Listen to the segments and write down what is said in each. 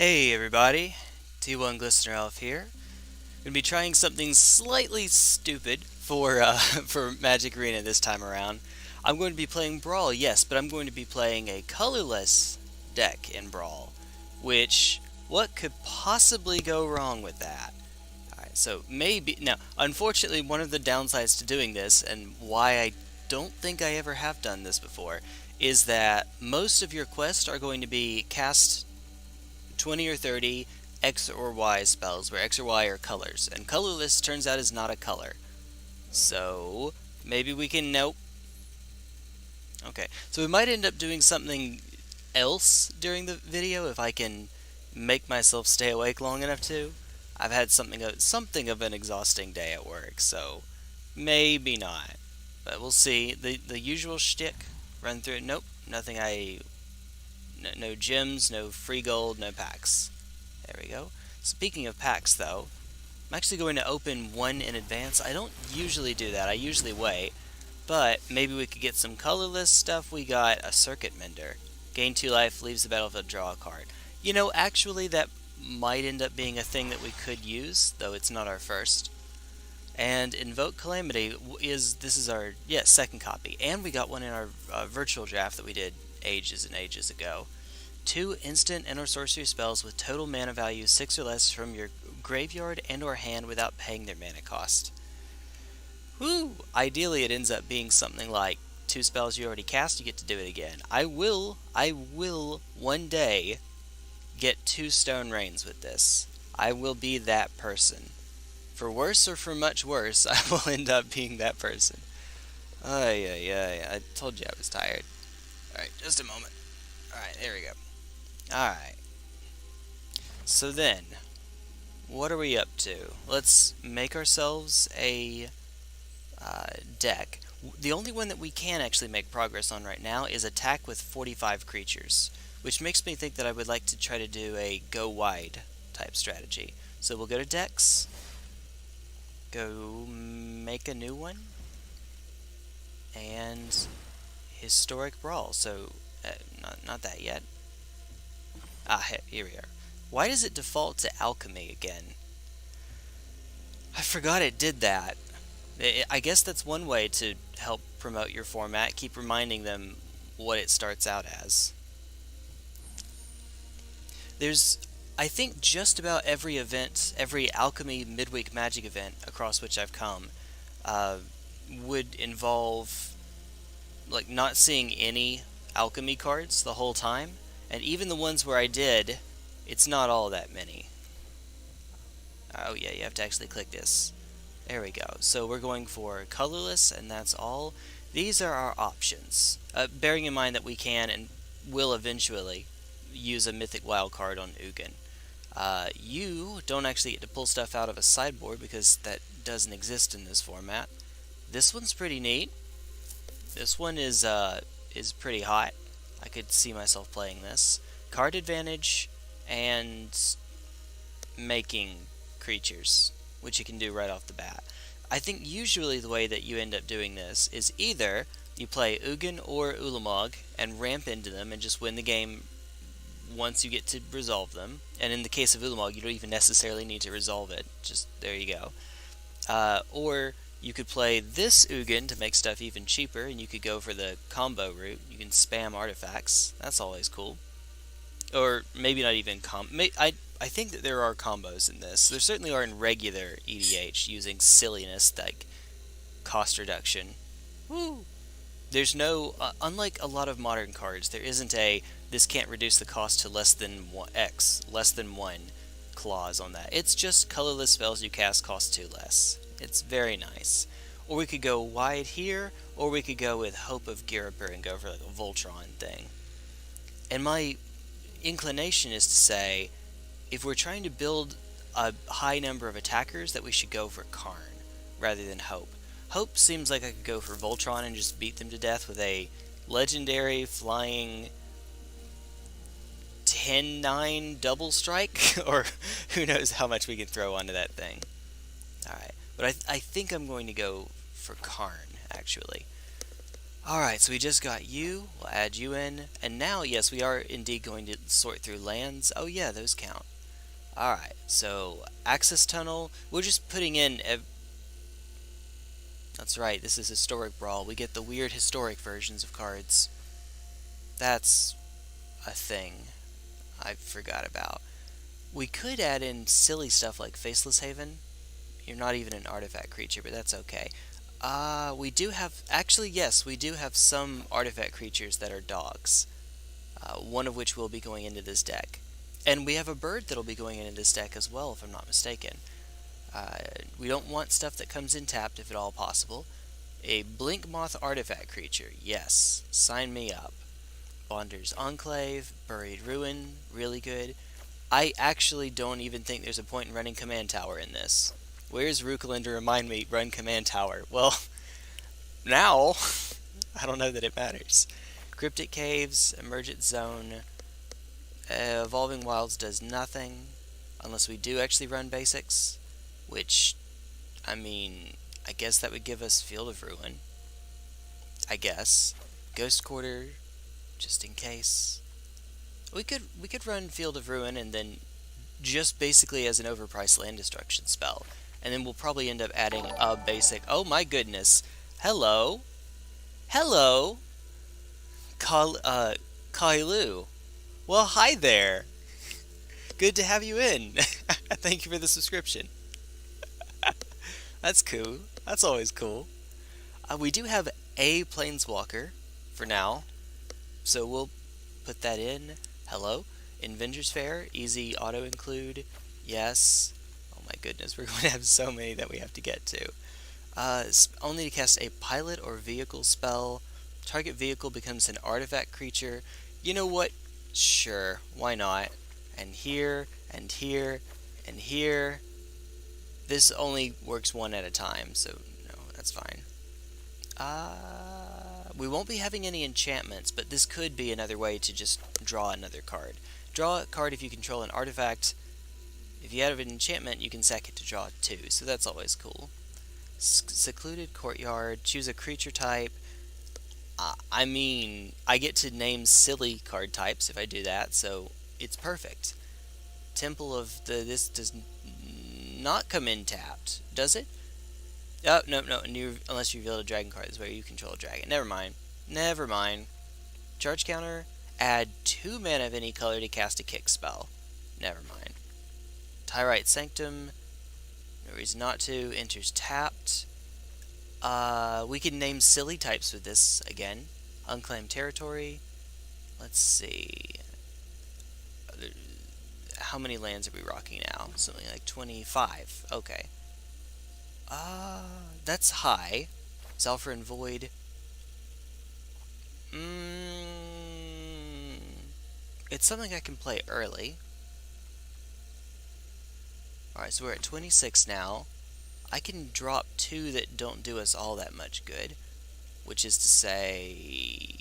Hey everybody, T1 Glistener Elf here. Gonna be trying something slightly stupid for for Magic Arena this time around. I'm going to be playing Brawl, yes, but I'm going to be playing a colorless deck in Brawl. Which, what could possibly go wrong with that? Alright, so maybe, now, unfortunately one of the downsides to doing this, and why I don't think I ever have done this before, is that most of your quests are going to be cast 20 or 30 X or Y spells, where X or Y are colors, and colorless turns out is not a color. So, maybe we can, nope. Okay, so we might end up doing something else during the video if I can make myself stay awake long enough to. I've had something of an exhausting day at work, so maybe not. But we'll see. The usual shtick, run through it. Nope, nothing no gems, no free gold, no packs. There we go. Speaking of packs, though, I'm actually going to open one in advance. I don't usually do that. I usually wait. But maybe we could get some colorless stuff. We got a Circuit Mender. Gain 2 life, leaves the battlefield, draw a card. You know, actually, that might end up being a thing that we could use, though it's not our first. And Invoke Calamity this is our, second copy. And we got one in our virtual draft that we did ages and ages ago. 2 instant and/or sorcery spells with total mana value 6 or less from your graveyard and/or hand without paying their mana cost. Woo! Ideally, it ends up being something like 2 spells you already cast, you get to do it again. I will one day get 2 Stone Rains with this. I will be that person. For worse or for much worse, I will end up being that person. I told you I was tired. Alright, just a moment. Alright, there we go. Alright. So then, what are we up to? Let's make ourselves a deck. The only one that we can actually make progress on right now is attack with 45 creatures, which makes me think that I would like to try to do a go wide type strategy. So we'll go to decks, go make a new one, and historic Brawl. So not that yet. Here we are. Why does it default to alchemy again? I forgot it did that. I guess that's one way to help promote your format. Keep reminding them what it starts out as. There's, I think, just about every event, every alchemy midweek magic event across which I've come, would involve like not seeing any alchemy cards the whole time, and even the ones where I did, it's not all that many. Oh yeah, you have to actually click this. There we go. So we're going for colorless, and that's all. These are our options, bearing in mind that we can and will eventually use a mythic wild card on Ugin. You don't actually get to pull stuff out of a sideboard because that doesn't exist in this format. This one's pretty neat. This one is pretty hot. I could see myself playing this. Card advantage and making creatures, which you can do right off the bat. I think usually the way that you end up doing this is either you play Ugin or Ulamog and ramp into them and just win the game once you get to resolve them. And in the case of Ulamog, you don't even necessarily need to resolve it. Just, there you go. Or you could play this Ugin to make stuff even cheaper, and you could go for the combo route. You can spam artifacts. That's always cool. Or maybe not even I think that there are combos in this. There certainly are in regular EDH using silliness like cost reduction. Woo! There's no, unlike a lot of modern cards, there isn't a this can't reduce the cost to less than less than 1 clause on that. It's just colorless spells you cast cost 2 less. It's very nice. Or we could go wide here, or we could go with Hope of Giriper and go for like a Voltron thing. And my inclination is to say, if we're trying to build a high number of attackers, that we should go for Karn rather than Hope. Hope seems like I could go for Voltron and just beat them to death with a legendary flying 10-9 double strike, or who knows how much we can throw onto that thing. Alright, but I think I'm going to go for Karn, actually. Alright, so we just got you. We'll add you in. And now, yes, we are indeed going to sort through lands. Oh yeah, those count. Alright, so access tunnel. We're just putting in... That's right, this is historic Brawl. We get the weird historic versions of cards. That's a thing I forgot about. We could add in silly stuff like Faceless Haven. You're not even an artifact creature, but that's okay. We do have... Actually, yes, we do have some artifact creatures that are dogs. One of which will be going into this deck. And we have a bird that'll be going into this deck as well, if I'm not mistaken. We don't want stuff that comes in tapped, if at all possible. A Blink Moth artifact creature, yes. Sign me up. Bonder's Enclave, Buried Ruin, really good. I actually don't even think there's a point in running Command Tower in this. Where's Rukulin to remind me, run Command Tower? Well, now, I don't know that it matters. Cryptic Caves, Emergent Zone, Evolving Wilds does nothing, unless we do actually run basics, which, I mean, I guess that would give us Field of Ruin. I guess. Ghost Quarter, just in case. We could run Field of Ruin and then just basically as an overpriced land destruction spell. And then we'll probably end up adding a basic... Oh my goodness. Hello. Hello. Kailu. Well, hi there. Good to have you in. Thank you for the subscription. That's cool. That's always cool. We do have a Planeswalker for now. So we'll put that in. Hello. Avengers Fair. Easy auto include. Yes. Oh my goodness. We're going to have so many that we have to get to. Only to cast a pilot or vehicle spell. Target vehicle becomes an artifact creature. You know what? Sure. Why not? And here, and here, and here. This only works one at a time, so no, that's fine. We won't be having any enchantments, but this could be another way to just draw another card. Draw a card if you control an artifact. If you have an enchantment, you can sack it to draw two, so that's always cool. Secluded Courtyard, choose a creature type. I mean, I get to name silly card types if I do that, so it's perfect. Temple of the... This does not come in tapped, does it? Oh, no, unless you reveal a dragon card. This is where you control a dragon. Never mind. Never mind. Charge counter, add 2 mana of any color to cast a kick spell. Never mind. Tyrite Sanctum, no reason not to. Enters tapped. We can name silly types with this again. Unclaimed Territory. Let's see. How many lands are we rocking now? Something like 25. Okay. That's high. Zalfir and Void. It's something I can play early. Alright, so we're at 26 now. I can drop 2 that don't do us all that much good. Which is to say...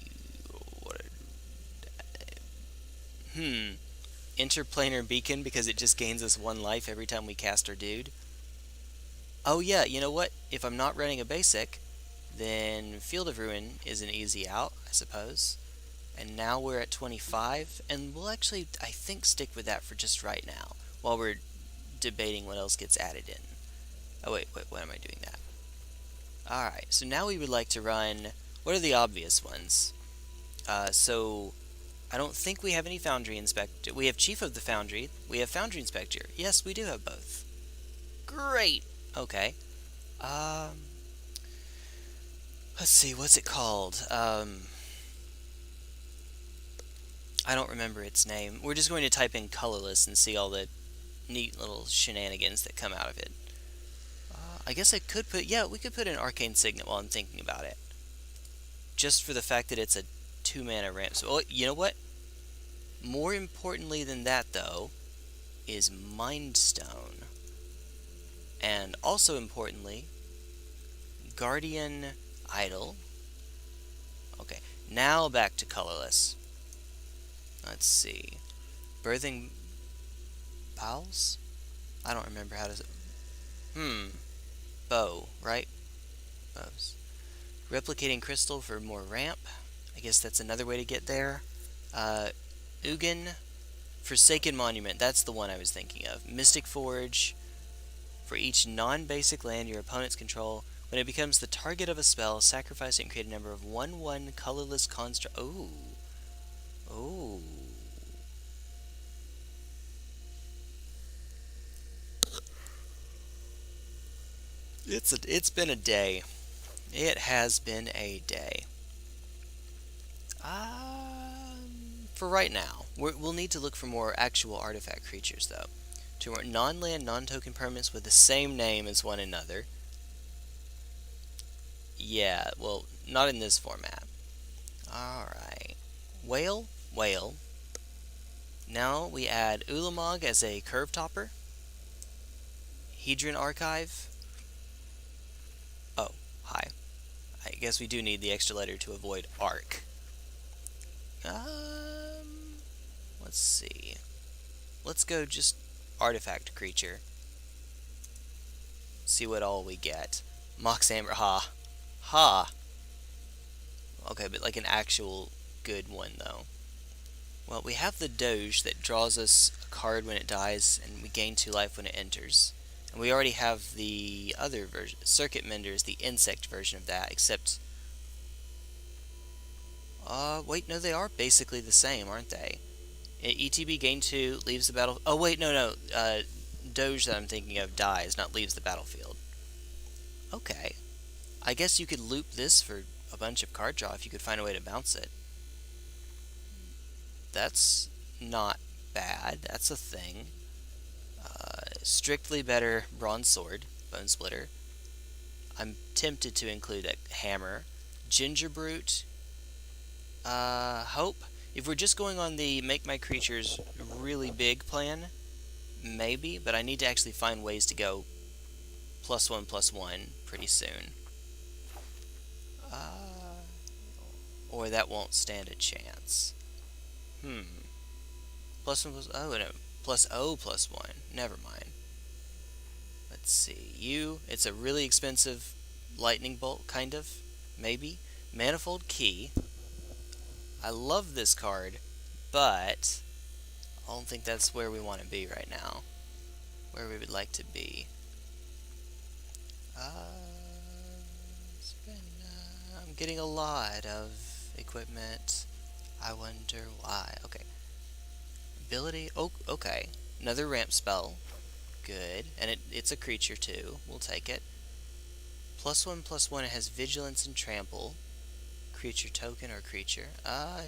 Interplanar Beacon, because it just gains us 1 life every time we cast our dude. Oh yeah, you know what? If I'm not running a basic, then Field of Ruin is an easy out, I suppose. And now we're at 25, and we'll actually, I think, stick with that for just right now, while we're debating what else gets added in. Oh wait, why am I doing that? Alright, so now we would like to run, what are the obvious ones? So, I don't think we have any Foundry Inspector. We have Chief of the Foundry, we have Foundry Inspector. Yes, we do have both. Great! Okay. Let's see, what's it called? I don't remember its name. We're just going to type in Colorless and see all the neat little shenanigans that come out of it. I guess I could put... Yeah, we could put an Arcane Signet while I'm thinking about it. Just for the fact that it's a 2-mana ramp. So, oh, you know what? More importantly than that, though, is Mind Stone. And also importantly, Guardian Idol. Okay, now back to Colorless. Let's see. Birthing Bowels? I don't remember how to... Bow, right? Bows. Replicating Crystal for more ramp. I guess that's another way to get there. Ugin, Forsaken Monument, that's the one I was thinking of. Mystic Forge, for each non-basic land your opponents control. When it becomes the target of a spell, sacrifice it and create a number of 1/1 colorless construct. Ooh. Ooh. It's been a day. It has been a day. For right now, we'll need to look for more actual artifact creatures, though. To more non-land, non-token permanents with the same name as one another. Yeah, well, not in this format. Alright. Whale, whale. Now we add Ulamog as a curve topper. Hedron Archive. Oh, hi. I guess we do need the extra letter to avoid arc. Let's see. Let's go just artifact creature. See what all we get. Mox Amber, ha. Ha! Okay, but like an actual good one, though. Well, we have the Doge that draws us a card when it dies, and we gain 2 life when it enters. And we already have the other version. Circuit Mender is the insect version of that, except... wait, no, they are basically the same, aren't they? ETB gain 2, leaves the battle... Oh, wait, no. Doge that I'm thinking of dies, not leaves the battlefield. Okay. I guess you could loop this for a bunch of card draw if you could find a way to bounce it. That's not bad. That's a thing. Strictly better Bronze Sword, Bone Splitter. I'm tempted to include a hammer. Ginger Brute. Hope. If we're just going on the make my creatures really big plan, maybe, but I need to actually find ways to go +1/+1 pretty soon. Or that won't stand a chance. +1/+... Oh, no. +0/+1. Never mind. Let's see. It's a really expensive lightning bolt, kind of. Maybe. Manifold Key. I love this card, but I don't think that's where we want to be right now. Where we would like to be. I'm getting a lot of equipment. I wonder why. Okay. Ability. Oh, okay. Another ramp spell. Good. And it's a creature too. We'll take it. +1/+1. It has vigilance and trample. Creature token or creature.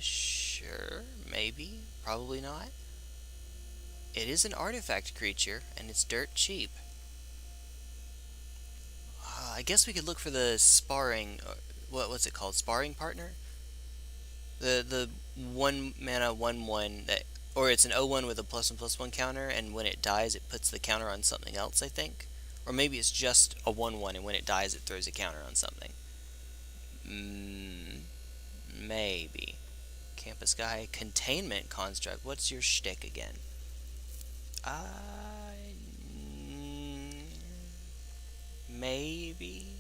Sure. Maybe. Probably not. It is an artifact creature, and it's dirt cheap. I guess we could look for the sparring... What's it called? Sparring partner? The 1 mana 1/1 that... Or it's an 0/1 with a +1/+1 counter, and when it dies it puts the counter on something else, I think. Or maybe it's just a 1/1, and when it dies it throws a counter on something. Maybe. Campus Guy. Containment Construct. What's your shtick again? Maybe.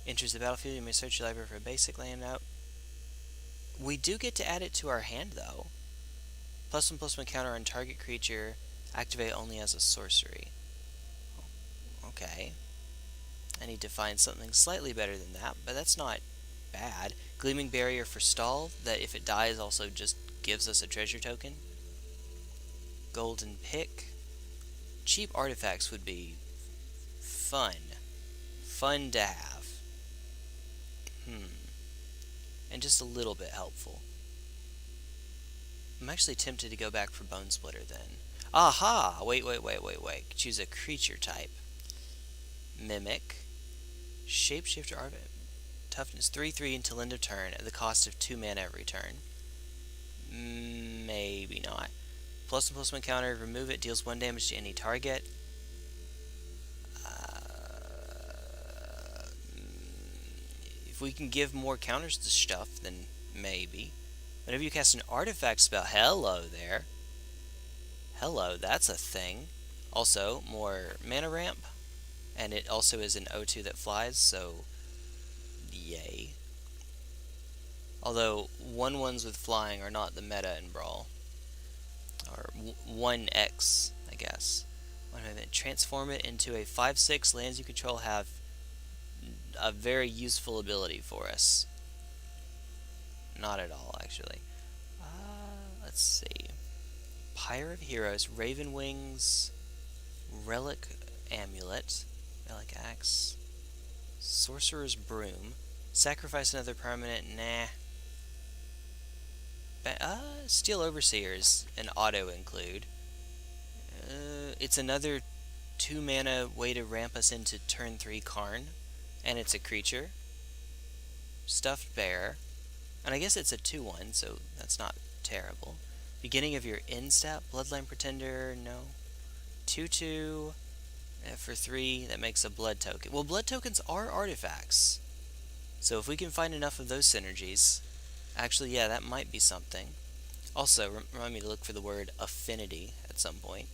Enters the battlefield, you may search your library for a basic land out. We do get to add it to our hand, though. +1/+1 counter on target creature. Activate only as a sorcery. Okay. I need to find something slightly better than that, but that's not bad. Gleaming Barrier for stall, that if it dies also just gives us a treasure token. Golden Pick. Cheap artifacts would be fun. Fun to have. And just a little bit helpful. I'm actually tempted to go back for Bone Splitter then. Aha! Wait. Choose a creature type. Mimic. Shapeshifter Artifact. Toughness 3/3 until end of turn at the cost of 2 mana every turn. Maybe not. +1/+1 counter, remove it, deals 1 damage to any target. If we can give more counters to stuff, then maybe. Whenever you cast an artifact spell, hello there. Hello, that's a thing. Also, more mana ramp, and it also is an O2 that flies, so yay. Although 1/1s with flying are not the meta in Brawl. Or 1x, I guess. Transform it into a 5/6. Lands you control have a very useful ability for us. Not at all, actually. Let's see. Pyre of Heroes, Raven Wings, Relic Amulet, Relic Axe, Sorcerer's Broom, Sacrifice another permanent, nah. Steel Overseers, an auto include. It's another 2 mana way to ramp us into turn 3 Karn, and it's a creature. Stuffed Bear, and I guess it's a 2/1, so that's not terrible. Beginning of your end step, Bloodline Pretender, no. 2/2, for 3, that makes a blood token. Well, blood tokens are artifacts, so if we can find enough of those synergies, actually, yeah, that might be something. Also, remind me to look for the word affinity at some point.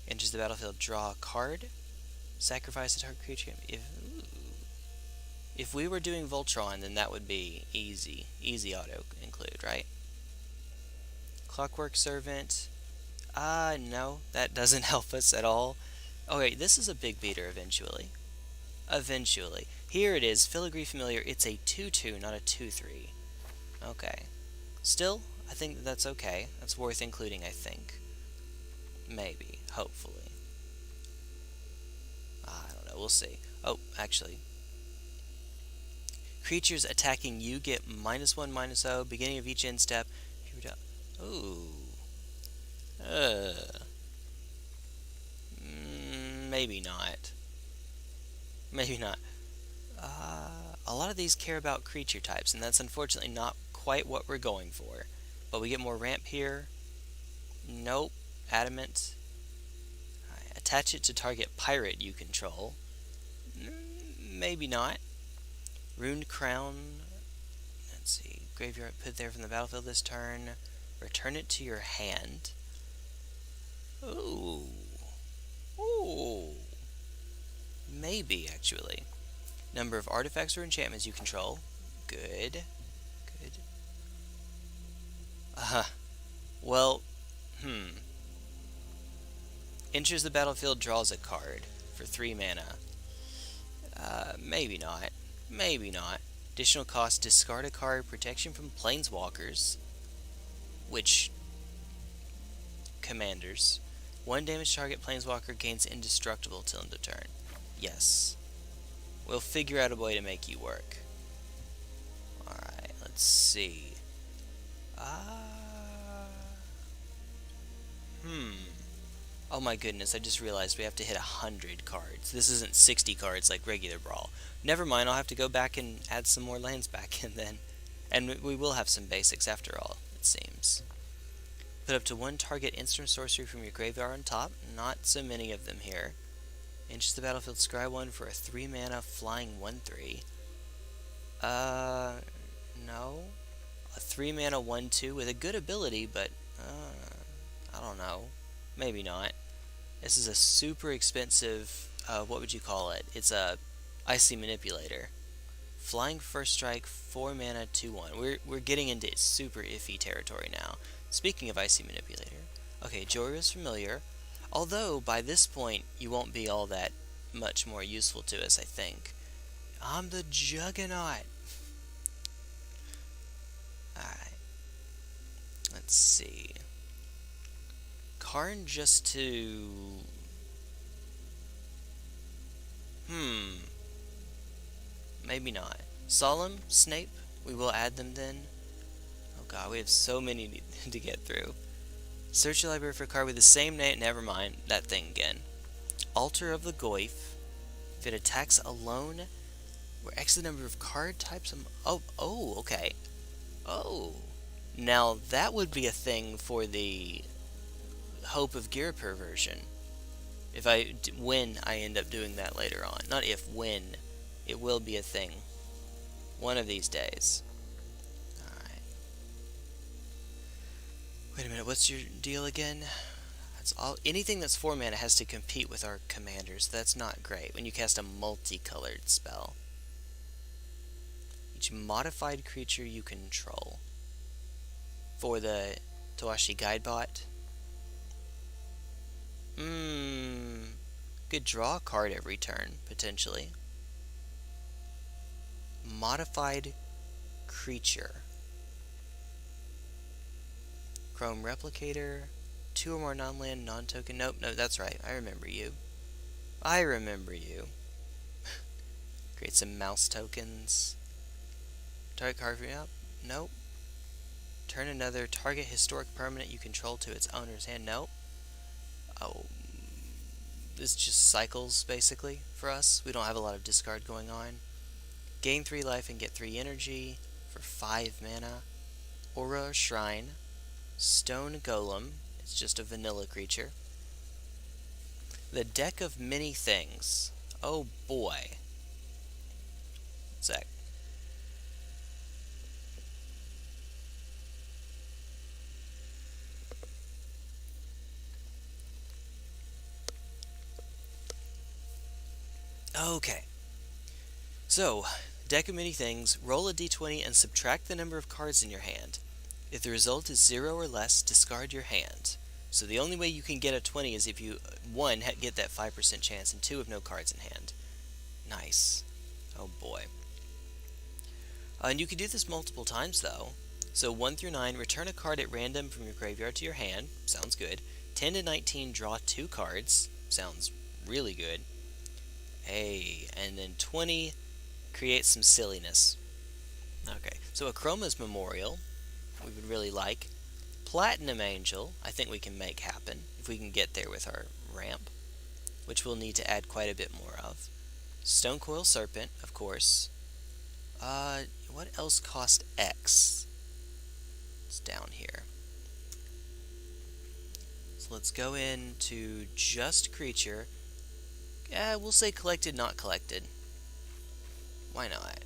Enters the battlefield, draw a card, sacrifice a target creature. If we were doing Voltron, then that would be easy auto include, right? Clockwork Servant, no, that doesn't help us at all. Okay, this is a big beater eventually. Here it is, Filigree Familiar, it's a 2/2, not a 2/3. Okay. Still, I think that's okay. That's worth including, I think. Maybe. Hopefully. I don't know. We'll see. Oh, actually. Creatures attacking you get -1/-0. Beginning of each end step. Ooh. Maybe not. Maybe not. A lot of these care about creature types, and that's unfortunately not quite what we're going for. But we get more ramp here. Nope. Adamant. Right. Attach it to target pirate you control. Maybe not. Runed Crown. Let's see. Graveyard, put there from the battlefield this turn. Return it to your hand. Ooh. Ooh. Maybe, actually. Number of artifacts or enchantments you control. Good. Good. Well, Enters the battlefield, draws a card for 3 mana. Maybe not. Maybe not. Additional cost, discard a card, protection from planeswalkers. Which, commanders. 1 damage target planeswalker gains indestructible till end of turn. Yes. We'll figure out a way to make you work. Alright, let's see. Oh my goodness, I just realized we have to hit 100 cards. This isn't 60 cards like regular Brawl. Never mind, I'll have to go back and add some more lands back in then. And we will have some basics after all, it seems. Put up to 1 target instant sorcery from your graveyard on top. Not so many of them here. Enters the battlefield, scry 1 for a 3 mana flying 1/3. No. A 3 mana 1/2 with a good ability, but I don't know. Maybe not. This is a super expensive, what would you call it? It's a Icy Manipulator. Flying First Strike, 4 mana, 2/1. We're getting into super iffy territory now. Speaking of Icy Manipulator, okay, Jorio's Familiar. Although, by this point, you won't be all that much more useful to us, I think. I'm the Juggernaut! Alright. Let's see. Karn just to... Maybe not. Solemn, Snape, we will add them then. Oh god, we have so many to get through. Search your library for a card with the same name. Never mind, that thing again. Altar of the Goyf. If it attacks alone, we're X the number of card types. Oh, okay. Oh. Now, that would be a thing for the Hope of Gear perversion. When I end up doing that later on. Not if, when. It will be a thing. One of these days. Alright. Wait a minute, what's your deal again? That's all. Anything that's 4 mana has to compete with our commanders. That's not great when you cast a multicolored spell. each modified creature you control. For the Toashi Guidebot, could draw a card every turn, potentially. Modified creature. Chrome Replicator, 2 or more non-land, non-token. Nope, no, that's right. I remember you. Create some mouse tokens. Target card for me up? Nope. Turn another target historic permanent you control to its owner's hand. Nope. Oh, this just cycles, basically, for us. We don't have a lot of discard going on. Gain 3 life and get 3 energy for 5 mana. Aura Shrine. Stone Golem. It's just a vanilla creature. The Deck of Many Things. Oh boy. Sec. Okay. So, Deck of Many Things, roll a d20 and subtract the number of cards in your hand. If the result is 0 or less, discard your hand. So the only way you can get a 20 is if you, 1, get that 5% chance, and 2, have no cards in hand. Nice. Oh boy. And you can do this multiple times, though. So 1 through 9, return a card at random from your graveyard to your hand. Sounds good. 10 to 19, draw 2 cards. Sounds really good. Hey, and then 20, create some silliness. Okay, so a Chroma's Memorial, we would really like. Platinum Angel, I think we can make happen, if we can get there with our ramp, which we'll need to add quite a bit more of. Stonecoil Serpent, of course. What else cost X? It's down here. So let's go into just creature. We'll say collected, not collected. Why not?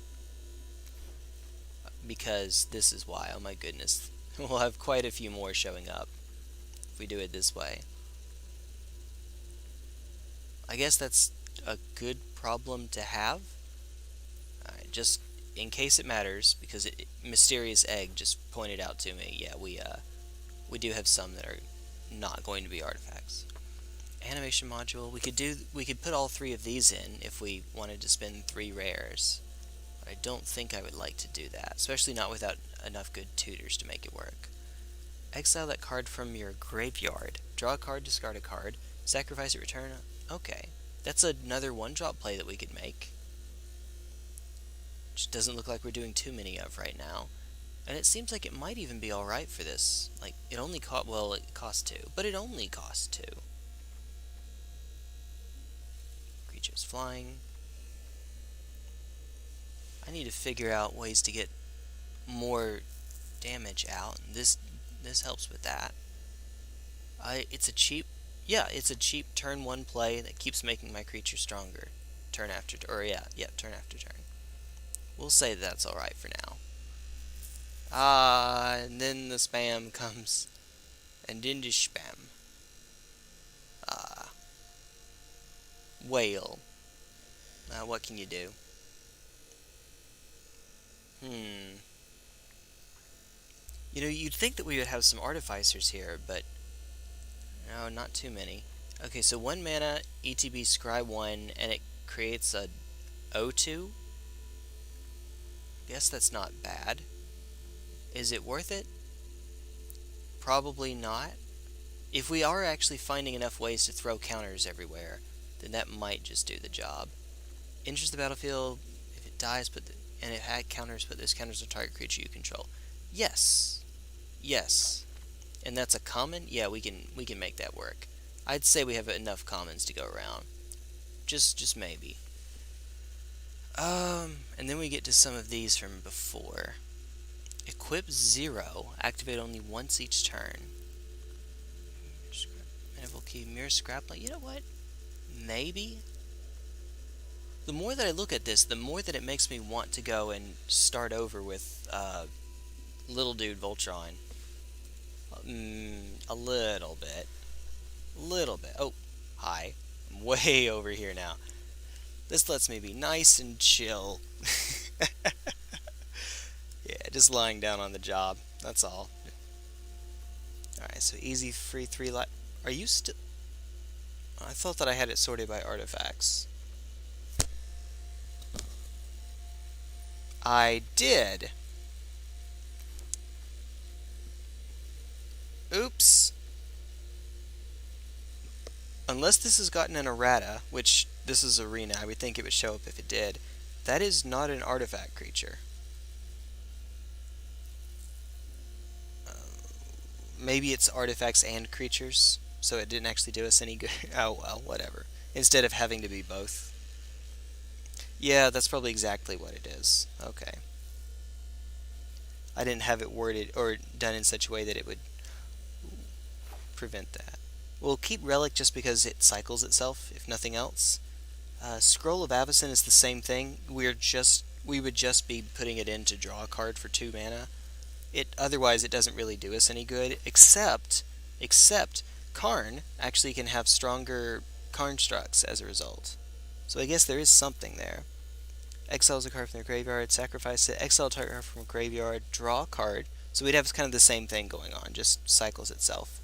Because this is why, oh my goodness. We'll have quite a few more showing up if we do it this way. I guess that's a good problem to have. Alright, just in case it matters, because Mysterious Egg just pointed out to me, yeah, we do have some that are not going to be artifacts. Animation module, we could put all 3 of these in if we wanted to spend 3 rares. But I don't think I would like to do that, especially not without enough good tutors to make it work. Exile that card from your graveyard. Draw a card, discard a card, sacrifice it, return it. Okay, that's another 1-drop play that we could make. Which doesn't look like we're doing too many of right now. And it seems like it might even be alright for this. Like, it only cost, well, it costs 2, but it only costs 2. Creatures flying. I need to figure out ways to get more damage out. This helps with that. It's a cheap turn 1 play that keeps making my creature stronger. Turn after turn. We'll say that's alright for now. And then the spam comes. And then the spam. Whale. What can you do? You know, you'd think that we would have some artificers here, but no, not too many. Okay, so 1 mana, ETB scry 1, and it creates a O2. Guess that's not bad. Is it worth it? Probably not. If we are actually finding enough ways to throw counters everywhere, then that might just do the job. Enters the battlefield, if it dies, and it had counters, put those counters on target creature you control. Yes. Yes. And that's a common? Yeah, we can make that work. I'd say we have enough commons to go around. Just maybe. And then we get to some of these from before. Equip 0. Activate only once each turn. Manifold Key, Mirror Scraplet. You know what? Maybe? The more that I look at this, the more that it makes me want to go and start over with Little Dude Voltron. A little bit. Oh, hi. I'm way over here now. This lets me be nice and chill. Just lying down on the job. That's all. Alright, so easy free 3 life. Are you still... I thought that I had it sorted by artifacts. I did. Oops. Unless this has gotten an errata, which this is arena, I would think it would show up if it did. That is not an artifact creature. Maybe it's artifacts and creatures, so it didn't actually do us any good. Oh well, whatever. Instead of having to be both. Yeah, that's probably exactly what it is. Okay. I didn't have it worded or done in such a way that it would prevent that. We'll keep Relic just because it cycles itself, if nothing else. Scroll of Avacyn is the same thing. We would just be putting it in to draw a card for 2 mana. Otherwise it doesn't really do us any good, except Karn actually can have stronger constructs as a result. So I guess there is something there. Exiles a card from their graveyard, sacrifice it, exile a target card from a graveyard, draw a card. So we'd have kind of the same thing going on, just cycles itself.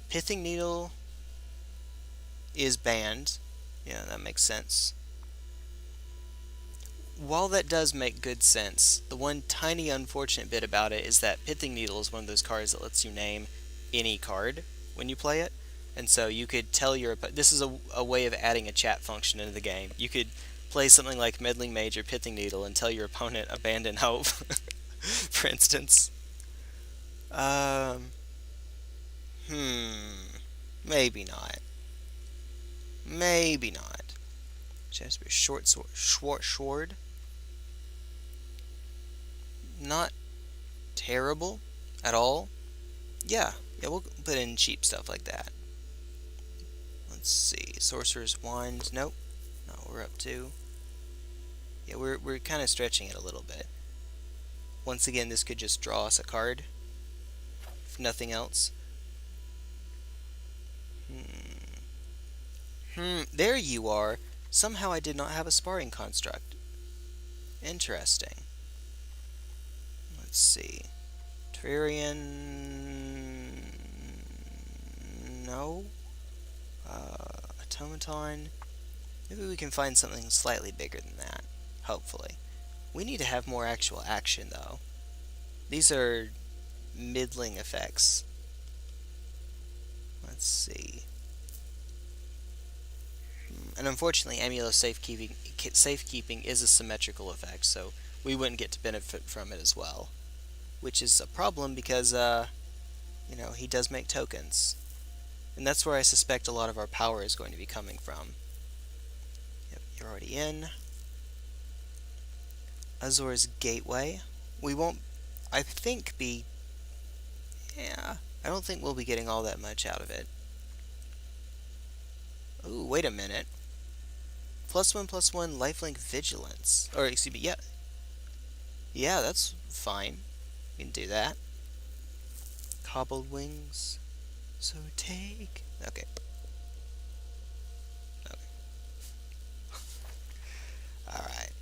Pithing Needle is banned. Yeah, that makes sense. While that does make good sense, the one tiny unfortunate bit about it is that Pithing Needle is one of those cards that lets you name any card when you play it. And so you could tell your... This is a way of adding a chat function into the game. You could play something like Meddling Mage or Pithing Needle and tell your opponent Abandon Hope, for instance. Maybe not. Maybe not. Which has to be a short sword. Not terrible at all. Yeah, we'll put in cheap stuff like that. Let's see. Sorcerer's Wand. Nope. Not what we're up to. Yeah, we're kind of stretching it a little bit. Once again, this could just draw us a card. If nothing else. There you are. Somehow I did not have a sparring construct. Interesting. Let's see. Terrarian... No. Automaton. Maybe we can find something slightly bigger than that. Hopefully. We need to have more actual action, though. These are middling effects. Let's see. And unfortunately, Amulet Safekeeping is a symmetrical effect, so we wouldn't get to benefit from it as well. Which is a problem because, you know, he does make tokens. And that's where I suspect a lot of our power is going to be coming from. Yep, you're already in. Azor's Gateway. We won't, I think, yeah, I don't think we'll be getting all that much out of it. Ooh, wait a minute. +1/+1 lifelink vigilance. Or, excuse me, yeah. Yeah, that's fine. We can do that. Cobbled wings. So take... Okay. Alright.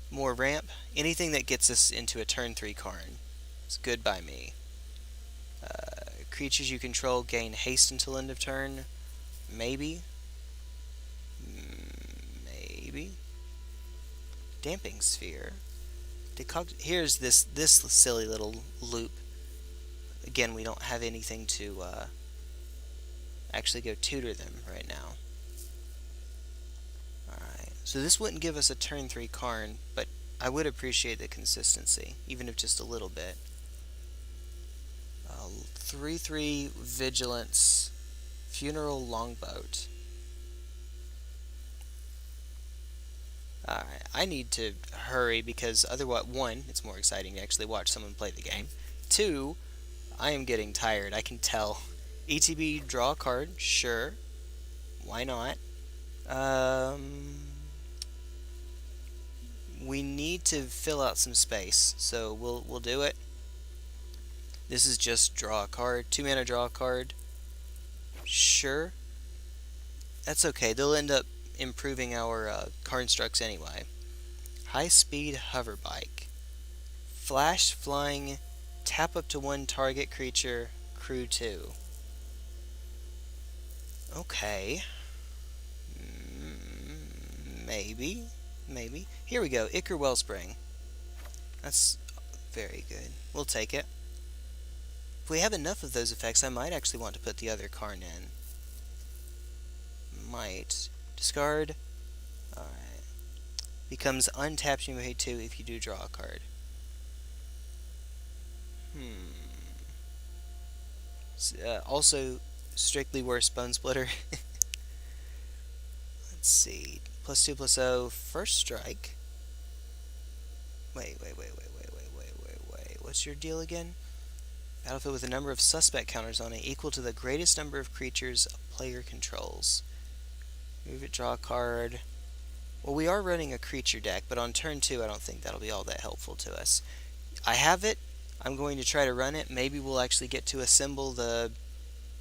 More ramp. Anything that gets us into a turn 3 Karn is good by me. Creatures you control gain haste until end of turn. Maybe. Maybe. Damping Sphere. Here's this silly little loop. Again, we don't have anything to actually go tutor them right now. Alright, so this wouldn't give us a turn 3 Karn, but I would appreciate the consistency, even if just a little bit. 3/3 Vigilance, Funeral Longboat. Alright, I need to hurry because otherwise, 1, it's more exciting to actually watch someone play the game. 2, I am getting tired, I can tell. ETB, draw a card, sure. Why not? We need to fill out some space, so we'll do it. This is just draw a card, 2 mana draw a card. Sure. That's okay, they'll end up improving our constructs anyway. High speed hover bike. Flash, flying, tap up to one target creature, crew 2. Okay. Maybe. Maybe. Here we go. Ichor Wellspring. That's very good. We'll take it. If we have enough of those effects, I might actually want to put the other Karn in. Might. Discard. Alright. Becomes untapped, you may pay 2 if you do draw a card. Also, strictly worse Bone Splitter. Let's see. +2/+0. First strike. Wait. What's your deal again? Battlefield with a number of suspect counters on it equal to the greatest number of creatures a player controls. Move it, draw a card. Well, we are running a creature deck, but on turn 2 I don't think that'll be all that helpful to us. I have it. I'm going to try to run it. Maybe we'll actually get to assemble the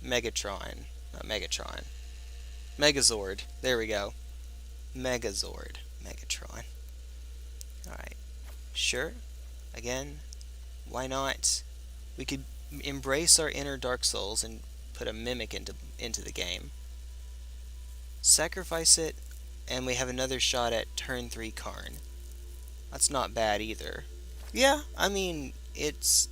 Megatron. Not Megatron. Megazord. There we go. Megazord. Megatron. Alright. Sure. Again. Why not? We could embrace our inner Dark Souls and put a Mimic into the game. Sacrifice it, and we have another shot at turn 3 Karn. That's not bad either. Yeah, I mean, it's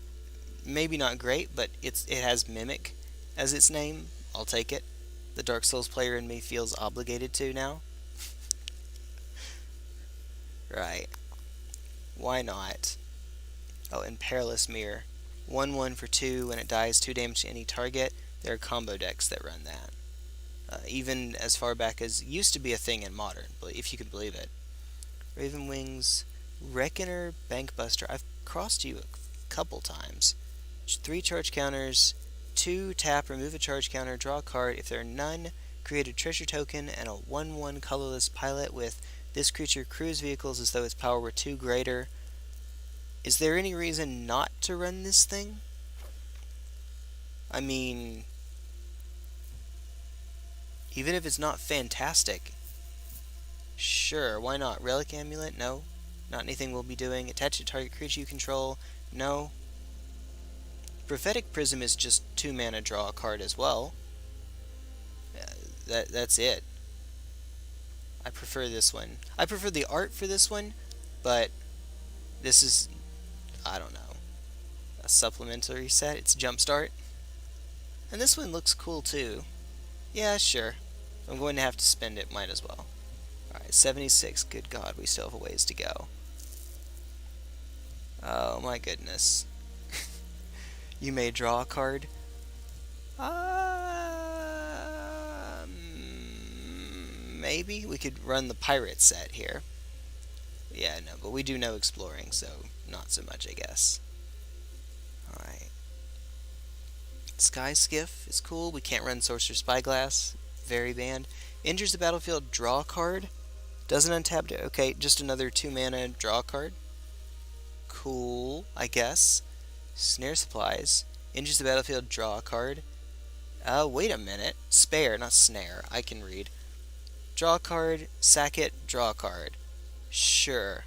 maybe not great, but it has Mimic as its name. I'll take it. The Dark Souls player in me feels obligated to now. Right. Why not? Oh, and Perilous Mirror. 1/1 for 2. When it dies, 2 damage to any target. There are combo decks that run that. Even as far back as used to be a thing in Modern, if you can believe it. Raven Wings, Reckoner, Bankbuster. I've crossed you a couple times. 3 charge counters, 2 tap, remove a charge counter, draw a card. If there are none, create a treasure token and a 1/1 colorless pilot with this creature crews vehicles as though its power were 2 greater. Is there any reason not to run this thing? I mean, even if it's not fantastic, sure, why not? Relic Amulet? No. Not anything we'll be doing. Attach to target creature you control? No. Prophetic Prism is just 2 mana, draw a card as well. That's it. I prefer this one. I prefer the art for this one, but this is, I don't know, a supplementary set. It's Jumpstart. And this one looks cool too. Yeah, sure. I'm going to have to spend it, might as well. Alright, 76. Good God, we still have a ways to go. Oh my goodness. You may draw a card. Maybe we could run the pirate set here. Yeah, no, but we do no exploring, so not so much, I guess. Alright. Sky Skiff is cool. We can't run Sorcerer's Spyglass. Very banned. Enters the battlefield, draw a card. Doesn't untap it. Okay, just another 2 mana, draw a card. Cool, I guess. Snare Supplies. Enters the battlefield, draw a card. Wait a minute. Spare, not snare. I can read. Draw a card, sack it, draw a card. Sure.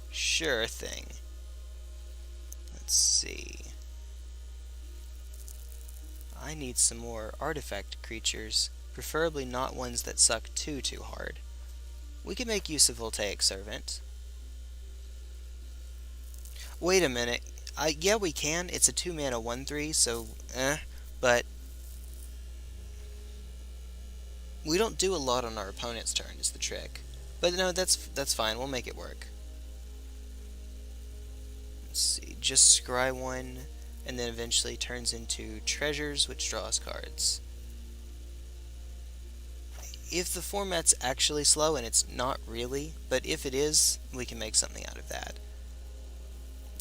Sure thing. Let's see. I need some more artifact creatures, preferably not ones that suck too hard. We can make use of Voltaic Servant. Wait a minute. Yeah, we can. It's a 2 mana 1/3, so but we don't do a lot on our opponent's turn is the trick. But no, that's fine. We'll make it work. Let's see. Just scry 1, and then eventually turns into treasures, which draws cards. If the format's actually slow, and it's not really, but if it is, we can make something out of that.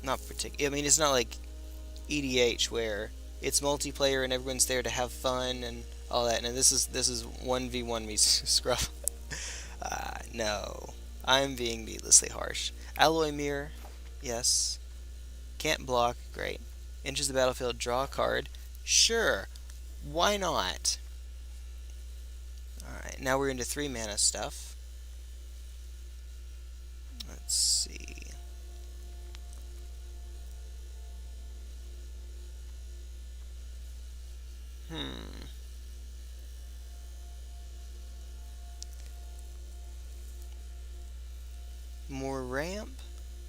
Not particularly. I mean, it's not like EDH where it's multiplayer and everyone's there to have fun and all that. And this is 1v1 me scruff. No, I'm being needlessly harsh. Alloy Mirror, yes. Can't block, great. Enters the battlefield, draw a card. Sure, why not? Alright, now we're into 3 mana stuff. Let's see.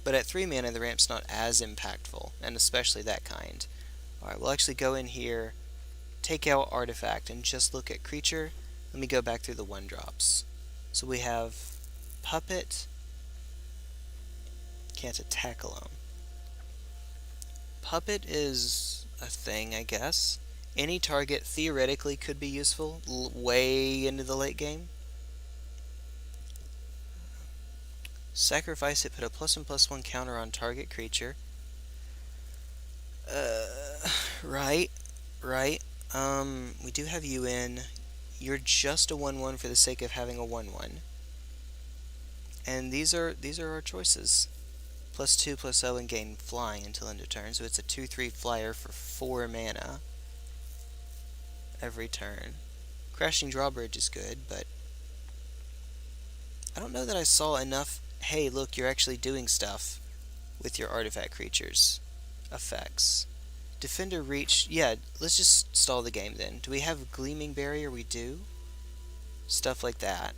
But at 3 mana, the ramp's not as impactful, and especially that kind. Alright, we'll actually go in here, take out Artifact, and just look at creature. Let me go back through the 1-drops. So we have Puppet. Can't attack alone. Puppet is a thing, I guess. Any target theoretically could be useful way into the late game. Sacrifice it, put a +1/+1 counter on target creature. Right. We do have you in. You're just a 1/1 for the sake of having a 1/1. And these are our choices. +2/+0 and gain flying until end of turn, so it's a 2/3 flyer for 4 mana every turn. Crashing Drawbridge is good, but I don't know that I saw enough, hey look, you're actually doing stuff with your artifact creatures effects. Defender Reach, yeah, let's just stall the game then. Do we have Gleaming Barrier? We do. Stuff like that.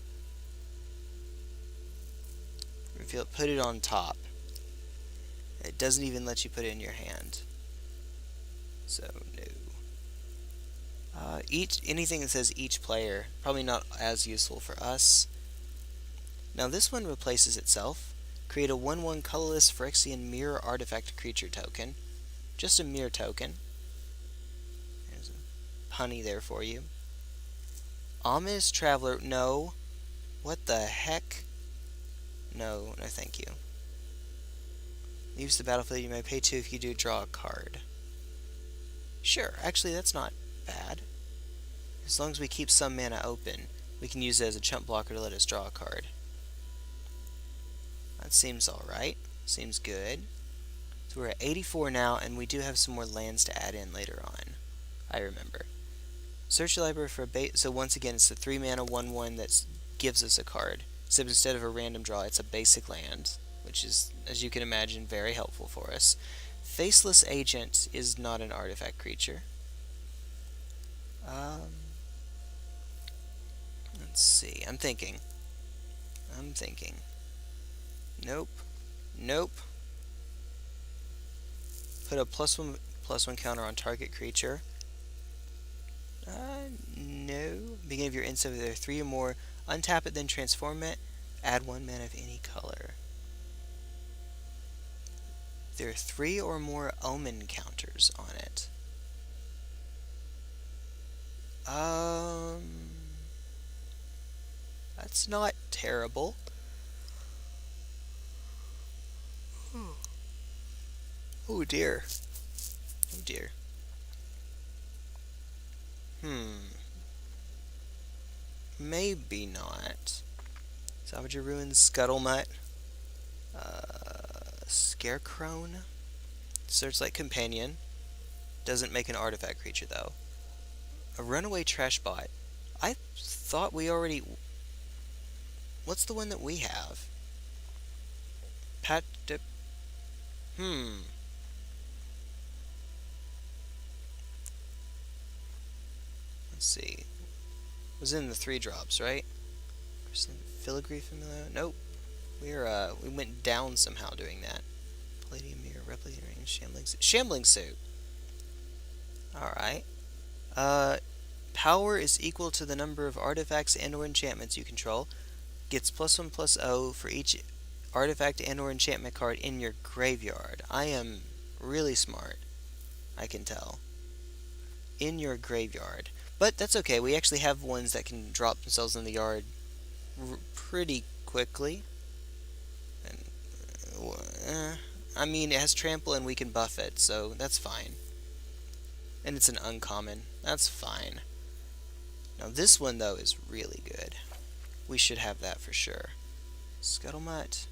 Reveal it, put it on top. It doesn't even let you put it in your hand. So, no. Anything that says each player, probably not as useful for us. Now this one replaces itself. Create a 1/1 colorless Phyrexian mirror artifact creature token. Just a mirror token. There's a punny there for you. Ominous Traveler, no. What the heck? No, thank you. Leaves the battlefield, you may pay 2 if you do draw a card. Sure, actually that's not bad. As long as we keep some mana open, we can use it as a chump blocker to let us draw a card. That seems alright. Seems good. So we're at 84 now, and we do have some more lands to add in later on. I remember. Search your library for a bait. So once again, it's the 3 mana 1/1 that gives us a card. Except instead of a random draw, it's a basic land, which is, as you can imagine, very helpful for us. Faceless Agent is not an artifact creature. Let's see. I'm thinking. Nope. Put a +1/+1 counter on target creature. No. Beginning of your end step, if there are 3 or more, untap it, then transform it. Add 1 mana of any color. There are 3 or more omen counters on it. That's not terrible. Oh dear. Maybe not. Savager Ruins, Scuttlemutt. Scarecrow. Searchlight Companion. Doesn't make an artifact creature though. A Runaway Trash Bot. I thought we already... What's the one that we have? Let's see. Was in the 3-drops, right? Filigree Familiar? Nope. We went down somehow doing that. Palladium Mirror, Replicating Range, Shambling Suit. Alright. Power is equal to the number of artifacts and/or enchantments you control. Gets +1/+0 for each artifact and/or enchantment card in your graveyard. I am really smart. I can tell. In your graveyard. But that's okay. We actually have ones that can drop themselves in the yard pretty quickly. And, I mean, it has trample and we can buff it, so that's fine. And it's an uncommon. That's fine. Now this one, though, is really good. We should have that for sure. Scuttlemutt.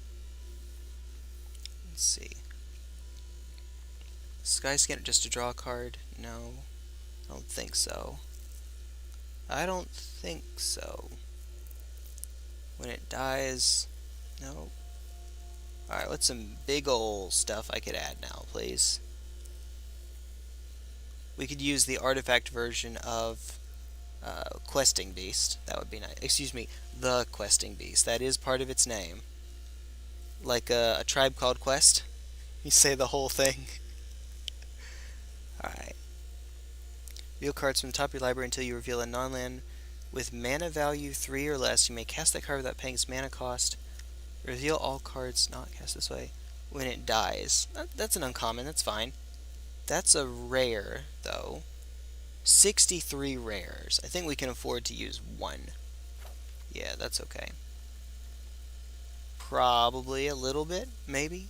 Let's see. Skyscanner just to draw a card? No. I don't think so. When it dies... No. Alright, what's some big ol' stuff I could add now, please? We could use the artifact version of Questing Beast. That would be nice. Excuse me, the Questing Beast. That is part of its name. Like a Tribe Called Quest. You say the whole thing. Alright. Reveal cards from the top of your library until you reveal a non-land with mana value 3 or less. You may cast that card without paying its mana cost. Reveal all cards not cast this way when it dies. That's an uncommon, that's fine. That's a rare, though. 63 rares. I think we can afford to use one. Yeah, that's okay. Probably a little bit, maybe.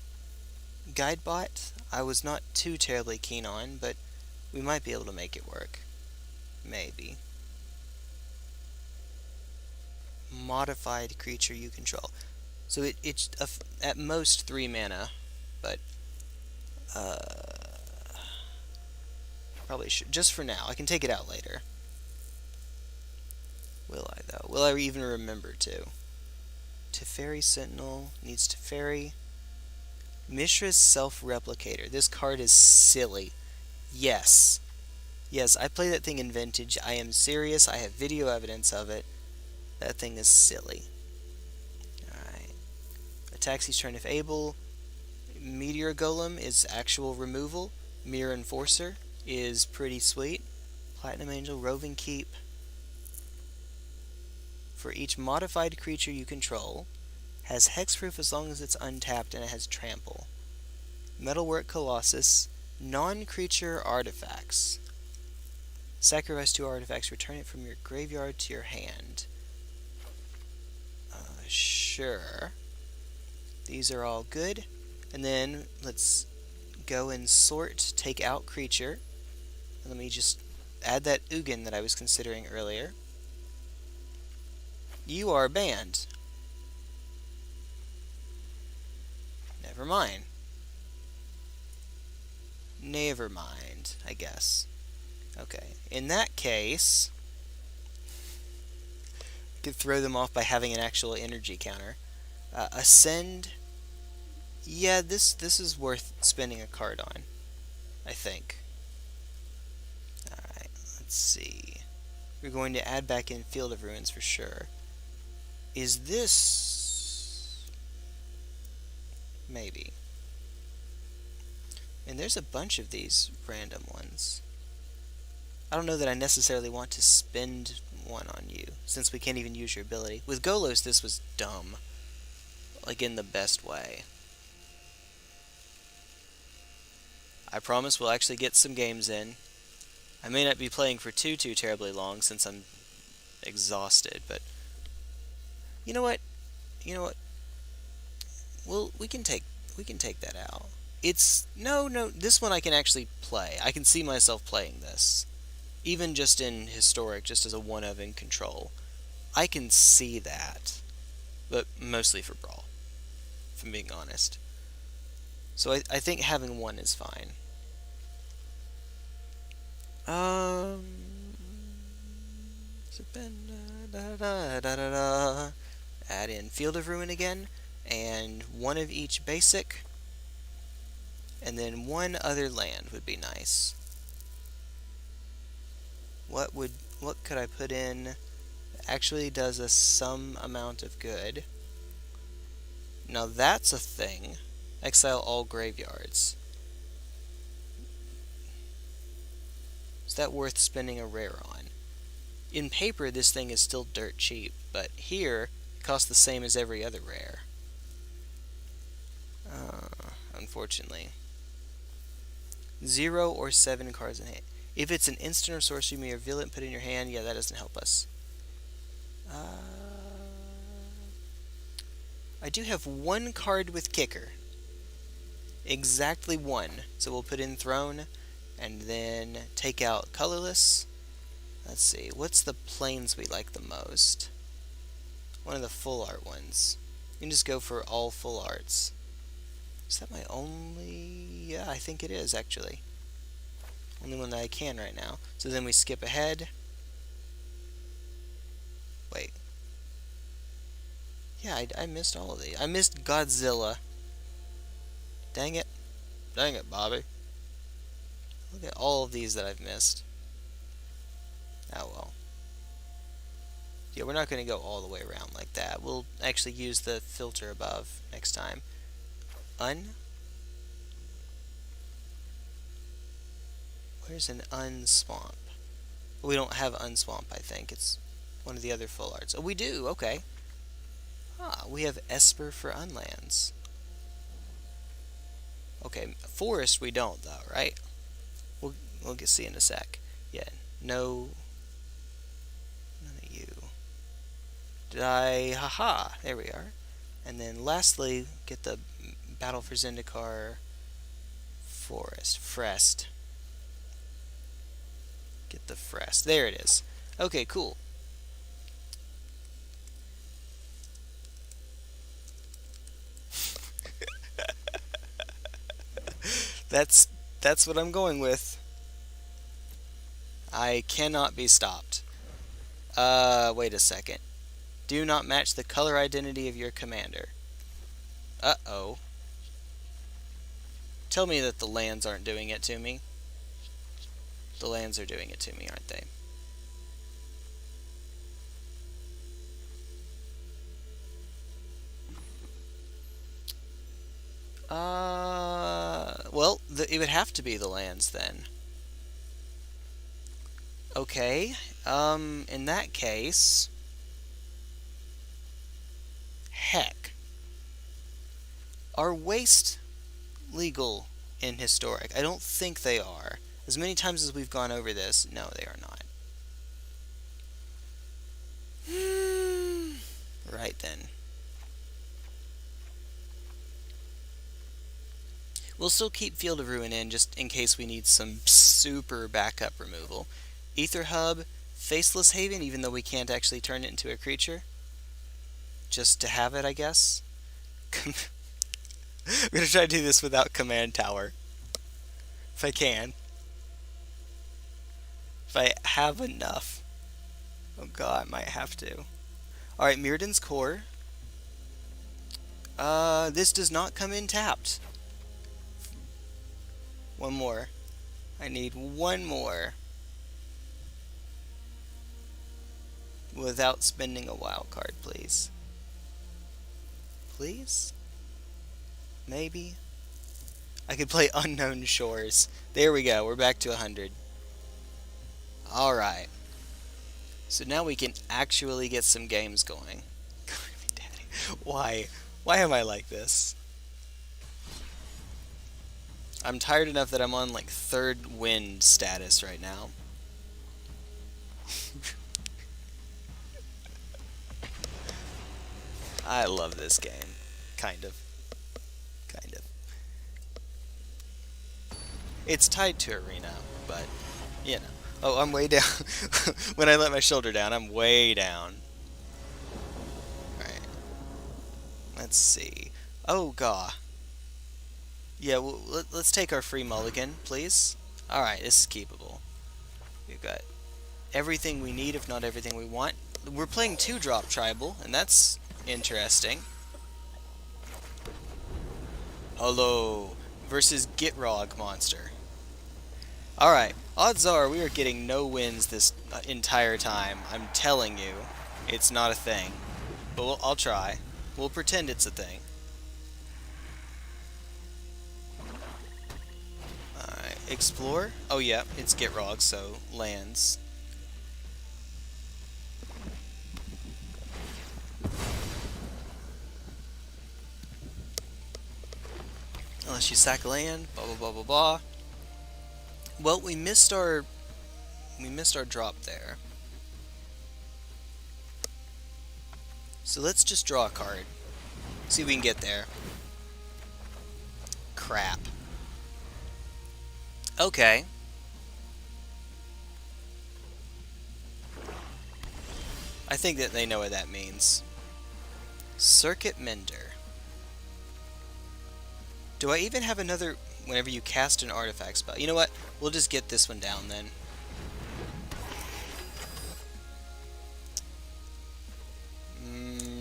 Guidebot, I was not too terribly keen on, but we might be able to make it work. Maybe. Modified creature you control. So it's at most 3 mana, but probably should, just for now. I can take it out later. Will I, though? Will I even remember to? Teferi Sentinel needs Teferi. Mishra's Self-Replicator. This card is silly. Yes. Yes, I play that thing in Vintage. I am serious. I have video evidence of it. That thing is silly. Alright. Attacks each turn if able. Meteor Golem is actual removal. Mirror Enforcer is pretty sweet. Platinum Angel, Roving Keep. For each modified creature you control, has hexproof as long as it's untapped and it has trample. Metalwork Colossus, non-creature artifacts. Sacrifice 2 artifacts, return it from your graveyard to your hand. Sure. These are all good. And then let's go and sort, take out creature. And let me just add that Ugin that I was considering earlier. You are banned. Never mind. Never mind, I guess. Okay, in that case, I could throw them off by having an actual energy counter. Ascend. Yeah, this is worth spending a card on, I think. Alright, let's see. We're going to add back in Field of Ruins for sure. Is this... maybe. And there's a bunch of these random ones. I don't know that I necessarily want to spend one on you, since we can't even use your ability. With Golos, this was dumb. Like, in the best way. I promise we'll actually get some games in. I may not be playing for too terribly long, since I'm exhausted, but... You know what? Well, we can take that out. It's... No, this one I can actually play. I can see myself playing this. Even just in Historic, just as a one-of in Control. I can see that. But mostly for Brawl, if I'm being honest. So I think having one is fine. Add in Field of Ruin again, and one of each basic, and then one other land would be nice. What could I put in that actually does us some amount of good? Now that's a thing. Exile all graveyards. Is that worth spending a rare on? In paper, this thing is still dirt cheap, but here, it costs the same as every other rare. Unfortunately. 0 or 7 cards in hand. If it's an instant or sorcery, you may reveal it and put it in your hand. Yeah, that doesn't help us. I do have one card with Kicker. Exactly one. So we'll put in Throne, and then take out Colorless. Let's see, what's the planes we like the most? One of the full art ones. You can just go for all full arts. Is that my only... Yeah, I think it is, actually. Only one that I can right now. So then we skip ahead. Wait. Yeah, I missed all of these. I missed Godzilla. Dang it. Dang it, Bobby. Look at all of these that I've missed. Oh well. Yeah, we're not going to go all the way around like that. We'll actually use the filter above next time. Where's an unswamp? We don't have unswamp, I think. It's one of the other full arts. Oh, we do, okay. Ah, we have Esper for unlands. Okay, forest we don't though, right? We'll get see in a sec. Yeah, no, none of you. Did I? Haha, there we are. And then lastly, get the Battle for Zendikar forest. Frest. Get the Frest. There it is. Okay, cool. That's what I'm going with. I cannot be stopped. Wait a second. Do not match the color identity of your commander. Uh-oh. Tell me that the lands aren't doing it to me. The lands are doing it to me, aren't they? Well, it would have to be the lands then. Okay, in that case... Heck. Are waste legal in Historic? I don't think they are. As many times as we've gone over this, no, they are not. Right then. We'll still keep Field of Ruin in, just in case we need some super backup removal. Ether Hub, Faceless Haven, even though we can't actually turn it into a creature. Just to have it, I guess. I'm gonna try to do this without Command Tower. If I can. If I have enough. Oh god, I might have to. Alright, Mirrodin's Core. This does not come in tapped. One more. I need one more. Without spending a wild card, please. Please? Maybe? I could play Unknown Shores. There we go, we're back to 100. Alright. So now we can actually get some games going. Why? Why am I like this? I'm tired enough that I'm on like third wind status right now. I love this game. Kind of. Kind of. It's tied to Arena, but, you know. Oh, I'm way down. When I let my shoulder down, I'm way down. Alright. Let's see. Oh, god. Yeah, well, let's take our free mulligan, please. Alright, this is keepable. We've got everything we need, if not everything we want. We're playing 2-drop tribal, and that's interesting. Hello. Versus Gitrog monster. Alright, odds are we are getting no wins this entire time. I'm telling you, it's not a thing. But I'll try. We'll pretend it's a thing. Alright, explore. Oh yeah, it's Gitrog, so lands. Unless you sack land, blah blah blah blah blah. Well, we missed our drop there. So let's just draw a card. See if we can get there. Crap. Okay. I think that they know what that means. Circuit Mender. Do I even have another whenever you cast an artifact spell? You know what? We'll just get this one down then.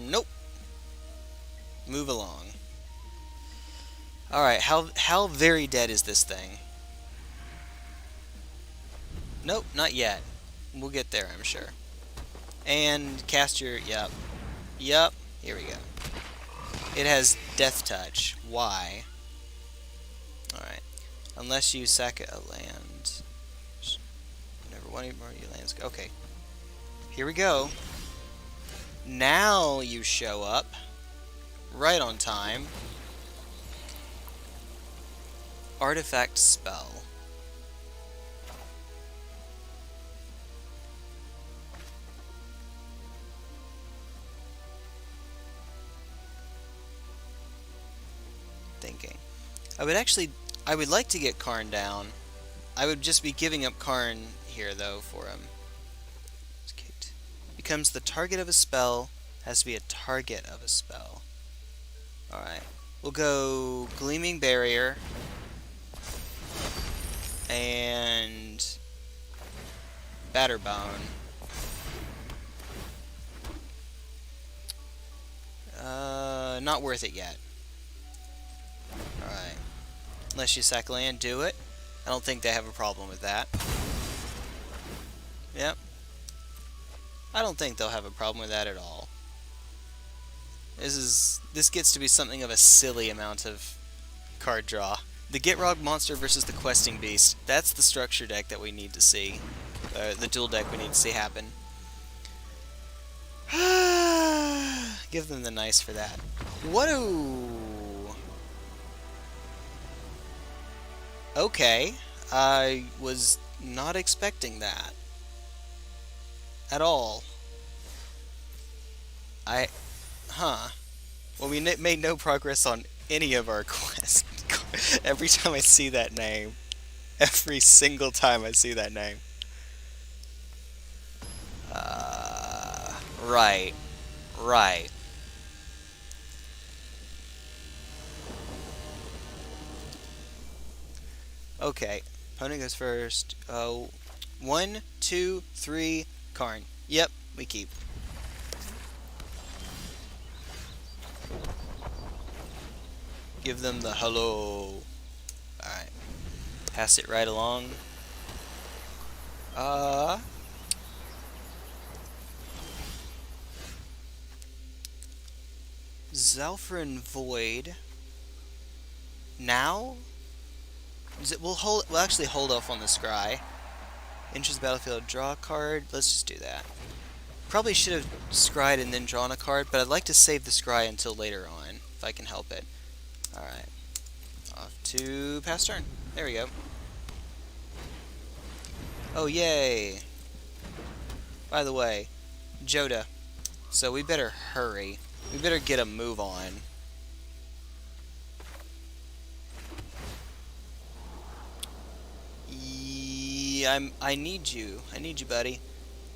Nope. Move along. Alright, how very dead is this thing? Nope, not yet. We'll get there, I'm sure. And cast your... Yep. Yep. Here we go. It has Death Touch. Why? Alright. Unless you sack a land. Never one more you lands. Okay. Here we go. Now you show up. Right on time. Artifact spell. Thinking. I would like to get Karn down. I would just be giving up Karn here though for him. Becomes the target of a spell. Has to be a target of a spell. Alright. We'll go Gleaming Barrier. And Batterbone. Not worth it yet. Alright. Unless you sack land, do it. I don't think they have a problem with that. Yep. I don't think they'll have a problem with that at all. This gets to be something of a silly amount of card draw. The Gitrog monster versus the Questing Beast. That's the structure deck that we need to see. The dual deck we need to see happen. Give them the nice for that. Whoa! Okay. I was not expecting that. At all. Well, we made no progress on any of our quests. Every time I see that name. Every single time I see that name. Right. Right. Okay. Opponent goes first. 1, 2, 3, Karn. Yep, we keep. Give them the hello. Alright. Pass it right along. Zalfrin Void. Now? We'll actually hold off on the scry. Enters the battlefield, draw a card. Let's just do that. Probably should have scryed and then drawn a card, but I'd like to save the scry until later on, if I can help it. Alright. Off to pass turn. There we go. Oh, yay! By the way, Joda. So we better hurry. We better get a move on. I need you. I need you, buddy.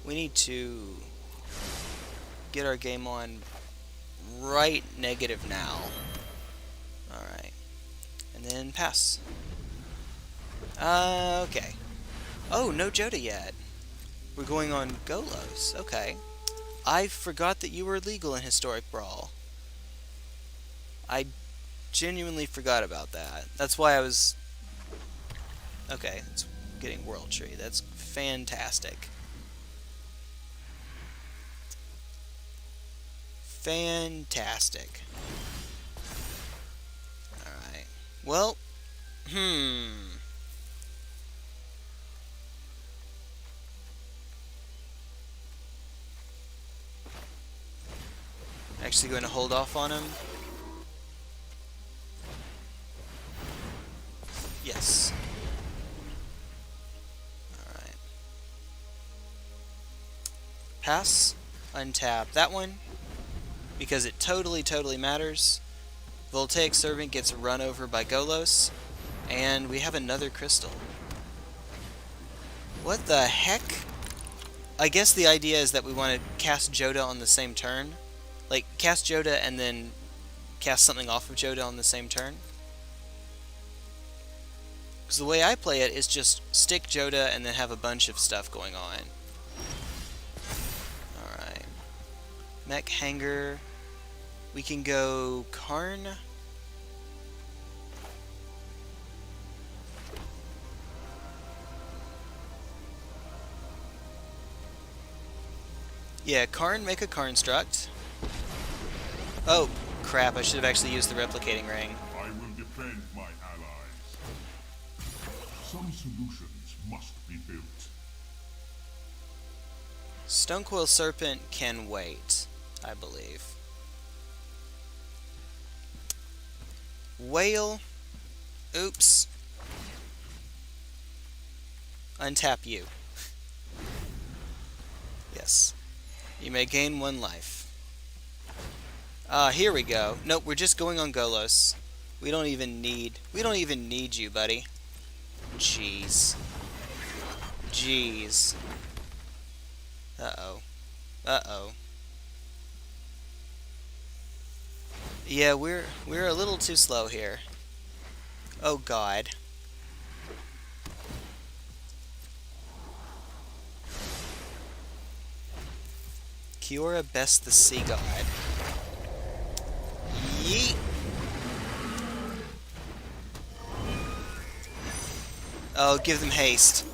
We need to get our game on right negative now. Alright. And then pass. Okay. Oh, no Joda yet. We're going on Golos. Okay. I forgot that you were legal in Historic Brawl. I genuinely forgot about that. That's why I was... Okay, it's getting World Tree. That's fantastic. Fantastic. Alright. Well, Actually going to hold off on him. Yes. Alright. Pass. Untap that one. Because it totally matters. Voltaic Servant gets run over by Golos. And we have another crystal. What the heck? I guess the idea is that we want to cast Joda on the same turn. Like, cast Joda and then cast something off of Joda on the same turn. Because the way I play it is just stick Joda and then have a bunch of stuff going on. Alright. Mech Hanger. We can go Karn. Yeah, Karn, make a Karn struct. Oh, crap, I should have actually used the replicating ring. I will defend my allies. Some solutions must be built. Stonecoil Serpent can wait, I believe. Whale. Oops. Untap you. Yes. You may gain 1 life. Here we go. Nope, we're just going on Golos. We don't even need you, buddy. Jeez. Jeez. Uh-oh. Uh-oh. Yeah, we're a little too slow here. Oh god. Kiora best the sea god. Yeet. Oh, give them haste.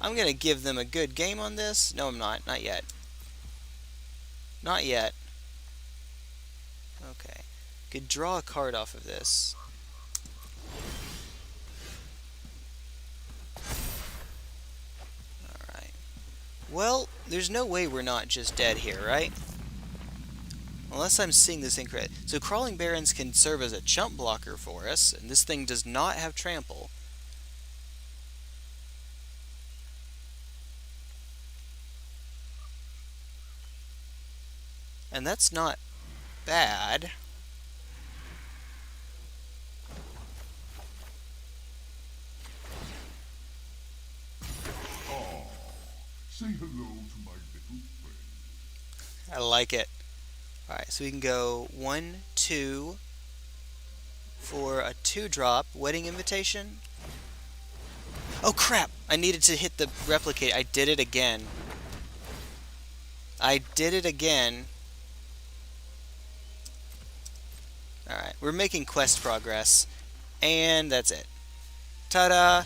I'm gonna give them a good game on this. No, I'm not. Not yet. Not yet. Okay. Could draw a card off of this. Alright. Well, there's no way we're not just dead here, right? Unless I'm seeing this incorrect. So Crawling Barons can serve as a chump blocker for us, and this thing does not have trample. And that's not bad. Oh, say hello to my little friend. I like it. Alright, so we can go 1, 2 for a 2-drop Wedding Invitation. Oh crap! I needed to hit the replicate. I did it again. I did it again. Alright, we're making quest progress. And that's it. Ta-da!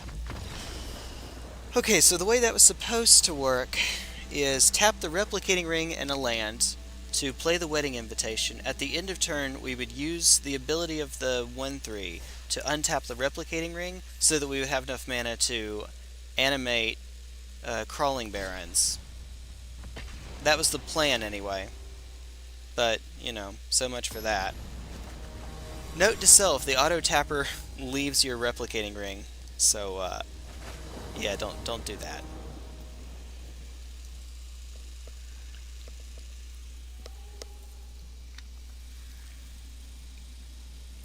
Okay, so the way that was supposed to work is tap the replicating ring and a land to play the Wedding Invitation. At the end of turn, we would use the ability of the 1/3 to untap the replicating ring so that we would have enough mana to animate Crawling Barons. That was the plan anyway. But, you know, so much for that. Note to self, the auto tapper leaves your replicating ring. So, yeah, don't do that.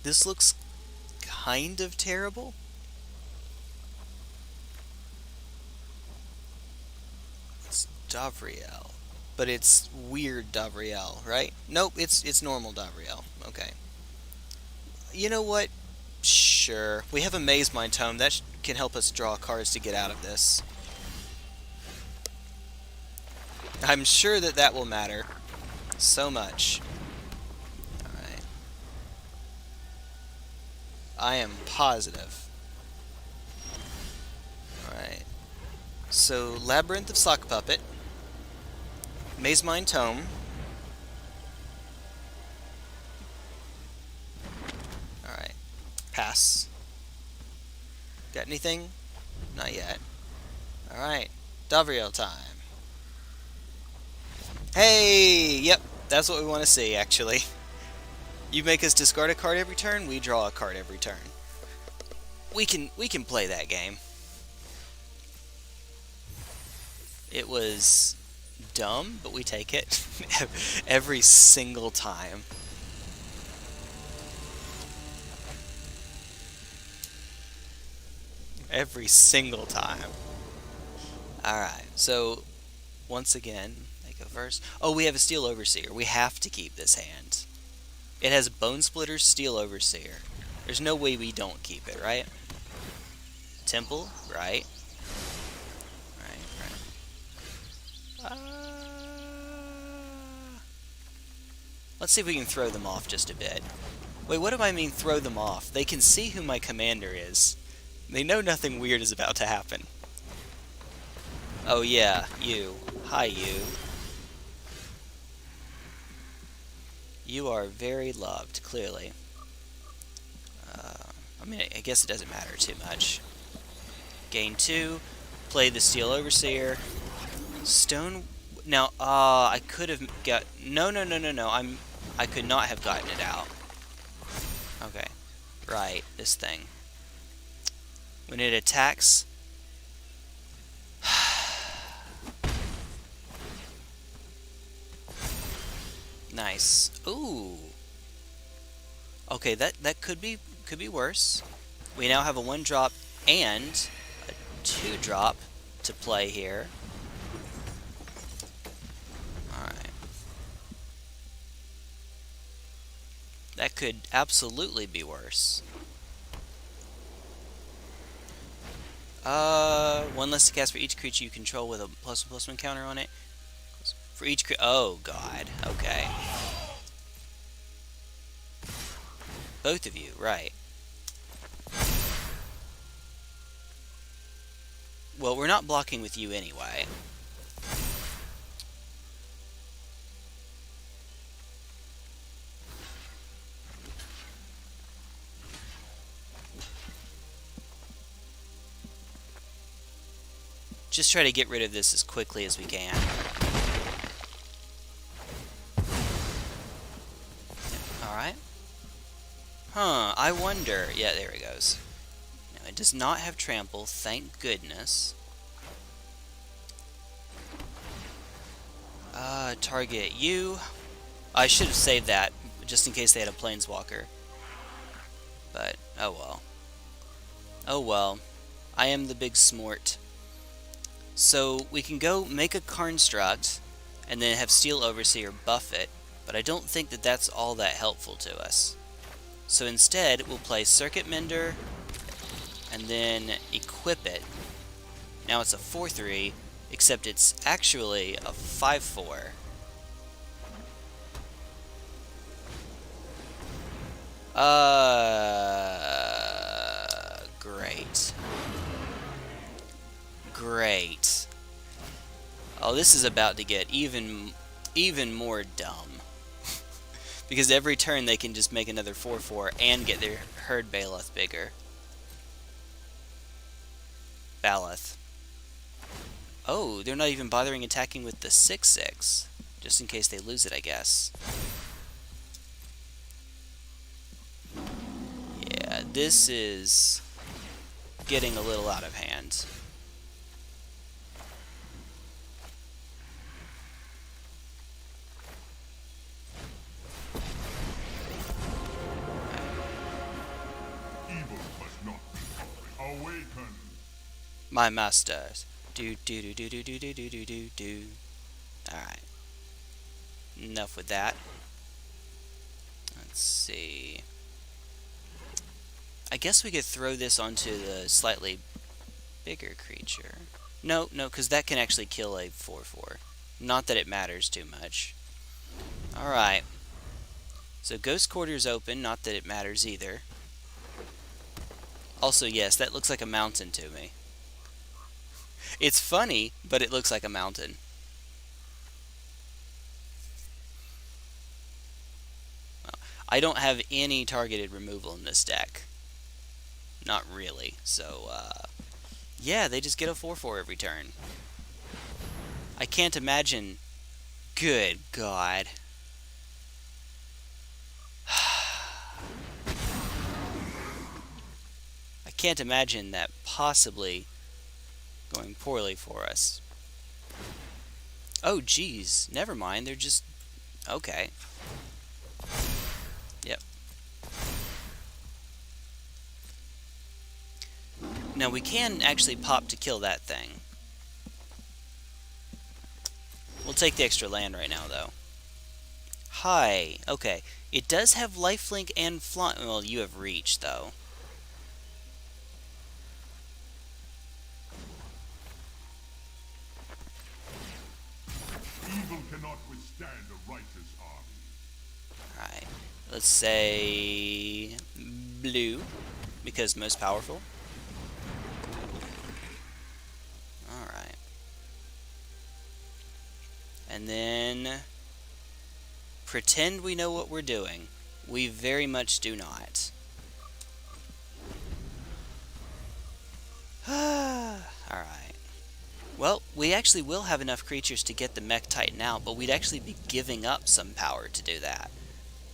This looks kind of terrible. It's Davriel. But it's weird Davriel, right? Nope, it's normal Davriel. Okay. You know what? Sure. We have a Maze Mind Tome. That can help us draw cards to get out of this. I'm sure that that will matter. So much. Alright. I am positive. Alright. So, Labyrinth of Sock Puppet. Maze Mind Tome. Alright. Pass. Got anything? Not yet. Alright. Davriel time. Hey! Yep, that's what we want to see, actually. You make us discard a card every turn, we draw a card every turn. We can play that game. It was dumb, but we take it every single time. Every single time. Alright, so once again, make a verse. Oh, we have a Steel Overseer. We have to keep this hand. It has Bone Splitter, Steel Overseer. There's no way we don't keep it, right? Temple, right? Right. Let's see if we can throw them off just a bit. Wait, what do I mean throw them off? They can see who my commander is. They know nothing weird is about to happen. Oh yeah, you. Hi, you. You are very loved, clearly. I mean, I guess it doesn't matter too much. Gain 2. Play the Steel Overseer. Stone... Now, I could have got... No, no, no, no, no. I could not have gotten it out. Okay. Right, this thing. When it attacks... Nice. Ooh. Okay, that could be worse. We now have a 1-drop and a 2-drop to play here. Alright. That could absolutely be worse. 1 less to cast for each creature you control with a +1/+1 counter on it. For each oh god, okay. Both of you, right. Well, we're not blocking with you anyway. Just try to get rid of this as quickly as we can. Alright. Huh, I wonder... Yeah, there it goes. No, it does not have trample, thank goodness. Target you. I should have saved that, just in case they had a planeswalker. But, oh well. Oh well. I am the big smort. So, we can go make a Construct, and then have Steel Overseer buff it, but I don't think that that's all that helpful to us. So instead, we'll play Circuit Mender, and then equip it. Now it's a 4/3, except it's actually a 5/4. Great. Great. Oh, this is about to get even more dumb. Because every turn they can just make another 4/4 and get their Herd Baloth bigger. Baloth. Oh, they're not even bothering attacking with the 6/6. Just in case they lose it, I guess. Yeah, this is getting a little out of hand. Evil must not be tolerated. Awaken. My masters. Do do do do do do do do do do do. Alright. Enough with that. Let's see. I guess we could throw this onto the slightly bigger creature. No, no, because that can actually kill a 4/4. Not that it matters too much. Alright. So Ghost Quarter's open, not that it matters either. Also, yes, that looks like a mountain to me. It's funny, but it looks like a mountain. Well, I don't have any targeted removal in this deck. Not really. So, yeah, they just get a 4/4 every turn. I can't imagine... Good God. I can't imagine that possibly going poorly for us. Oh, geez. Never mind. They're just... Okay. Yep. Now, we can actually pop to kill that thing. We'll take the extra land right now, though. Hi. Okay. It does have lifelink and fly... Well, you have reach, though. Evil cannot withstand a righteous army. Alright. Let's say... blue, because most powerful. Alright. And then... pretend we know what we're doing. We very much do not. Alright. Well, we actually will have enough creatures to get the Mech Titan out, but we'd actually be giving up some power to do that.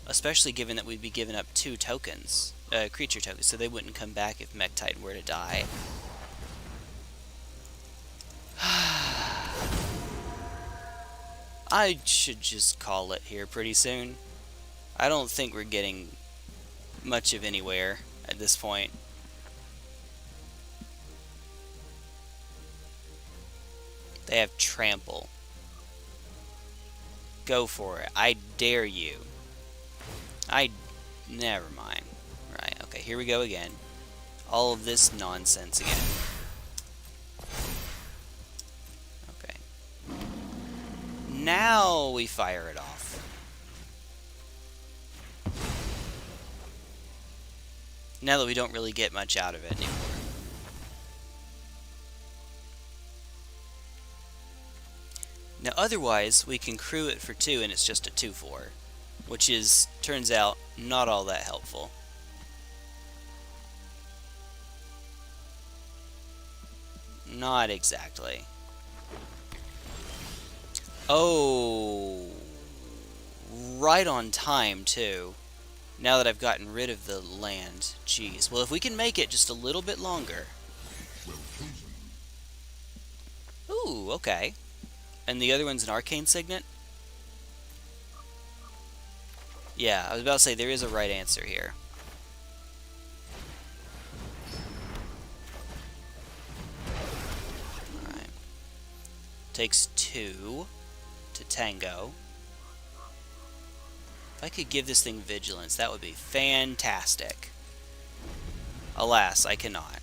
Especially given that we'd be giving up 2 tokens, creature tokens, so they wouldn't come back if Mech Titan were to die. I should just call it here pretty soon. I don't think we're getting much of anywhere at this point. They have trample. Go for it. I dare you. Never mind. Right, okay, here we go again. All of this nonsense again. Okay. Now we fire it off. Now that we don't really get much out of it anymore. Now otherwise, we can crew it for 2 and it's just a 2/4. Which is, turns out, not all that helpful. Not exactly. Oh, right on time, too. Now that I've gotten rid of the land. Jeez. Well, if we can make it just a little bit longer. Ooh, okay. And the other one's an arcane signet? Yeah, I was about to say, there is a right answer here. Alright. Takes 2 to tango. If I could give this thing vigilance, that would be fantastic. Alas, I cannot.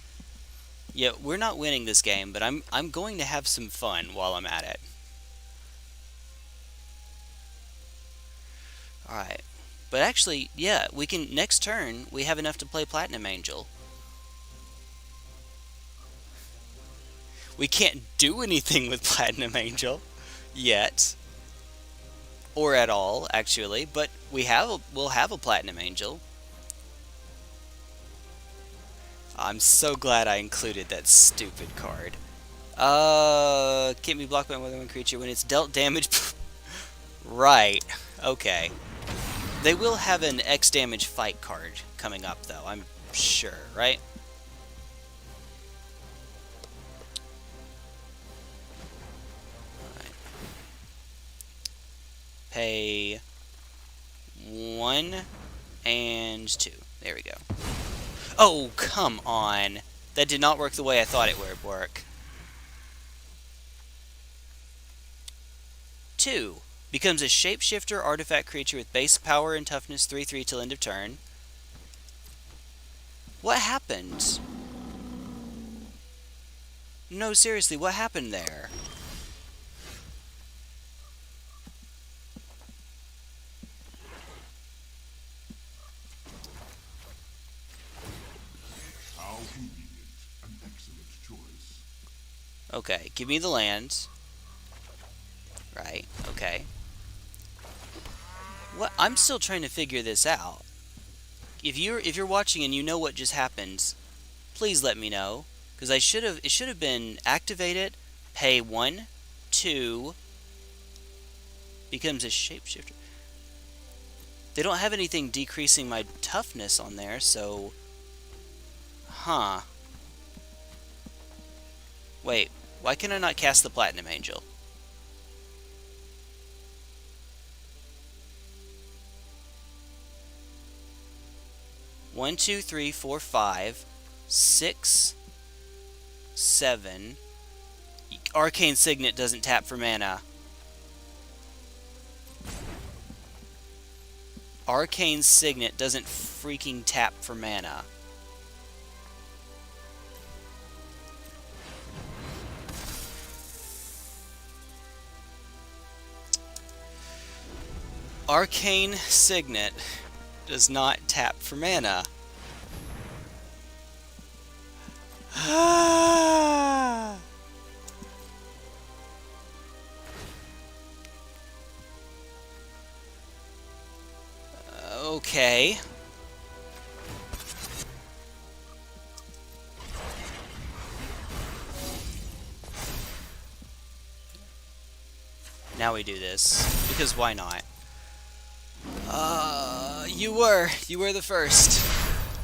Yeah, we're not winning this game, but I'm going to have some fun while I'm at it. Alright. But actually, yeah, we can, next turn, we have enough to play Platinum Angel. We can't do anything with Platinum Angel yet. Or at all, actually, but we'll have a Platinum Angel. I'm so glad I included that stupid card. Can't be blocked by more than one creature when it's dealt damage. Right, okay. They will have an X damage fight card coming up, though, I'm sure, right? Alright. Pay 1 and 2. There we go. Oh, come on! That did not work the way I thought it would work. 2. Becomes a shapeshifter artifact creature with base power and toughness 3/3 till end of turn. What happened? No, seriously, what happened there? How convenient. An excellent choice. Okay, give me the land. Right, okay. What? I'm still trying to figure this out. If you're watching and you know what just happened, please let me know, because it should have been activated, pay 1, 2, becomes a shapeshifter. They don't have anything decreasing my toughness on there, so huh. Wait, why can I not cast the Platinum Angel? One, 2, 3, 4, 5, 6, 7. Arcane Signet doesn't tap for mana. Arcane Signet doesn't freaking tap for mana. Arcane Signet does not tap for mana. Okay. Now we do this, because why not? You were the first.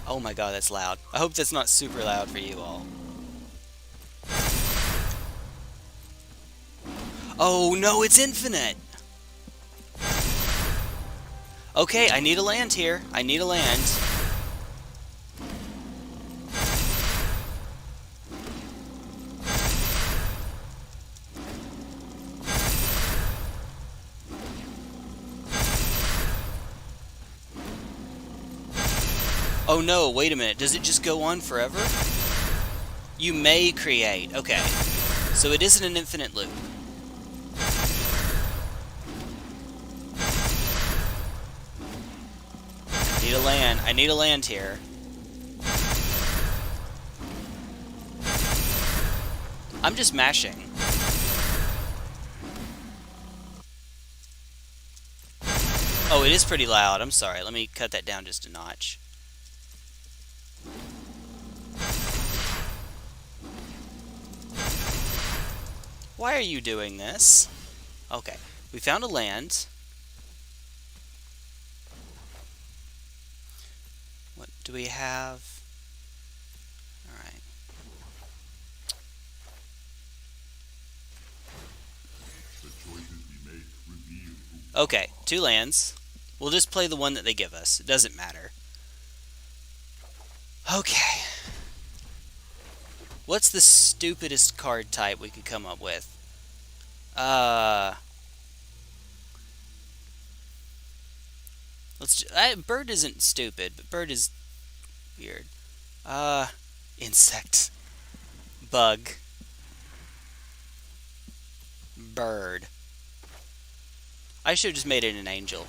Oh my god, that's loud. I hope that's not super loud for you all. Oh no, it's infinite! Okay, I need a land here. I need a land. Oh no, wait a minute. Does it just go on forever? You may create. Okay. So it isn't an infinite loop. I need a land. I need a land here. I'm just mashing. Oh, it is pretty loud. I'm sorry. Let me cut that down just a notch. Why are you doing this? Okay, we found a land. What do we have? Alright. Okay, 2 lands. We'll just play the one that they give us. It doesn't matter. Okay. What's the stupidest card type we could come up with? Bird isn't stupid, but bird is weird. Insect. Bug. Bird. I should have just made it an angel.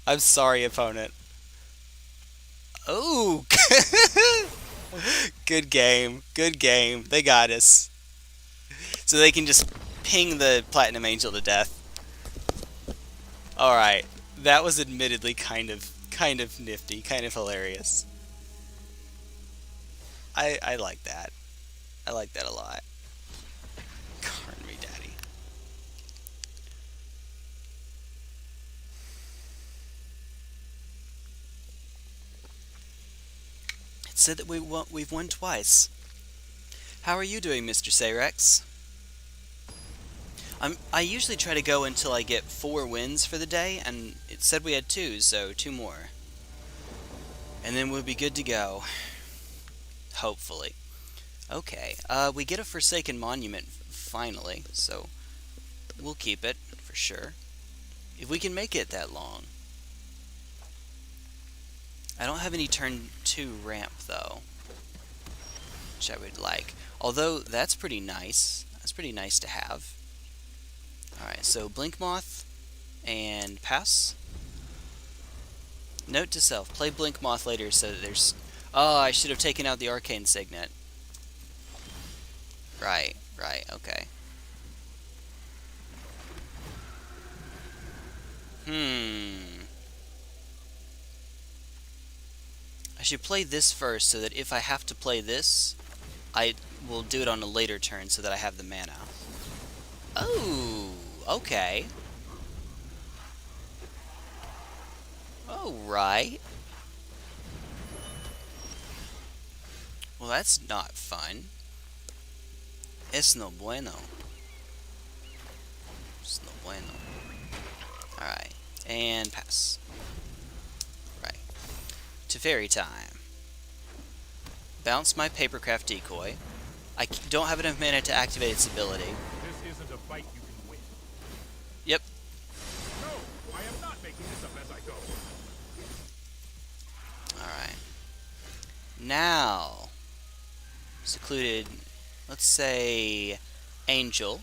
I'm sorry, opponent. Oh! Good game. Good game. They got us. So they can just ping the Platinum Angel to death. Alright. That was admittedly kind of nifty, kind of hilarious. I like that. I like that a lot. Karn me, daddy. It said that we've won twice. How are you doing, Mr. Sayrex? I usually try to go until I get 4 wins for the day, and it said we had 2, so 2 more. And then we'll be good to go. Hopefully. Okay, we get a Forsaken Monument, finally, so we'll keep it, for sure. If we can make it that long. I don't have any turn 2 ramp, though, which I would like. Although, that's pretty nice. That's pretty nice to have. Alright, so Blink Moth and pass. Note to self, play Blink Moth later so that there's... Oh, I should have taken out the Arcane Signet. Right, okay. I should play this first so that if I have to play this, I will do it on a later turn so that I have the mana. Oh, okay. Alright. Well, that's not fun. Es no bueno. Es no bueno. Alright. And pass. Right. To fairy time. Bounce my papercraft decoy. I don't have enough mana to activate its ability. This isn't a fight you can win. Yep. No, I am not making this up as I go. Alright. Now, secluded, let's say, Angel.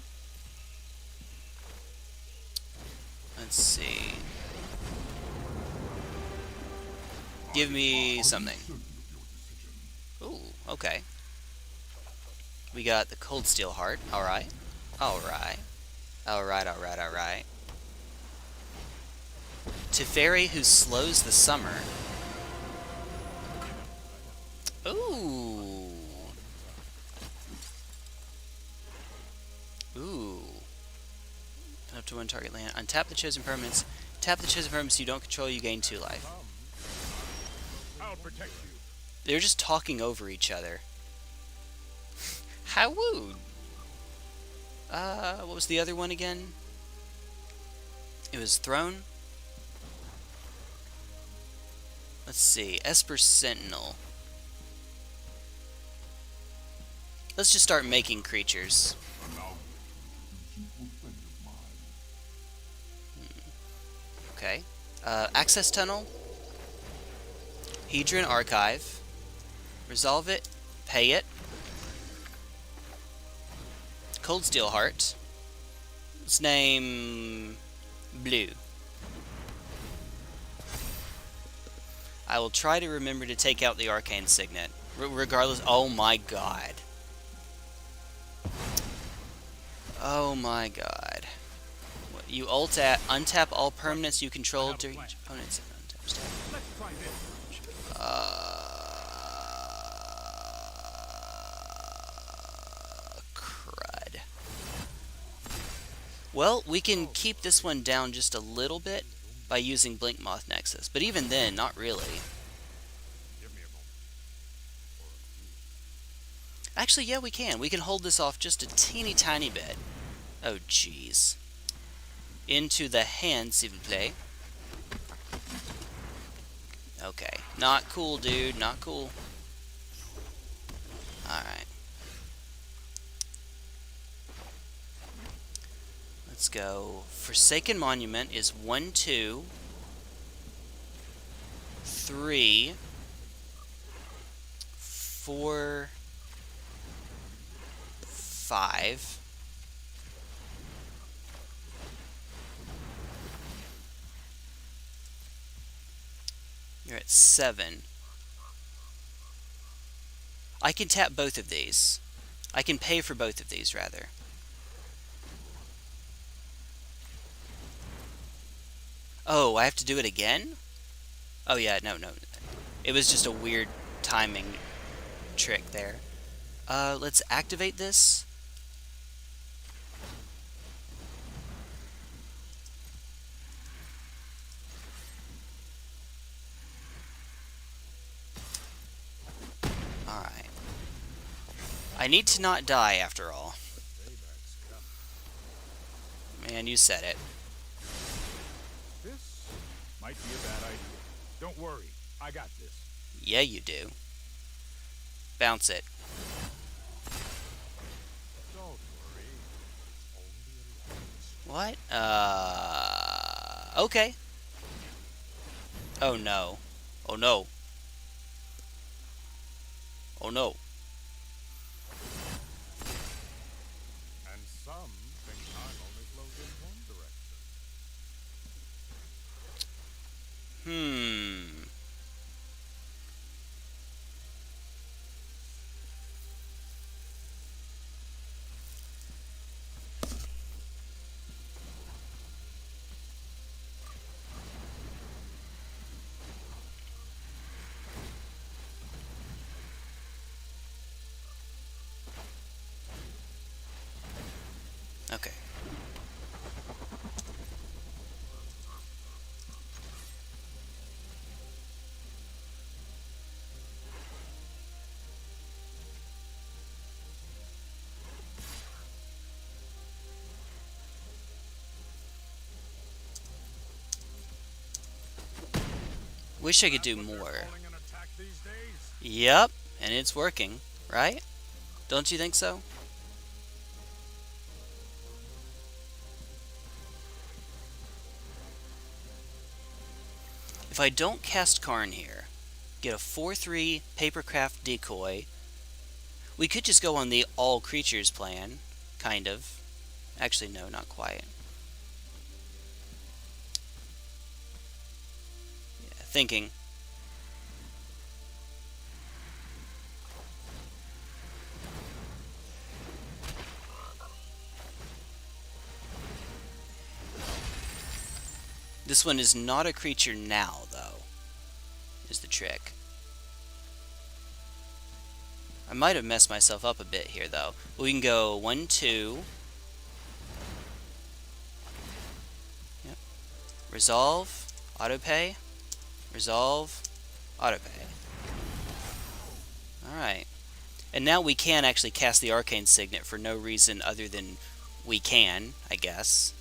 Let's see. Give me something. okay. We got the Cold Steel Heart. Alright. Alright. Alright, alright, alright. Teferi, who slows the summer. Ooh. Ooh. Up to one target land. Untap the chosen permanents. Tap the chosen permanents you don't control, you gain 2 life. I'll protect you. They're just talking over each other. How woo! What was the other one again? It was Throne? Let's see. Esper Sentinel. Let's just start making creatures. Allow me to introduce you to a friend of mine. Okay. Access Tunnel. Hedron Archive. Resolve it. Pay it. Cold Steel Heart. Let's name Blue. I will try to remember to take out the Arcane Signet. Regardless. Oh my god. Oh my god. What, you untap all permanents you control during each opponent's untap step. Let's try this. Crud. Well, we can keep this one down just a little bit by using Blink Moth Nexus, but even then, not really. Give me a moment. Actually, yeah, we can. We can hold this off just a teeny tiny bit. Oh, jeez. Into the hand, s'il vous plaît. Okay. Not cool, dude. Not cool. Alright. Let's go. Forsaken Monument is 1, 2, 3, 4, 5. You're at 7. I can tap both of these. I can pay for both of these, rather. Oh, I have to do it again? Oh yeah, no. It was just a weird timing trick there. Let's activate this. Alright. I need to not die, after all. Man, you said it. This might be a bad idea. Don't worry. I got this. Yeah, you do. Bounce it. Don't worry. Only a What? Okay. Oh no. Oh no. Oh no. And some think time only flows in one direction. Okay. Wish I could do more. Calling an attack these days? Yep, and it's working, right? Don't you think so? If I don't cast Karn here, get a 4/3 Papercraft Decoy, we could just go on the all creatures plan, kind of. Actually, no, not quite. Yeah, thinking. This one is not a creature now, though, is the trick. I might have messed myself up a bit here, though. We can go 1, 2. Yep. Resolve, autopay, resolve, autopay. Alright. And now we can actually cast the Arcane Signet for no reason other than we can, I guess.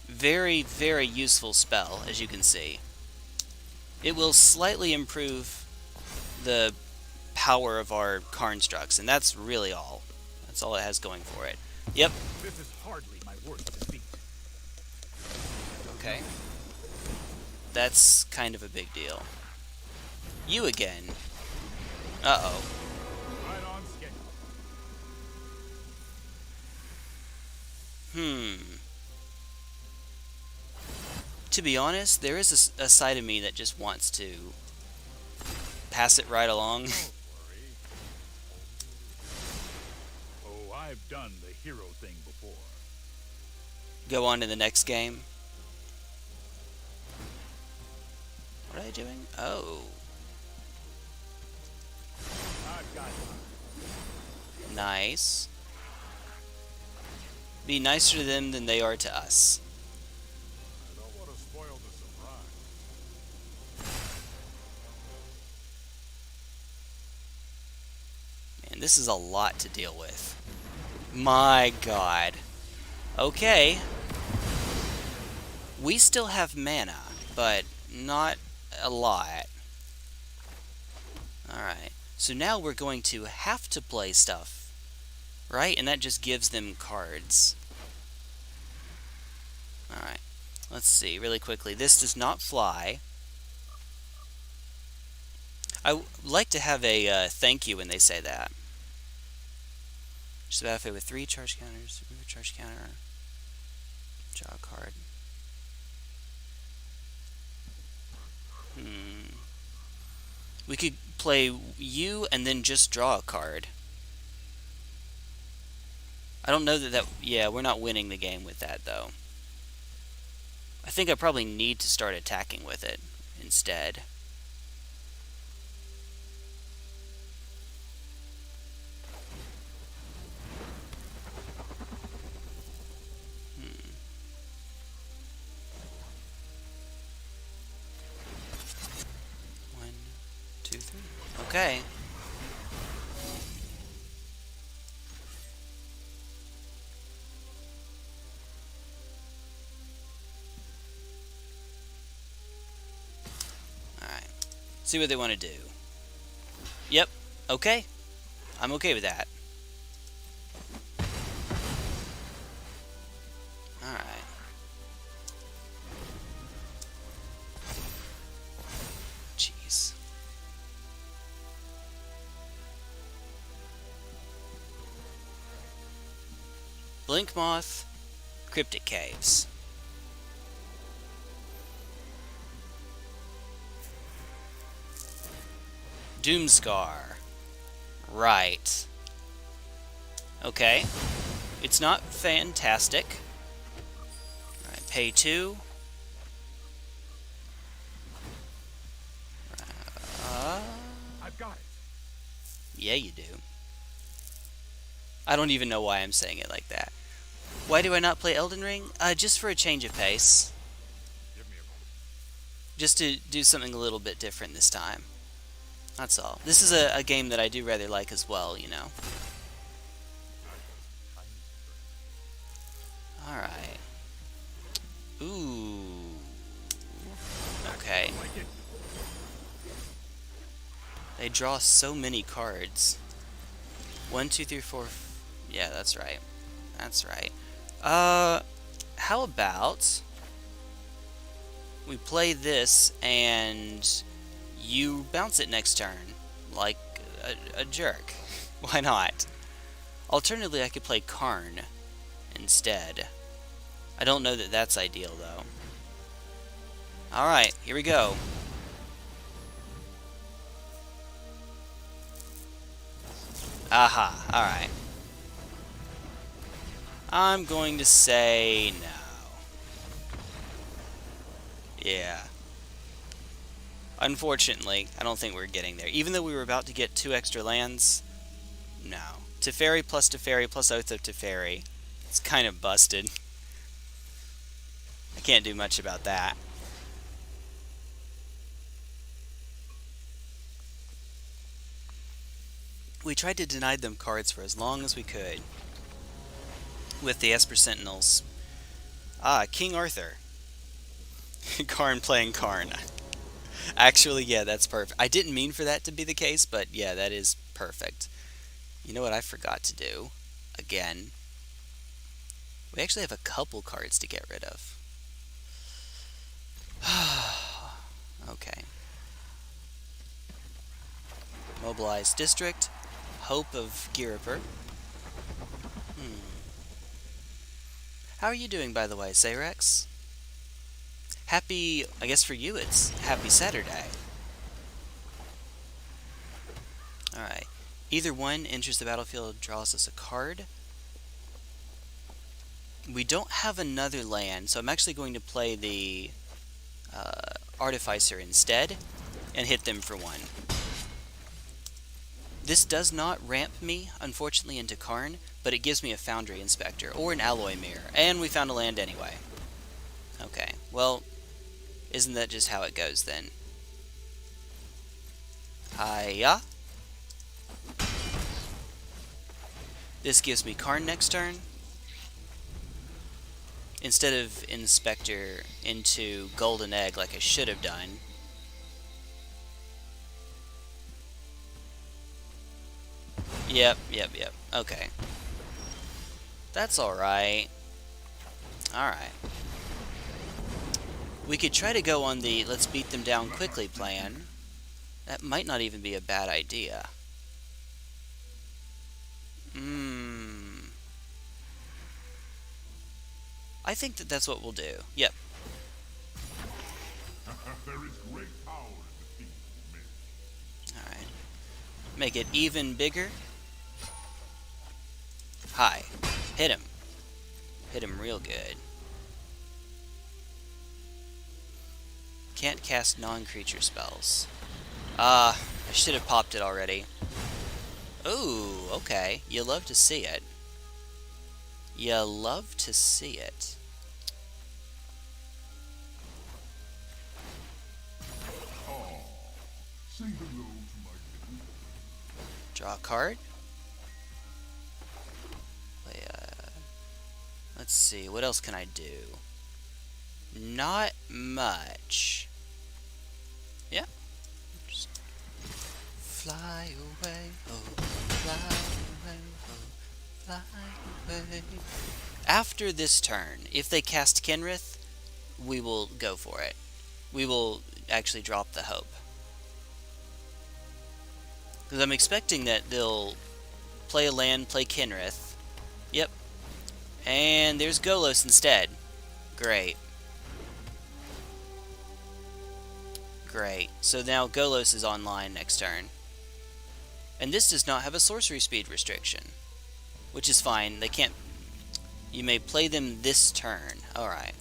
Very, very useful spell, as you can see. It will slightly improve the power of our Karn structs, and that's really all. That's all it has going for it. Yep. This is hardly my worst defeat. Okay. That's kind of a big deal. You again. Uh-oh. Right on schedule. To be honest, there is a side of me that just wants to pass it right along. Don't worry. Oh, I've done the hero thing before. Go on to the next game. What are I doing? Oh. I've got Nice. Be nicer to them than they are to us. I don't want to spoil the surprise. Man, this is a lot to deal with. My god. Okay. We still have mana, but not a lot. Alright. So now we're going to have to play stuff, right? And that just gives them cards. Alright. Let's see, really quickly. This does not fly. I like to have a thank you when they say that. Just about with 3 charge counters, remove a charge counter, draw a card. We could play you and then just draw a card. I don't know that yeah, we're not winning the game with that, though. I think I probably need to start attacking with it instead. One, two, three. Okay. See what they want to do. Yep. Okay. I'm okay with that. Alright. Jeez. Blink Moth, Cryptic Caves. Doomscar. Right. Okay. It's not fantastic. Alright, pay 2. I've got it. Yeah, you do. I don't even know why I'm saying it like that. Why do I not play Elden Ring? Just for a change of pace. Give me a moment. Just to do something a little bit different this time. That's all. This is a game that I do rather like as well, you know. Alright. Ooh. Okay. They draw so many cards. 1, 2, 3, 4. Yeah, that's right. That's right. How about we play this and you bounce it next turn, like a jerk. Why not? Alternatively, I could play Karn instead. I don't know that that's ideal, though. Alright, here we go. Aha, alright. I'm going to say no. Yeah. Unfortunately, I don't think we're getting there. Even though we were about to get 2 extra lands, no. Teferi plus Oath of Teferi. It's kind of busted. I can't do much about that. We tried to deny them cards for as long as we could with the Esper Sentinels. Ah, King Arthur. Karn playing Karn. Actually, yeah, that's perfect. I didn't mean for that to be the case, but yeah, that is perfect. You know what I forgot to do? Again. We actually have a couple cards to get rid of. Okay. Mobilize District. Hope of Giriper. How are you doing, by the way, Sayrex? Happy, I guess for you it's Happy Saturday. Alright. Either one enters the battlefield, draws us a card. We don't have another land, so I'm actually going to play the Artificer instead and hit them for 1. This does not ramp me, unfortunately, into Karn, but it gives me a Foundry Inspector or an Alloy Mirror, and we found a land anyway. Okay, well, isn't that just how it goes then? Hiya. This gives me Karn next turn. Instead of Inspector into Golden Egg like I should have done. Yep. Okay. That's alright. Alright. We could try to go on the let's beat them down quickly plan. That might not even be a bad idea. I think that that's what we'll do. Yep. There is great power in the feet of men. Alright. Make it even bigger. Hi. Hit him. Hit him real good. Can't cast non-creature spells. I should have popped it already. Ooh, okay. You love to see it. You love to see it. Say hello to my little. Draw a card. Play, let's see, what else can I do? Not much. Yeah. Just fly away, oh, fly away, oh, fly away. After this turn, if they cast Kenrith, we will go for it. We will actually drop the hope. Because I'm expecting that they'll play a land, play Kenrith. Yep. And there's Golos instead. Great. Great. So now Golos is online next turn. And this does not have a sorcery speed restriction. Which is fine. They can't... You may play them this turn. Alright.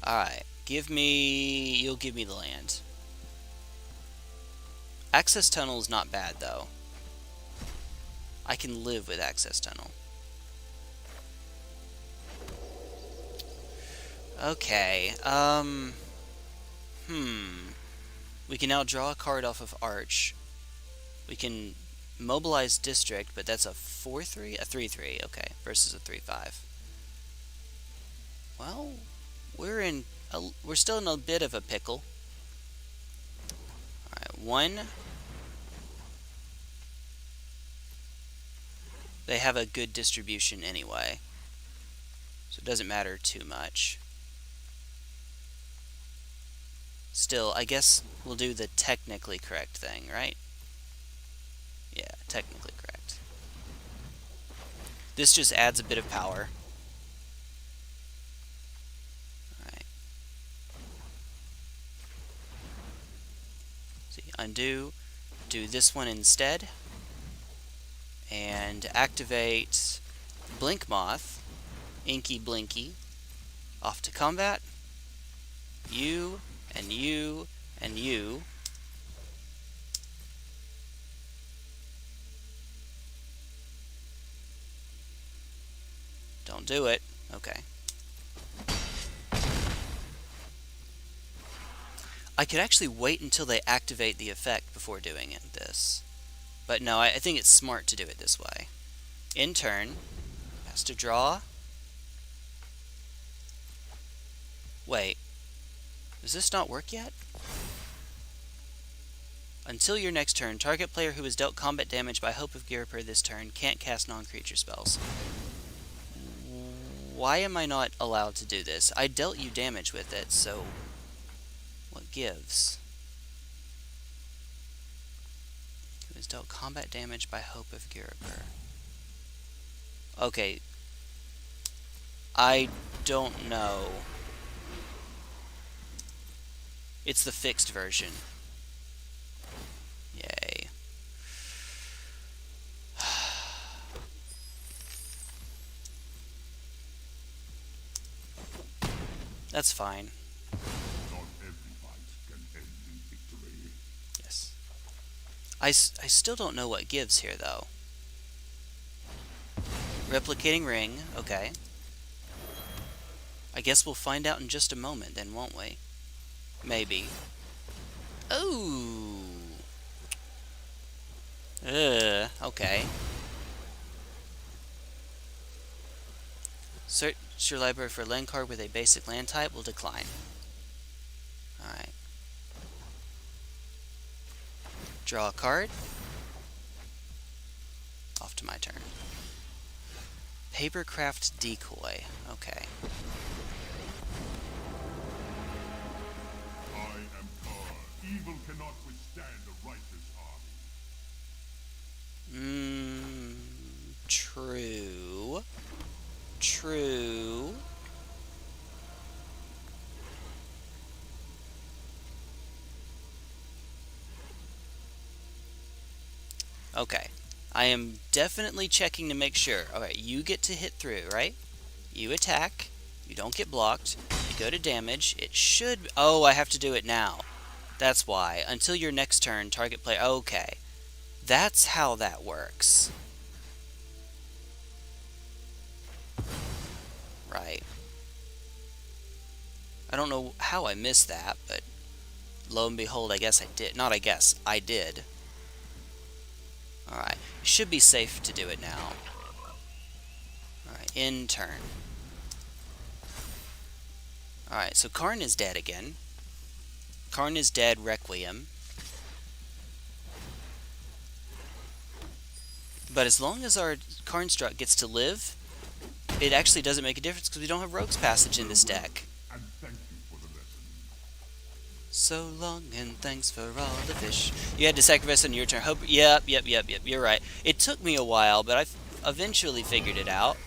Alright. Give me... You'll give me the land. Access Tunnel is not bad, though. I can live with Access Tunnel. Okay, we can now draw a card off of Arch. We can mobilize District, but that's a 4-3? A 3-3, okay, versus a 3-5. Well, we're still in a bit of a pickle. Alright, 1. They have a good distribution anyway, so it doesn't matter too much. Still, I guess we'll do the technically correct thing, right? Yeah, technically correct. This just adds a bit of power. Alright. See, undo, do this one instead, and activate Blink Moth, Inky Blinky, off to combat, you, and you, and you. Don't do it. Okay. I could actually wait until they activate the effect before doing this. But no, I think it's smart to do it this way. In turn, has to draw. Wait. Does this not work yet? Until your next turn, target player who has dealt combat damage by Hope of Ghirapur this turn can't cast non-creature spells. Why am I not allowed to do this? I dealt you damage with it, so what gives? Who has dealt combat damage by Hope of Ghirapur. Okay. I don't know. It's the fixed version. Yay. That's fine. Not every fight can end in victory. Yes. I still don't know what gives here, though. Replicating ring, okay. I guess we'll find out in just a moment then, won't we? Maybe. Ooh. Okay. Search your library for a land card with a basic land type will decline. Alright. Draw a card. Off to my turn. Papercraft Decoy. Okay. I am Karn. Evil cannot withstand a righteous army. True. True. Okay. I am definitely checking to make sure. Alright, you get to hit through, right? You attack. You don't get blocked. You go to damage. It should... Oh, I have to do it now. That's why. Until your next turn, target player... Okay. That's how that works. Right. I don't know how I missed that, but lo and behold, I guess I did. Not I guess, I did. Alright. Should be safe to do it now. Alright, in turn. Alright, so Karn is dead again. Karn is dead, Requiem. But as long as our Karnstruck gets to live, it actually doesn't make a difference because we don't have Rogue's Passage in this deck. And thank you for the lesson. So long and thanks for all the fish. You had to sacrifice on your turn. Hope. Yep. You're right. It took me a while, but I eventually figured it out.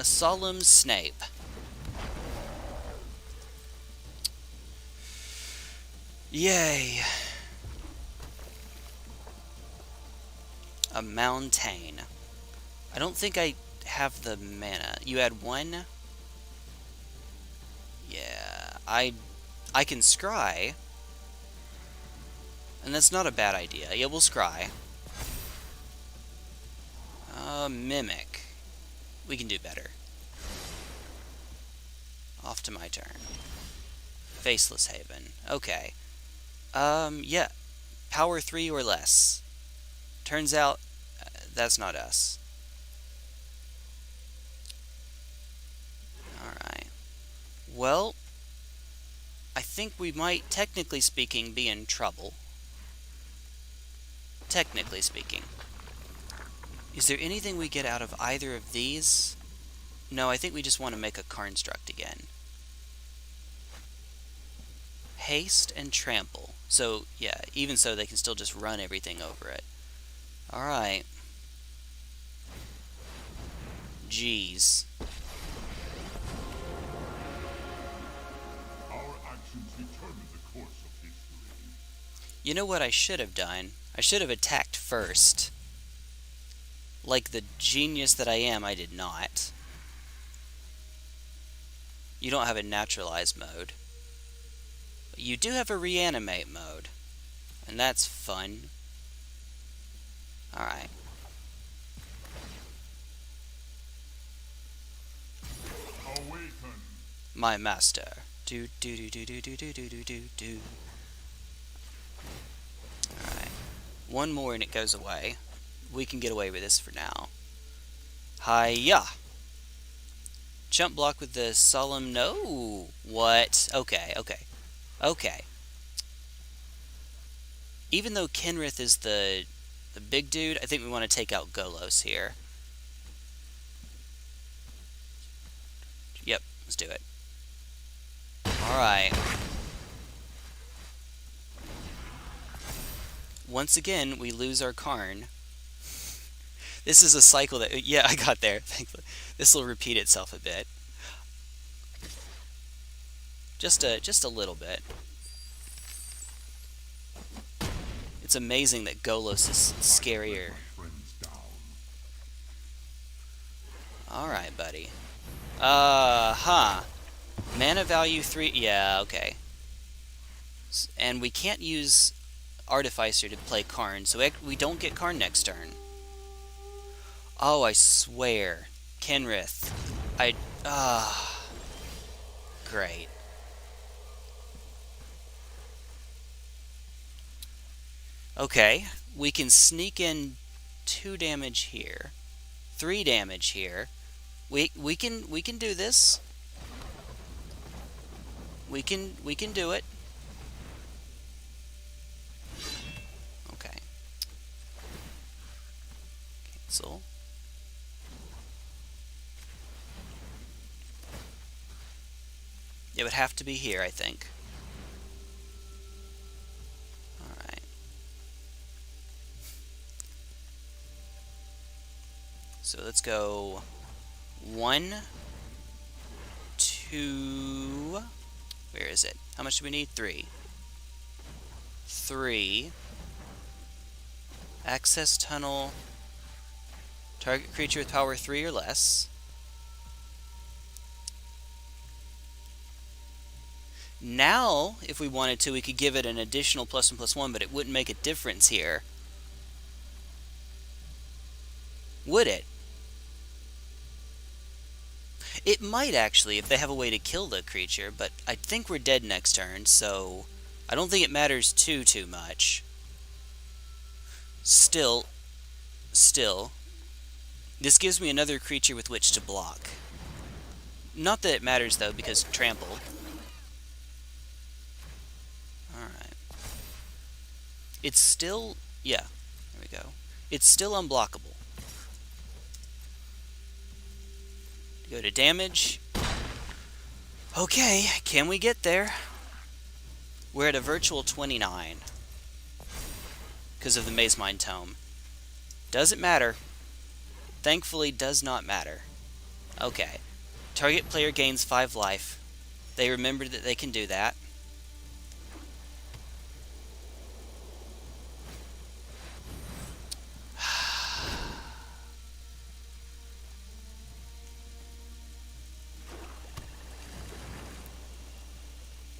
Solemn Snape. Yay. A mountain. I don't think I have the mana. You had one? Yeah, I can scry. And that's not a bad idea. Yeah, we'll scry. Mimic. We can do better. Off to my turn. Faceless Haven. Okay. Yeah. Power 3 or less. Turns out, that's not us. Alright. Well, I think we might, technically speaking, be in trouble. Technically speaking. Is there anything we get out of either of these? No, I think we just want to make a Karnstruct again. Haste and Trample. So, yeah, even so, they can still just run everything over it. Alright. Jeez. Our actions determine the course You know what I should have done? I should have attacked first. Like the genius that I am, I did not. You don't have a naturalized mode. But you do have a reanimate mode. And that's fun. Alright. Awaken. My master. Do do do do do do do do do do. Alright. One more and it goes away. We can get away with this for now. Hiya! Jump block with the solemn no. What? Okay, okay. Okay. Even though Kenrith is the big dude, I think we want to take out Golos here. Yep, let's do it. Alright. Once again, we lose our Karn. This is a cycle that... Yeah, I got there. Thankfully. This will repeat itself a bit. Just a little bit. It's amazing that Golos is scarier. Alright, buddy. Mana value 3... Yeah, okay. And we can't use Artificer to play Karn, so we don't get Karn next turn. Oh, I swear. Kenrith. Great. Okay, we can sneak in 2 damage here. 3 damage here. We can do this. We can do it. Okay. Cancel. It would have to be here, I think. Alright. So let's go 1, 2... Where is it? How much do we need? 3. 3. Access tunnel. Target creature with power 3 or less. Now, if we wanted to, we could give it an additional +1/+1, but it wouldn't make a difference here. Would it? It might, actually, if they have a way to kill the creature, but I think we're dead next turn, so I don't think it matters too much. Still, this gives me another creature with which to block. Not that it matters, though, because trample. Alright. It's still... Yeah, there we go. It's still unblockable. Go to damage. Okay, can we get there? We're at a virtual 29. Because of the Maze Mind Tome. Doesn't matter. Thankfully, does not matter. Okay. Target player gains 5 life. They remembered that they can do that.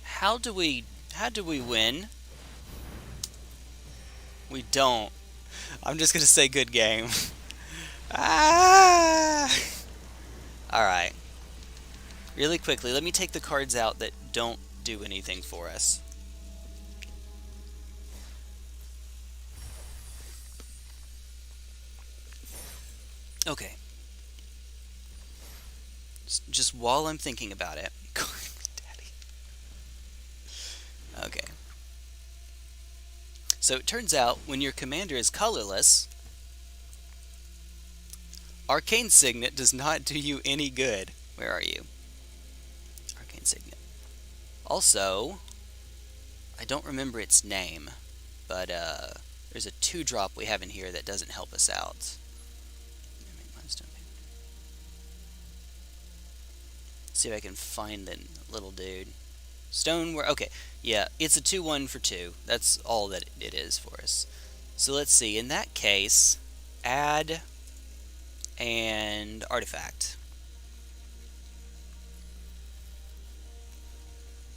How do we win? We don't. I'm just gonna say good game. Alright. Really quickly, let me take the cards out that don't do anything for us. Okay. Just while I'm thinking about it. Okay. So it turns out, when your commander is colorless, Arcane Signet does not do you any good. Where are you? Arcane Signet. Also, I don't remember its name, but there's a 2-drop we have in here that doesn't help us out. See if I can find the little dude. Stoneware. Okay, yeah, it's a 2-1 for 2. That's all that it is for us. So let's see. In that case, add and artifact.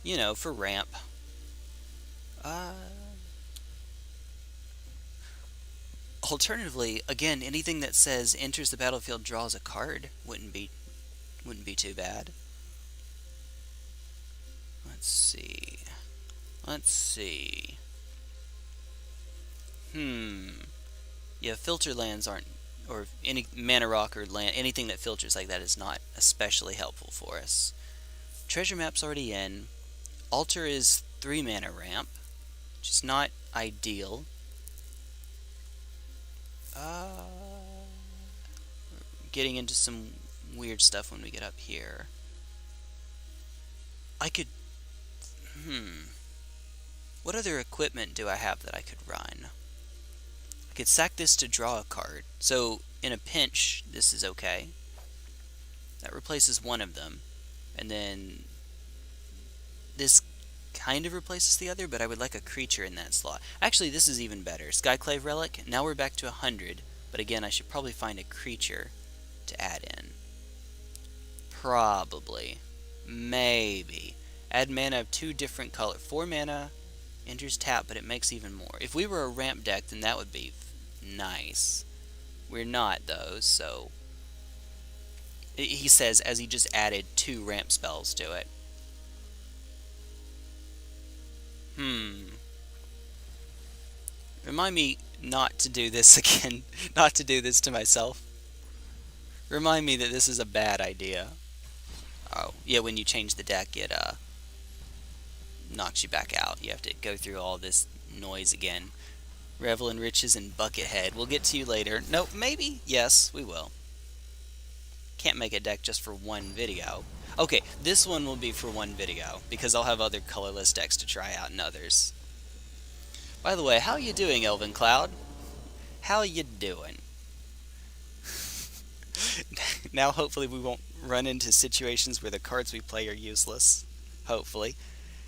You know, for ramp. Alternatively, again, anything that says enters the battlefield draws a card wouldn't be too bad. Let's see. Let's see. Yeah, filter lands aren't, or any mana rock or land, anything that filters like that is not especially helpful for us. Treasure map's already in. Altar is 3 mana ramp, which is not ideal. Getting into some weird stuff when we get up here. I could... What other equipment do I have that I could run? I could sack this to draw a card. So, in a pinch, this is okay. That replaces one of them. And then... this kind of replaces the other, but I would like a creature in that slot. Actually, this is even better. Skyclave Relic. Now we're back to 100. But again, I should probably find a creature to add in. Probably. Maybe. Add mana of 2 different colors. 4 mana, enters tap, but it makes even more. If we were a ramp deck, then that would be nice. We're not, though, so... He says as he just added 2 ramp spells to it. Remind me not to do this again. Not to do this to myself. Remind me that this is a bad idea. Oh, yeah, when you change the deck, it knocks you back out. You have to go through all this noise again. Revel in Riches and Buckethead. We'll get to you later. Nope, maybe? Yes, we will. Can't make a deck just for one video. Okay, this one will be for one video, because I'll have other colorless decks to try out and others. By the way, how you doing, Elven Cloud? How you doing? Now hopefully we won't run into situations where the cards we play are useless. Hopefully.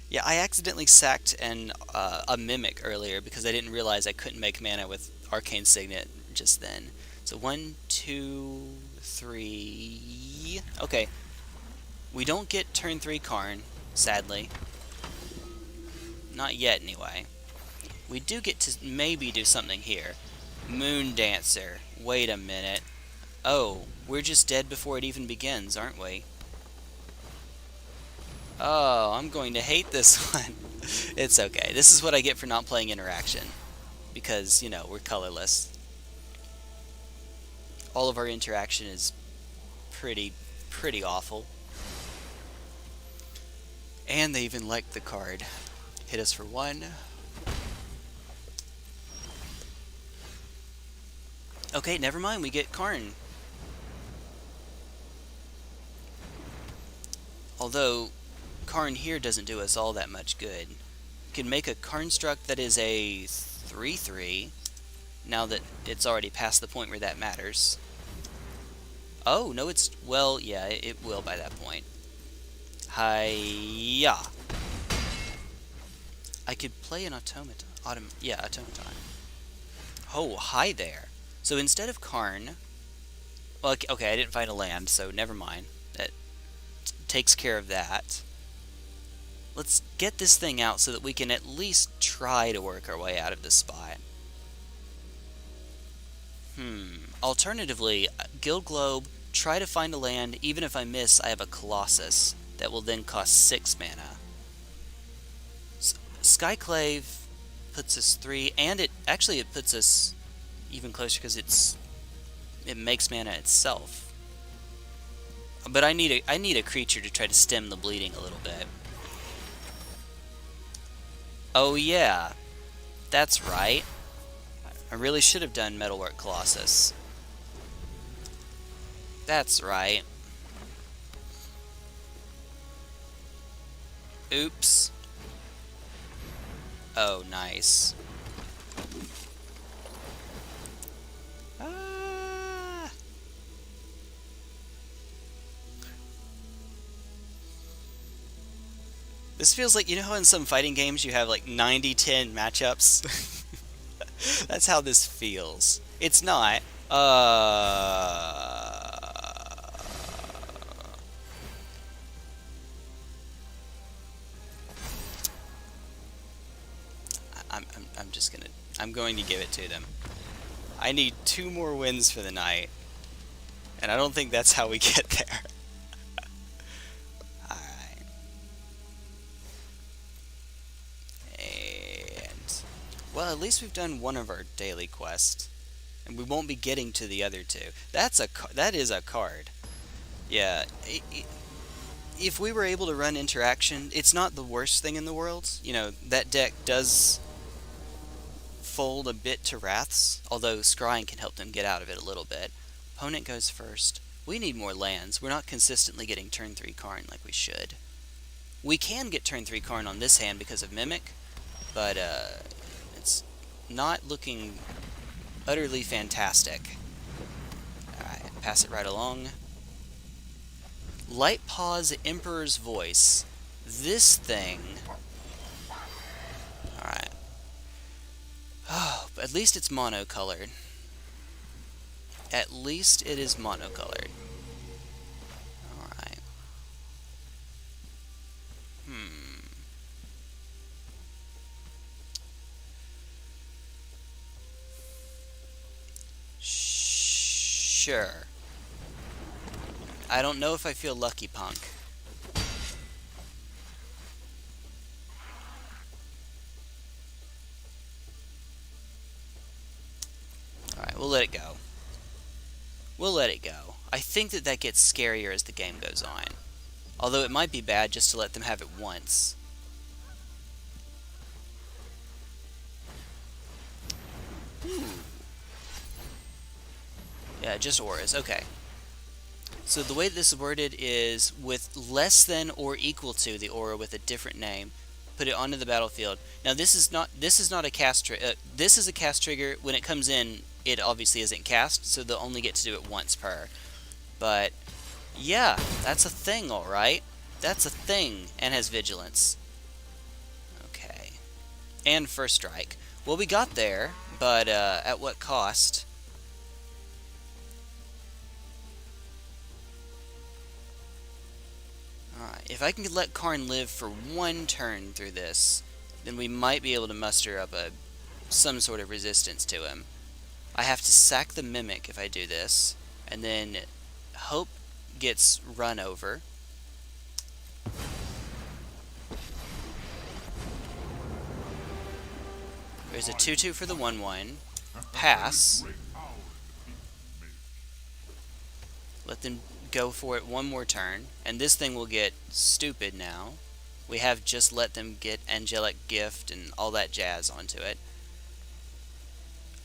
Yeah, I accidentally sacked a Mimic earlier because I didn't realize I couldn't make mana with Arcane Signet just then. So 1, 2, 3... Okay. We don't get turn 3 Karn, sadly. Not yet, anyway. We do get to maybe do something here. Moon Dancer. Wait a minute. Oh, we're just dead before it even begins, aren't we? Oh, I'm going to hate this one. It's okay. This is what I get for not playing Interaction. Because, you know, we're colorless. All of our interaction is pretty awful. And they even liked the card. Hit us for 1. Okay, never mind. We get Karn. Although, Karn here doesn't do us all that much good. We can make a Karnstruct that is a 3/3, now that it's already past the point where that matters. Oh, no, it's... well, yeah, it will by that point. Hi-ya! I could play an Automaton. Automaton. Oh, hi there. So instead of Karn... well, okay, I didn't find a land, so never mind. That takes care of that. Let's get this thing out so that we can at least try to work our way out of this spot. Alternatively, Guild Globe, try to find a land. Even if I miss, I have a Colossus that will then cost 6 mana. Skyclave puts us 3, and it puts us even closer because it makes mana itself. But I need a creature to try to stem the bleeding a little bit. Oh yeah, that's right. I really should have done Metalwork Colossus. That's right. Oops. Oh, nice. Ah. This feels like, you know how in some fighting games you have like 90-10 matchups? That's how this feels. It's not. I'm just gonna... I'm going to give it to them. I need 2 more wins for the night. And I don't think that's how we get there. Alright. And... well, at least we've done one of our daily quests. And we won't be getting to the other 2. That is a card. Yeah. If we were able to run interaction, it's not the worst thing in the world. You know, that deck does fold a bit to Wraths, although Scrying can help them get out of it a little bit. Opponent goes first. We need more lands. We're not consistently getting turn 3 Karn like we should. We can get turn 3 Karn on this hand because of Mimic, but it's not looking utterly fantastic. Alright, pass it right along. Light Pause, Emperor's Voice. This thing... alright. Oh, but at least it's monocolored. At least it is monocolored. Alright. Sure. I don't know if I feel lucky, punk. Alright, we'll let it go. We'll let it go. I think that gets scarier as the game goes on. Although it might be bad just to let them have it once. Ooh. Yeah, just auras. Okay. So the way this is worded is with less than or equal to the aura with a different name, put it onto the battlefield. Now this is not a cast this is a cast trigger. When it comes in, it obviously isn't cast, so they'll only get to do it once per. But yeah, that's a thing, all right. That's a thing, and has vigilance. Okay, and first strike. Well, we got there, but at what cost? Alright, if I can let Karn live for 1 turn through this, then we might be able to muster up some sort of resistance to him. I have to sack the Mimic if I do this, and then Hope gets run over. There's a 2/2 for the 1/1. Pass. Let them go for it 1 more turn, and this thing will get stupid now. We have just let them get Angelic Gift and all that jazz onto it.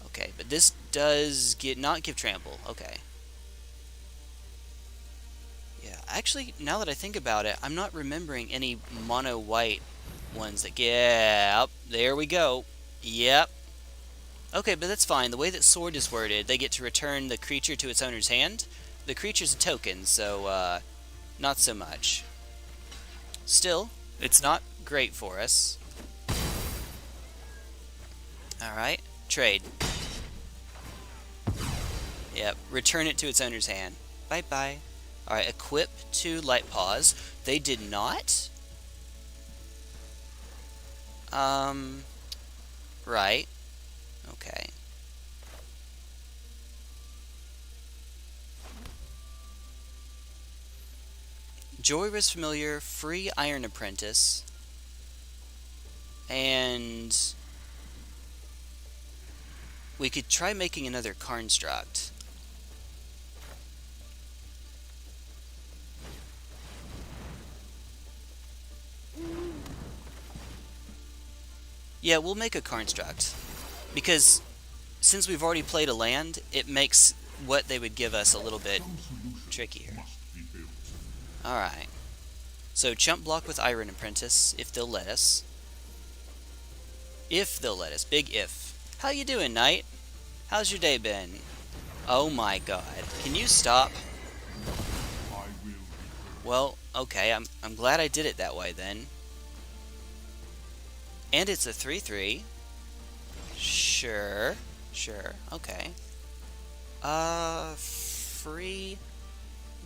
Okay, but this does not give trample. Okay. Yeah, actually, now that I think about it, I'm not remembering any mono white ones that get... yep, there we go. Yep. Okay, but that's fine. The way that Sword is worded, they get to return the creature to its owner's hand. The creature's a token, so not so much. Still, it's not great for us. Alright, trade. Yep, return it to its owner's hand. Bye-bye. Alright, equip to Light Pause. They did not? Right. Okay. Joyous Familiar, free Iron Apprentice, and we could try making another Construct. Yeah, we'll make a Construct, because since we've already played a land, it makes what they would give us a little bit trickier. Alright. So, chump block with Iron Apprentice, if they'll let us. If they'll let us. Big if. How you doing, Knight? How's your day been? Oh my god. Can you stop? Well, okay, I'm glad I did it that way then. And it's a 3/3. Sure. Sure. Okay. Free...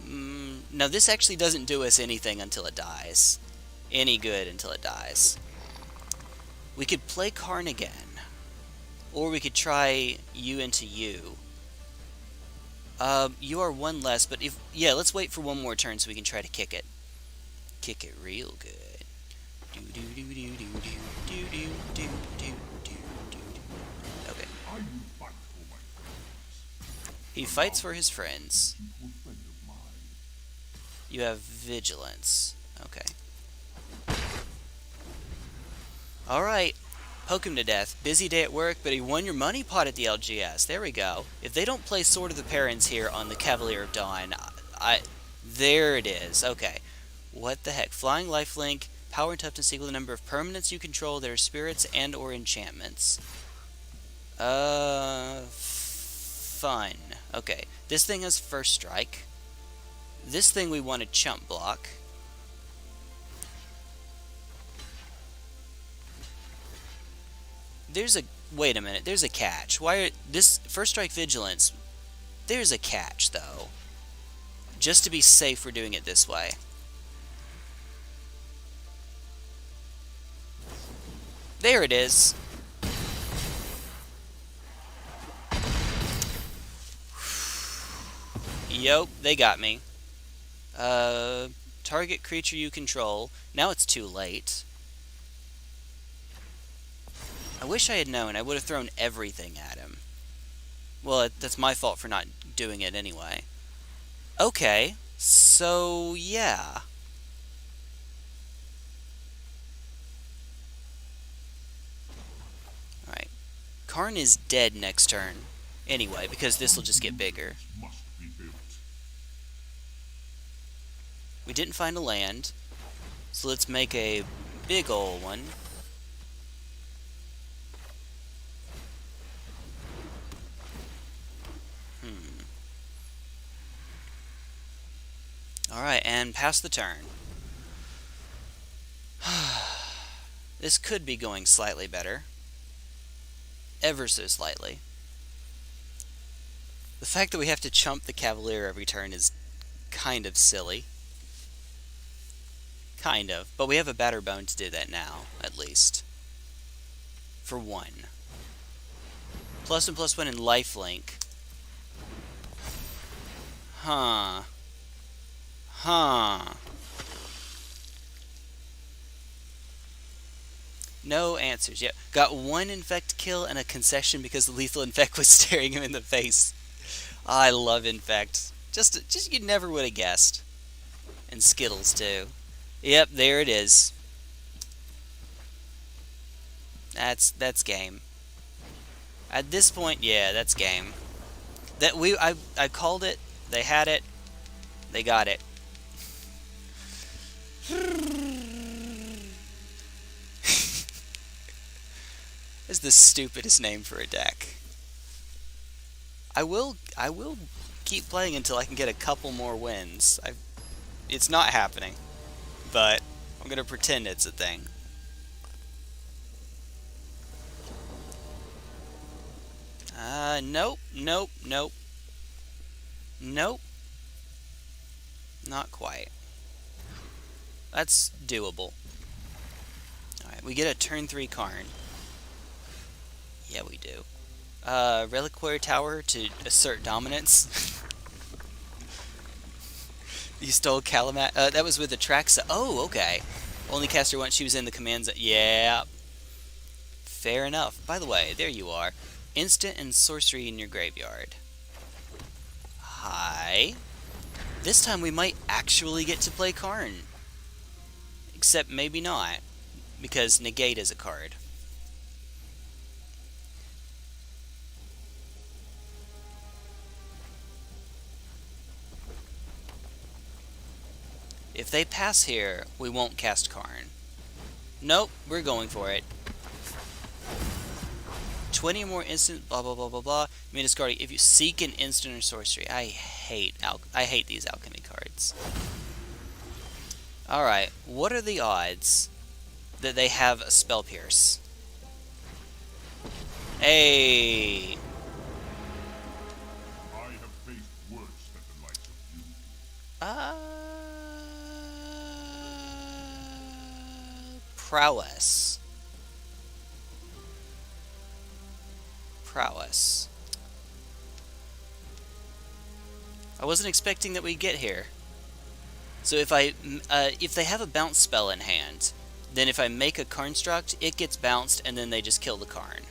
no, this actually doesn't do us anything until it dies. Any good until it dies. We could play Karn again. Or we could try you into you. You are one less, but if... yeah, let's wait for one more turn so we can try to kick it. Kick it real good. Okay. He fights for his friends. You have vigilance. Okay. Alright. Poke him to death. Busy day at work, but he won your money pot at the LGS. There we go. If they don't play Sword of the Parents here on the Cavalier of Dawn, there it is. Okay. What the heck? Flying lifelink, power and toughness equal the number of permanents you control, their spirits and or enchantments. Fun. Okay. This thing has first strike. This thing we want to chump block. There's a... wait a minute. There's a catch. Why are... this first strike vigilance... there's a catch, though. Just to be safe, we're doing it this way. There it is. Yup, they got me. Target creature you control. Now it's too late. I wish I had known. I would have thrown everything at him. Well, that's my fault for not doing it anyway. Okay, so yeah. Alright. Karn is dead next turn. Anyway, because this will just get bigger. We didn't find a land, so let's make a big ol' one. Alright, and pass the turn. This could be going slightly better. Ever so slightly. The fact that we have to chump the Cavalier every turn is kind of silly. Kind of. But we have a batter bone to do that now, at least. For one. +1/+1 in lifelink. Huh. Huh. No answers. Yep. Got one infect kill and a concession because the lethal infect was staring him in the face. I love infect. Just you never would have guessed. And Skittles too. Yep, there it is. That's game. At this point, yeah, that's game. I called it. They had it. They got it. Is the stupidest name for a deck. I will keep playing until I can get a couple more wins. It's not happening, but I'm gonna pretend it's a thing. Nope, nope, nope. Nope. Not quite. That's doable. Alright, we get a turn 3 Karn. Yeah, we do. Reliquary Tower to assert dominance. You stole Calamat. That was with the Traxa. Oh, okay. Only cast her once she was in the command zone. Yeah. Fair enough. By the way, there you are. Instant and sorcery in your graveyard. Hi. This time we might actually get to play Karn. Except maybe not. Because negate is a card. If they pass here, we won't cast Karn. Nope, we're going for it. 20 or more instant, blah blah blah blah blah. You may discard it if you seek an instant or sorcery. I hate these alchemy cards. Alright, what are the odds that they have a Spell Pierce. Hey! I have faced worse than the likes of you. Prowess. Prowess. I wasn't expecting that we'd get here. So if they have a bounce spell in hand, then if I make a Karnstruct, it gets bounced and then they just kill the Karn.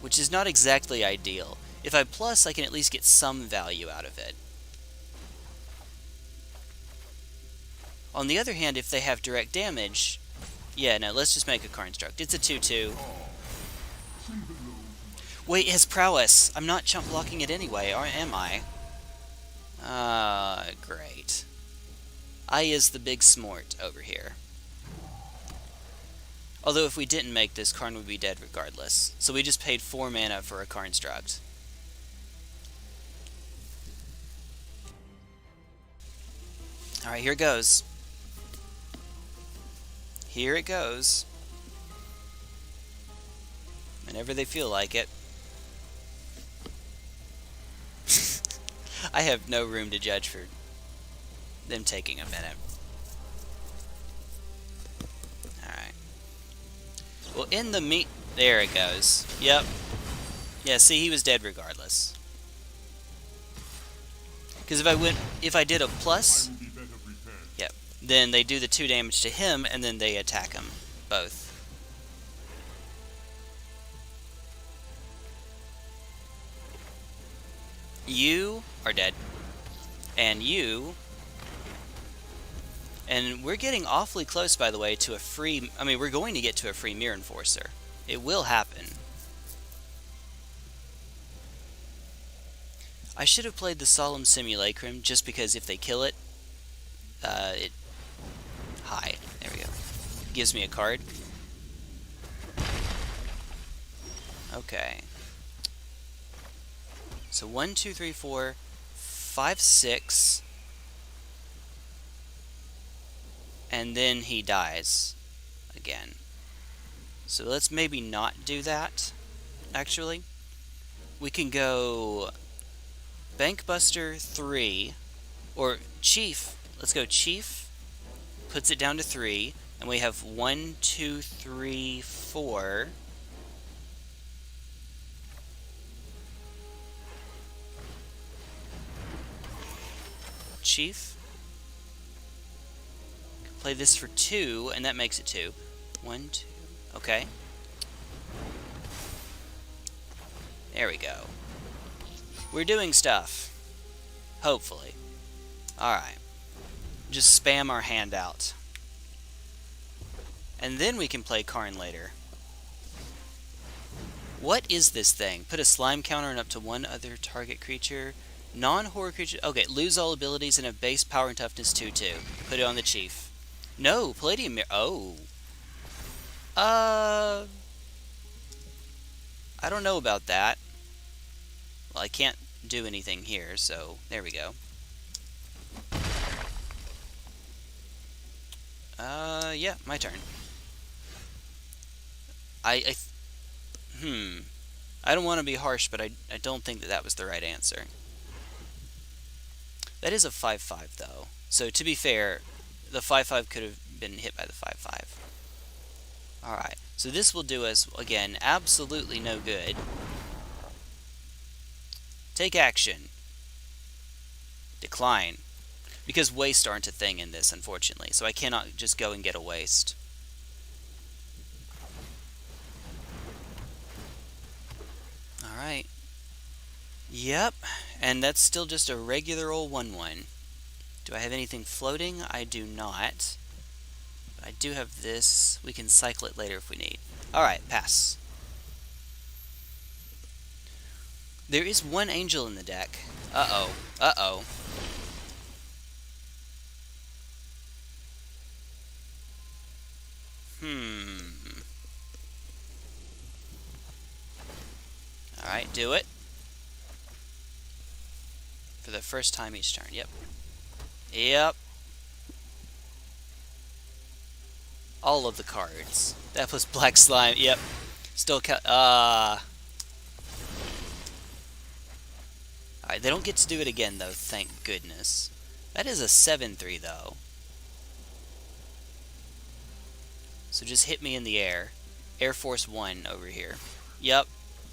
Which is not exactly ideal. If I plus, I can at least get some value out of it. On the other hand, if they have direct damage, yeah, no, let's just make a Karnstruct. It's a 2/2. Wait, it has prowess. I'm not chump blocking it anyway, or am I? Great. I is the big smort over here. Although if we didn't make this, Karn would be dead regardless. So we just paid 4 mana for a Karnstruct. Alright, here it goes. Here it goes. Whenever they feel like it. I have no room to judge for them taking a minute. Alright. Well, in the meat... There it goes. Yep. Yeah, see, he was dead regardless. Because if I did a plus... Yep. Then they do the 2 damage to him, and then they attack him. Both. You are dead. And you... And we're getting awfully close, by the way, to a free... I mean, we're going to get to a free Mirror Enforcer. It will happen. I should have played the Solemn Simulacrum, just because if they kill it... Hi. There we go. Gives me a card. Okay. So 1, 2, 3, 4, 5, 6... And then he dies again. So let's maybe not do that, actually. We can go Bankbuster 3, or Chief. Let's go Chief, puts it down to 3, and we have 1, 2, 3, 4. Chief. Play this for 2, and that makes it 2. 1, 2. Okay. There we go. We're doing stuff. Hopefully. Alright. Just spam our hand out. And then we can play Karn later. What is this thing? Put a slime counter on up to 1 other target creature. Non-horror creature... Okay, lose all abilities and have base power and toughness 2/2. Put it on the Chief. No, Palladium Mirror... Oh. I don't know about that. Well, I can't do anything here, so there we go. Yeah, my turn. I don't want to be harsh, but I don't think that was the right answer. That is a 5/5, though. So, to be fair, the 5/5 could have been hit by the 5/5. Alright, so this will do us, again, absolutely no good. Take action. Decline. Because waste aren't a thing in this, unfortunately, so I cannot just go and get a waste. Alright. Yep, and that's still just a regular old 1/1. Do I have anything floating? I do not. But I do have this. We can cycle it later if we need. Alright, pass. There is 1 angel in the deck. Uh-oh. Uh-oh. Alright, do it. For the first time each turn. Yep. Yep. all of the cards. That was Black Slime. Yep. Still count. Alright, they don't get to do it again, though, thank goodness. That is a 7-3, though. So just hit me in the air. Air Force 1 over here. Yep,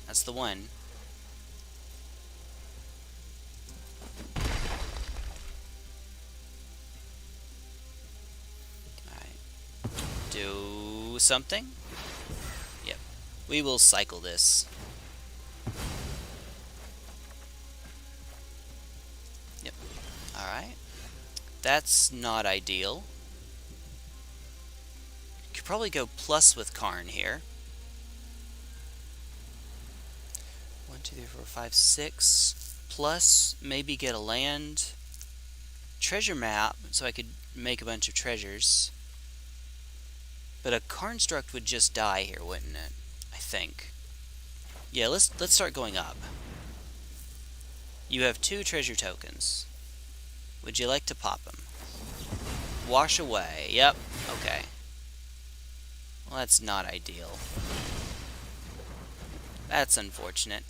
that's the one. Alright. Do something? Yep. We will cycle this. Yep. Alright. That's not ideal. Could probably go plus with Karn here. 1, 2, 3, 4, 5, 6. Plus, maybe get a land. Treasure map, so I could make a bunch of treasures. But a Karnstruct would just die here, wouldn't it? I think. Yeah, let's start going up. You have 2 treasure tokens. Would you like to pop them? Wash away. Yep. Okay. Well, that's not ideal. That's unfortunate.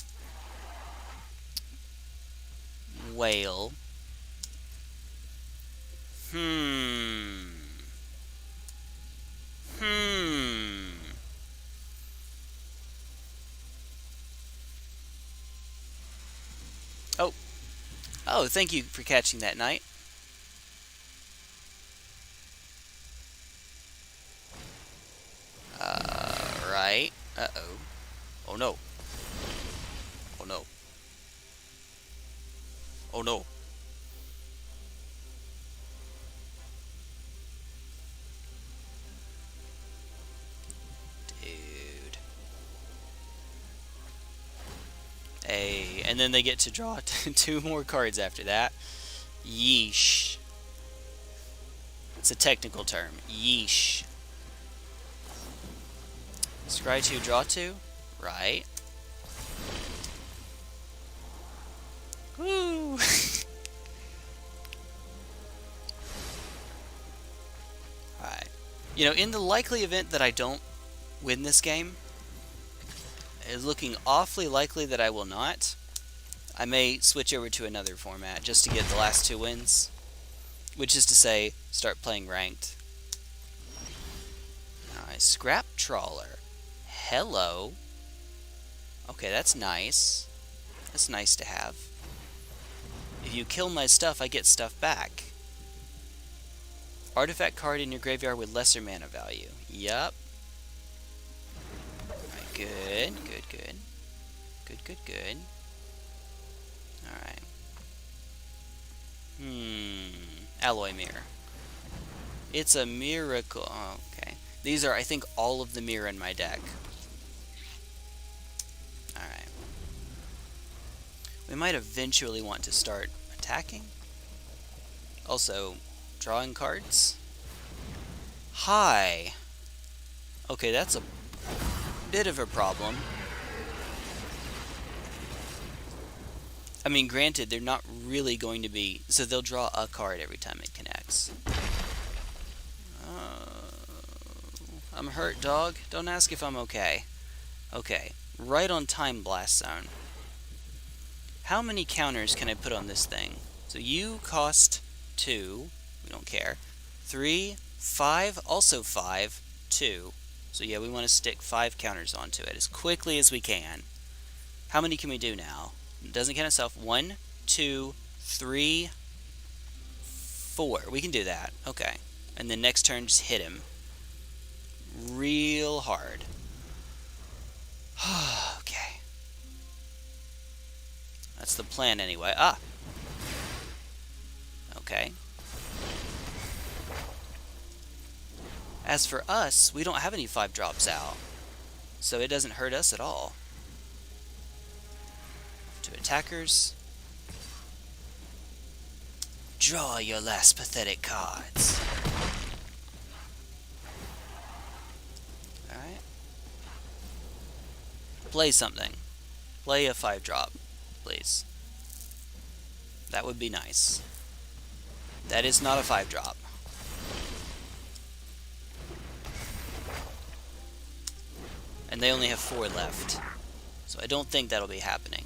Whale. Oh. Oh, thank you for catching that, Knight. Right. Uh-oh. Oh, no. Oh, no. Oh, no. Dude. Hey, and then they get to draw 2 more cards after that. Yeesh. It's a technical term. Yeesh. Scry 2, draw 2. Right. Woo! Alright. You know, in the likely event that I don't win this game, it's looking awfully likely that I will not. I may switch over to another format just to get the last 2 wins. Which is to say, start playing ranked. Alright, Scrap Trawler. Hello. Okay, that's nice. That's nice to have. If you kill my stuff, I get stuff back. Artifact card in your graveyard with lesser mana value. Yup. Alright, good, good, good. Good, good, good. Alright. Alloy Mirror. It's a miracle. Oh, okay. These are, I think, all of the mirror in my deck. Alright. We might eventually want to start attacking. Also, drawing cards. Hi. Okay, that's a bit of a problem. I mean, granted, they're not really going to be... So they'll draw a card every time it connects. I'm hurt, dog. Don't ask if I'm okay. Okay. Right on time, Blast Zone. How many counters can I put on this thing? So you cost 2. We don't care. 3, 5, also 5, 2. So yeah, we want to stick 5 counters onto it as quickly as we can. How many can we do now? It doesn't count itself. 1, 2, 3, 4. We can do that. Okay. And then next turn, just hit him. Real hard. Okay. That's the plan anyway. Ah! Okay. As for us, we don't have any 5-drops out. So it doesn't hurt us at all. To attackers. Draw your last pathetic cards. Alright. Play something. Play a 5-drop, please. That would be nice. That is not a 5-drop. And they only have 4 left. So I don't think that'll be happening.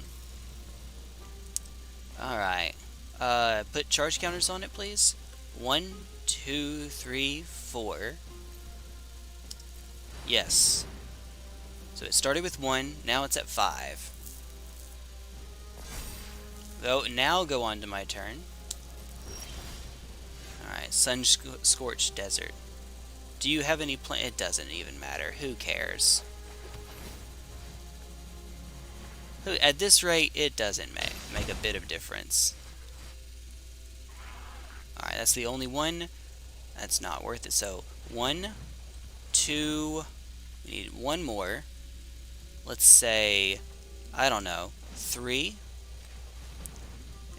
Alright. Put charge counters on it, please. 1, 2, 3, 4. Yes. So it started with 1, now it's at 5. Though, now go on to my turn. Alright, Sun-Scorched Desert. Do you have any plan? It doesn't even matter. Who cares? At this rate, it doesn't make a bit of difference. Alright, that's the only one. That's not worth it. So, 1, 2, we need 1 more. Let's say, I don't know, 3.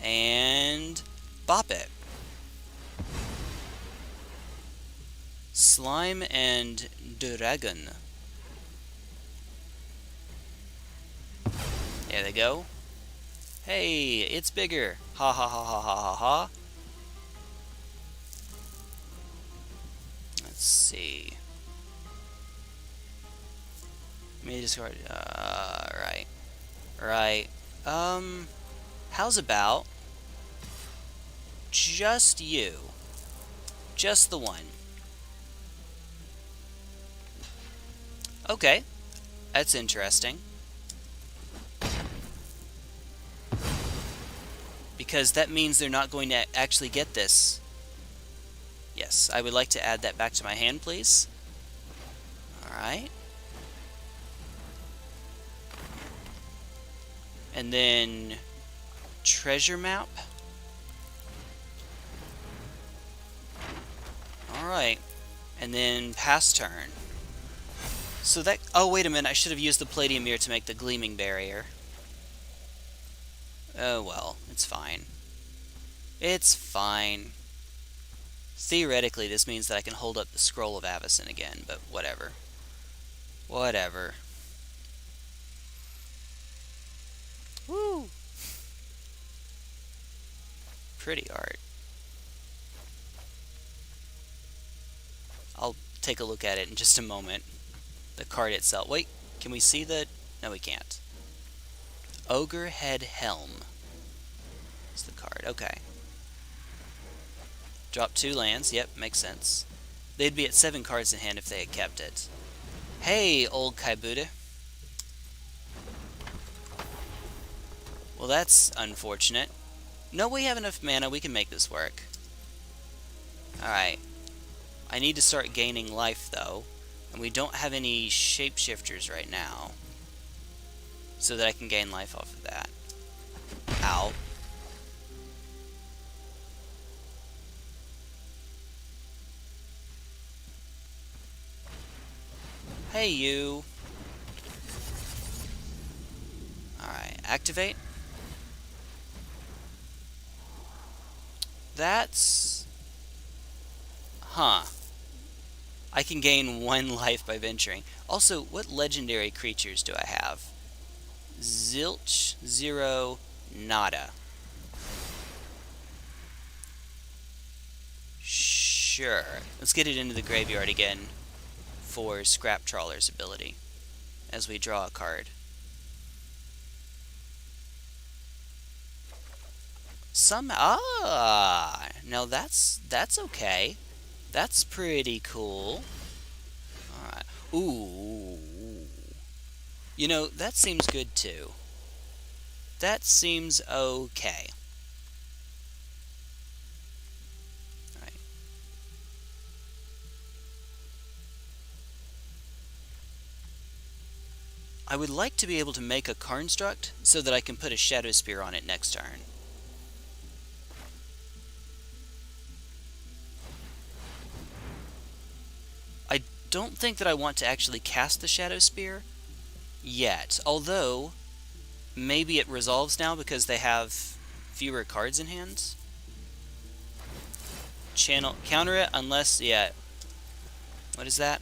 And bop it. Slime and Dragon. There they go. Hey, it's bigger. Ha ha ha ha ha ha ha. Let's see. Let me discard. Right. Right. How's about just you? Just the one. Okay. That's interesting. Because that means they're not going to actually get this. Yes, I would like to add that back to my hand, please. Alright. And then treasure map. Alright. And then pass turn. So that... Oh, wait a minute. I should have used the Palladium Mirror to make the Gleaming Barrier. Oh, well. It's fine. It's fine. Theoretically, this means that I can hold up the Scroll of Avacyn again, but whatever. Whatever. Woo! Pretty art. I'll take a look at it in just a moment. The card itself. Wait, can we see the... No, we can't. Ogre Head Helm. That's the card. Okay. Drop 2 lands. Yep, makes sense. They'd be at 7 cards in hand if they had kept it. Hey, old Kaibuda. Well, that's unfortunate. No, we have enough mana. We can make this work. Alright. I need to start gaining life, though. And we don't have any shapeshifters right now. So that I can gain life off of that. Ow. Hey, you. Alright, activate. That's... Huh. I can gain 1 life by venturing. Also, what legendary creatures do I have? Zilch, 0, nada. Sure. Let's get it into the graveyard again for Scrap Trawler's ability as we draw a card. Now that's okay. That's pretty cool. Alright. Ooh. You know, that seems good too. That seems okay. Alright. I would like to be able to make a Karnstruct so that I can put a Shadow Spear on it next turn. I don't think that I want to actually cast the Shadow Spear yet, although maybe it resolves now because they have fewer cards in hand. Counter it unless, yeah, what is that?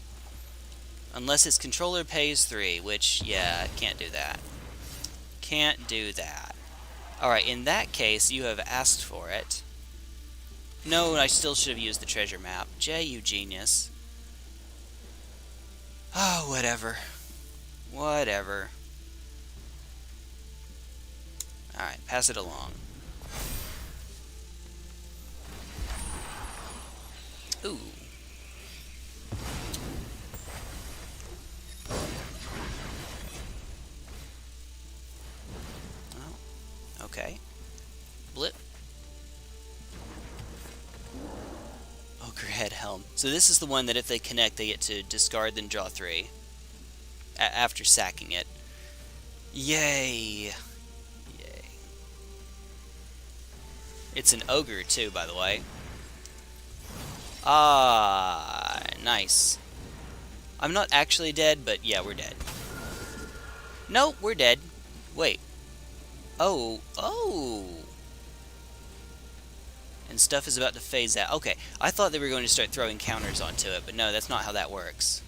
Unless its controller pays 3, which, yeah, can't do that. Can't do that. Alright, in that case, you have asked for it. No, I still should have used the treasure map. Jay, you genius. Oh, whatever. Whatever. Alright, pass it along. Ooh. Oh, okay. Blip. Ogre Head Helm. So this is the one that if they connect, they get to discard, then draw 3. After sacking it. Yay! Yay. It's an ogre, too, by the way. Ah, nice. I'm not actually dead, but yeah, we're dead. Nope, we're dead. Wait. Oh. And stuff is about to phase out. Okay, I thought they were going to start throwing counters onto it, but no, that's not how that works.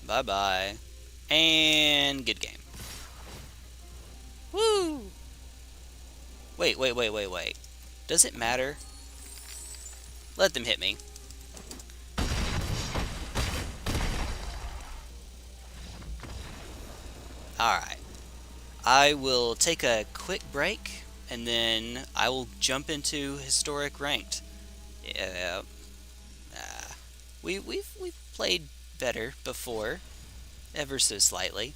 Bye-bye. And good game. Woo! Wait. Does it matter? Let them hit me. Alright. I will take a quick break, and then I will jump into Historic Ranked. Yeah. We've played better before. Ever so slightly.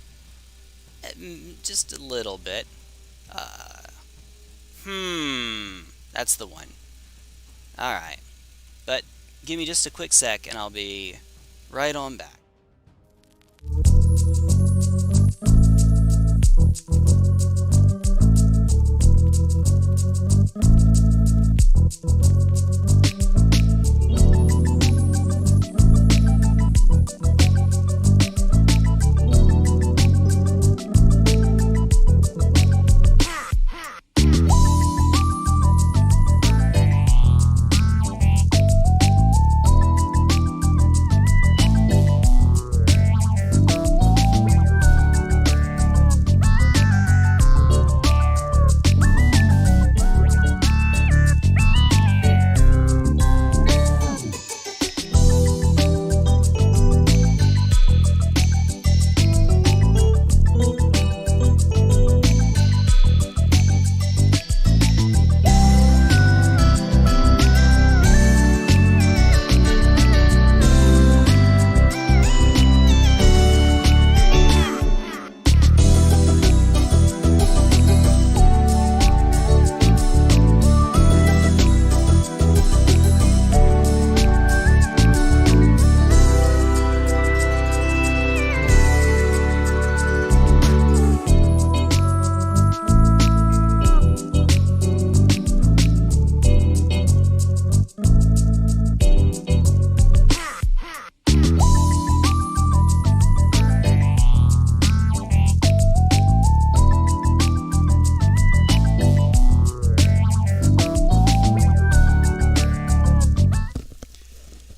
Just a little bit. That's the one. Alright. But give me just a quick sec and I'll be right on back.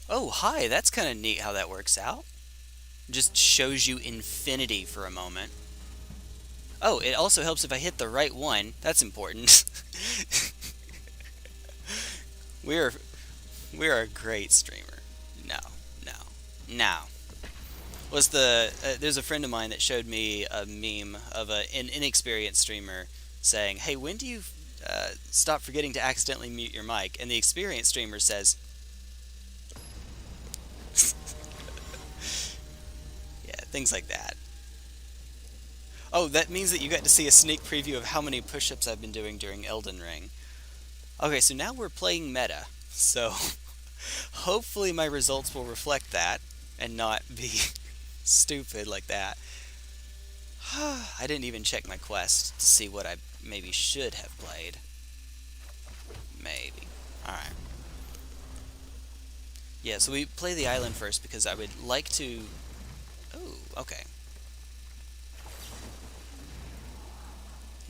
Oh, hi, that's kind of neat how that works out. Just shows you infinity for a moment. Oh, it also helps if I hit the right one. That's important. We're a great streamer. No. There's a friend of mine that showed me a meme of an inexperienced streamer saying, "Hey, when do you stop forgetting to accidentally mute your mic?" And the experienced streamer says, yeah, things like that. Oh, that means that you got to see a sneak preview of how many push-ups I've been doing during Elden Ring. Okay, so now we're playing meta. So hopefully my results will reflect that and not be stupid like that. I didn't even check my quest to see what I maybe should have played. Maybe. Alright. Yeah, so we play the island first because I would like to... Oh, okay.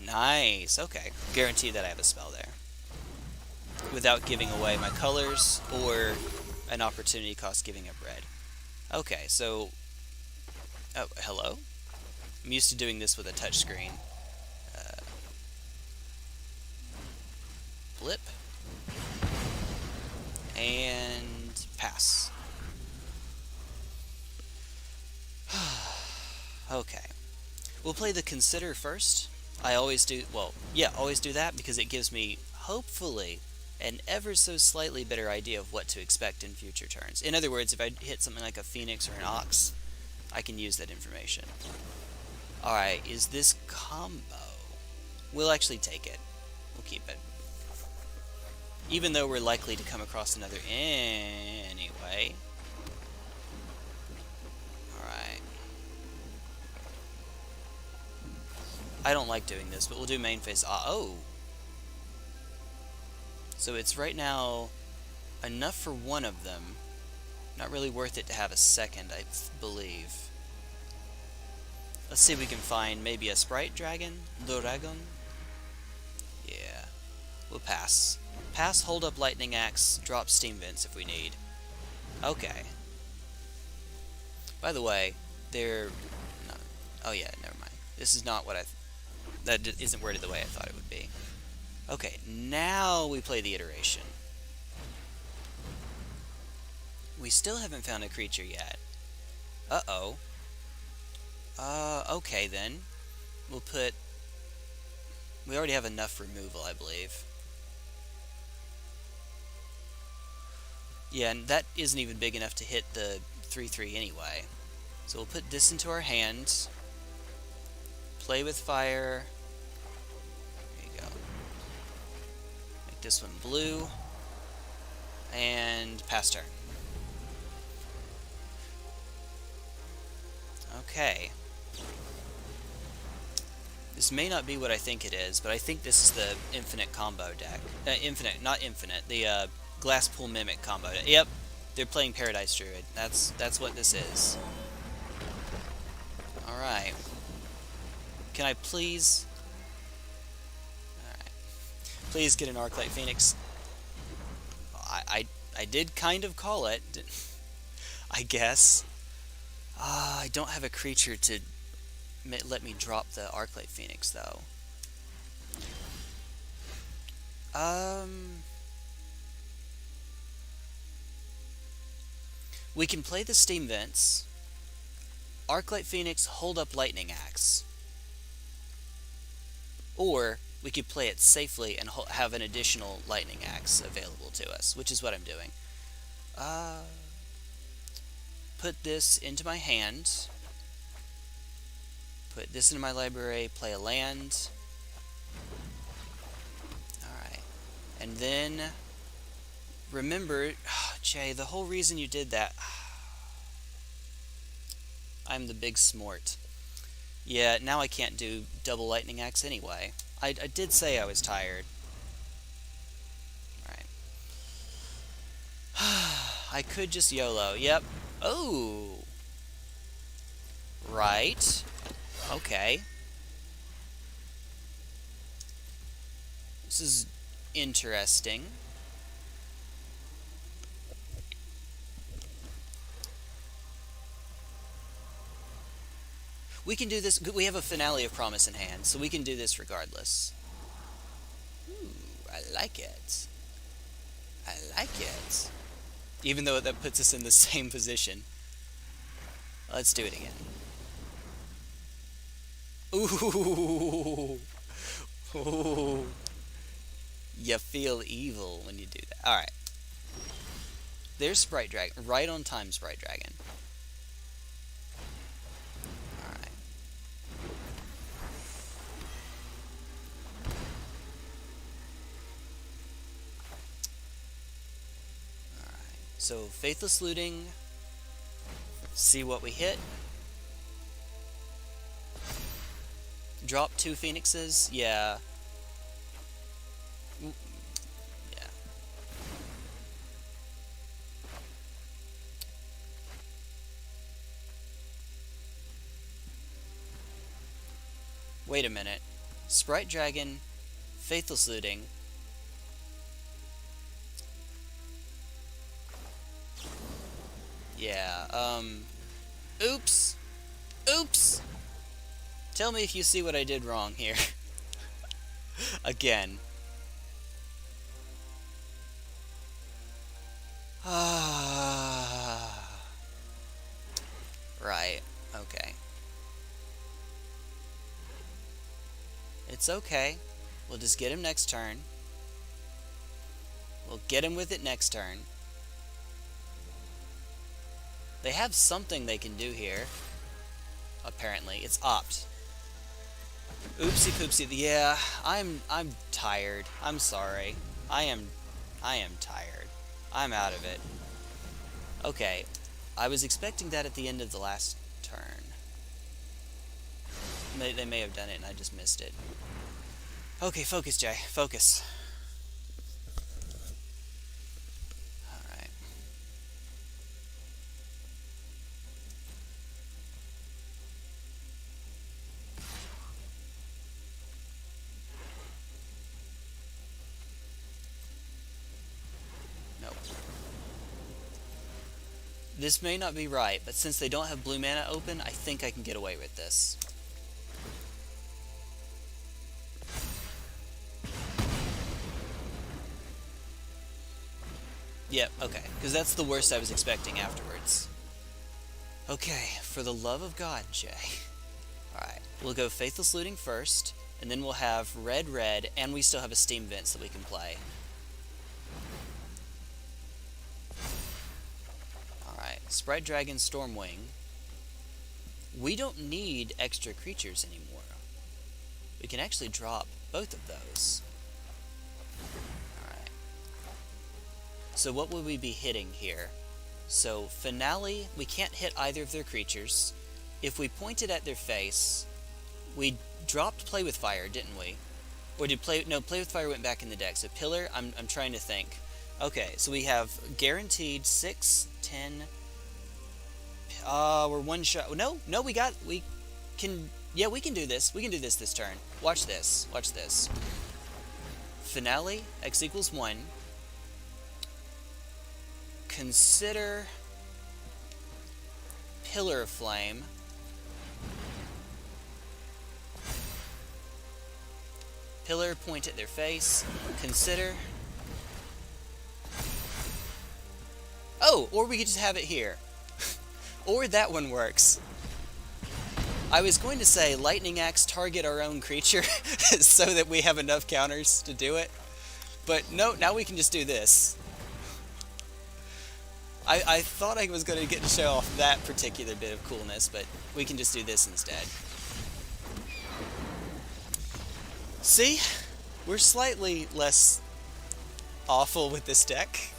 Nice, okay. Guarantee that I have a spell there. Without giving away my colors or an opportunity cost giving up red. Okay, so... Oh, hello? I'm used to doing this with a touchscreen. Blip. And pass. We'll play the Consider first. I always do, well, yeah, always do that because it gives me, hopefully, an ever so slightly better idea of what to expect in future turns. In other words, if I hit something like a Phoenix or an Ox, I can use that information. Alright, is this combo? We'll actually take it. We'll keep it. Even though we're likely to come across another anyway. Alright. I don't like doing this, but we'll do main phase. Oh! So it's right now enough for one of them. Not really worth it to have a second, I believe. Let's see if we can find maybe a Sprite Dragon? Doragon? Yeah. We'll pass. Pass, hold up Lightning Axe, drop Steam Vents if we need. Okay. By the way, they're... No. Oh yeah, never mind. This is not what I... That isn't worded the way I thought it would be. Okay, now we play the iteration. We still haven't found a creature yet. Uh-oh. Okay then. We'll put... We already have enough removal, I believe. Yeah, and that isn't even big enough to hit the 3/3 anyway. So we'll put this into our hand. Play with fire. There you go. Make this one blue. And pass turn. Okay. This may not be what I think it is, but I think this is the infinite combo deck. Not infinite. The Glass Pool Mimic combo deck. Yep, they're playing Paradise Druid. That's what this is. All right. Can I please? All right. Please get an Arclight Phoenix. I did kind of call it. I guess. I don't have a creature to let me drop the Arclight Phoenix, though. We can play the Steam Vents. Arclight Phoenix, hold up Lightning Axe. Or we could play it safely and have an additional Lightning Axe available to us, which is what I'm doing. Put this into my hand. Put this into my library, play a land. Alright. And then, remember, Jay, the whole reason you did that... I'm the big smort. Yeah, now I can't do double Lightning Axe anyway. I did say I was tired. Alright. I could just YOLO. Yep. Oh! Right. Okay. This is interesting. We can do this. We have a Finale of Promise in hand, so we can do this regardless. Ooh, I like it. I like it. Even though that puts us in the same position. Let's do it again. Ooh. Ooh. You feel evil when you do that. Alright. There's Sprite Dragon. Right on time, Sprite Dragon. Alright. Alright. So, Faithless Looting. See what we hit. Drop 2 Phoenixes. Yeah. Yeah. Wait a minute. Sprite Dragon, Faithless Looting. Yeah, oops! Oops! Tell me if you see what I did wrong here. Again. Right, okay. It's okay. We'll just get him next turn. We'll get him with it next turn. They have something they can do here. Apparently. It's opt. Oopsie poopsie. Yeah, I'm tired. I'm sorry. I am tired. I'm out of it. Okay. I was expecting that at the end of the last turn. They may have done it and I just missed it. Okay, focus, Jay. Focus. Alright. Nope. This may not be right, but since they don't have blue mana open, I think I can get away with this. Yep, okay, because that's the worst I was expecting afterwards. Okay, for the love of God, Jay. Alright, we'll go Faithless Looting first, and then we'll have red, and we still have a Steam Vents that we can play. Alright, Sprite Dragon, Stormwing. We don't need extra creatures anymore. We can actually drop both of those. So what would we be hitting here? So Finale, we can't hit either of their creatures. If we pointed at their face, we dropped Play with Fire, didn't we? Or did Play with Fire went back in the deck. So Pillar, I'm trying to think. Okay, so we have guaranteed 6, 10. We're one shot. No, we can do this. We can do this turn. Watch this. Watch this. Finale, X equals 1. Consider Pillar of Flame. Pillar, point at their face. Consider. Oh, or we could just have it here. Or that one works. I was going to say Lightning Axe, target our own creature so that we have enough counters to do it. But no, now we can just do this. I thought I was going to get to show off that particular bit of coolness, but we can just do this instead. See? We're slightly less awful with this deck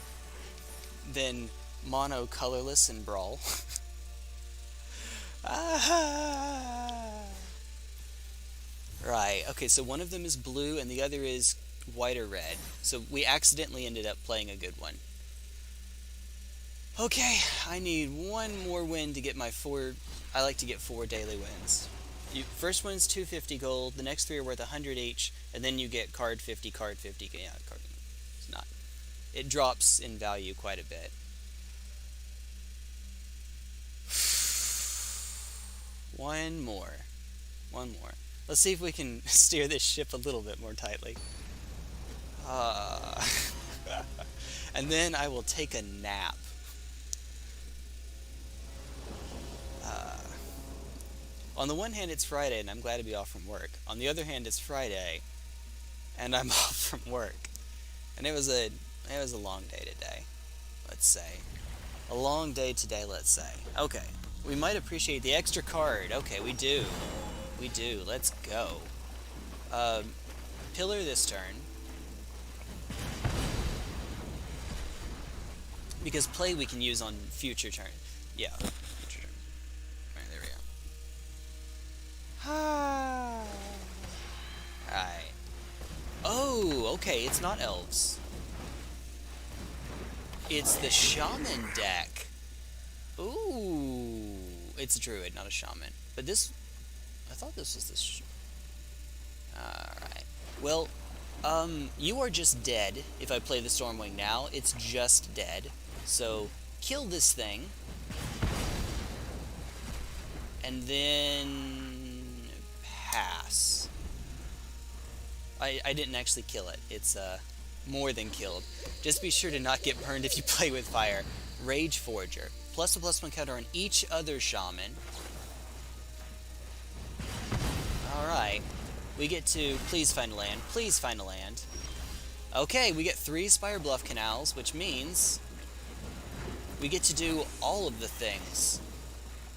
than mono colorless and Brawl. Right, okay, so one of them is blue and the other is white or red. So we accidentally ended up playing a good one. Okay, I need one more win to get my 4... I like to get 4 daily wins. First one's 250 gold, the next 3 are worth 100 each, and then you get card 50, card 50... Yeah, card... It's not... It drops in value quite a bit. One more. Let's see if we can steer this ship a little bit more tightly. And then I will take a nap. On the one hand, it's Friday, and I'm glad to be off from work. On the other hand, it's Friday, and I'm off from work. And it was a long day today, let's say. A long day today, let's say. Okay, we might appreciate the extra card. Okay, we do. We do. Let's go. Pillar this turn. Because play we can use on future turn. Yeah, future turn. Alright, there we go. Alright. Oh, okay, it's not elves. It's the shaman deck. Ooh. It's a druid, not a shaman. But this... I thought this was this... Alright. Well, you are just dead. If I play the Stormwing now, it's just dead. So, kill this thing. And then... pass. I didn't actually kill it. It's, more than killed. Just be sure to not get burned if you play with fire. Rage Forger. +1/+1 counter on each other shaman. Alright. we get to please find a land, please find a land. Okay, we get 3 Spire Bluff Canals, which means we get to do all of the things.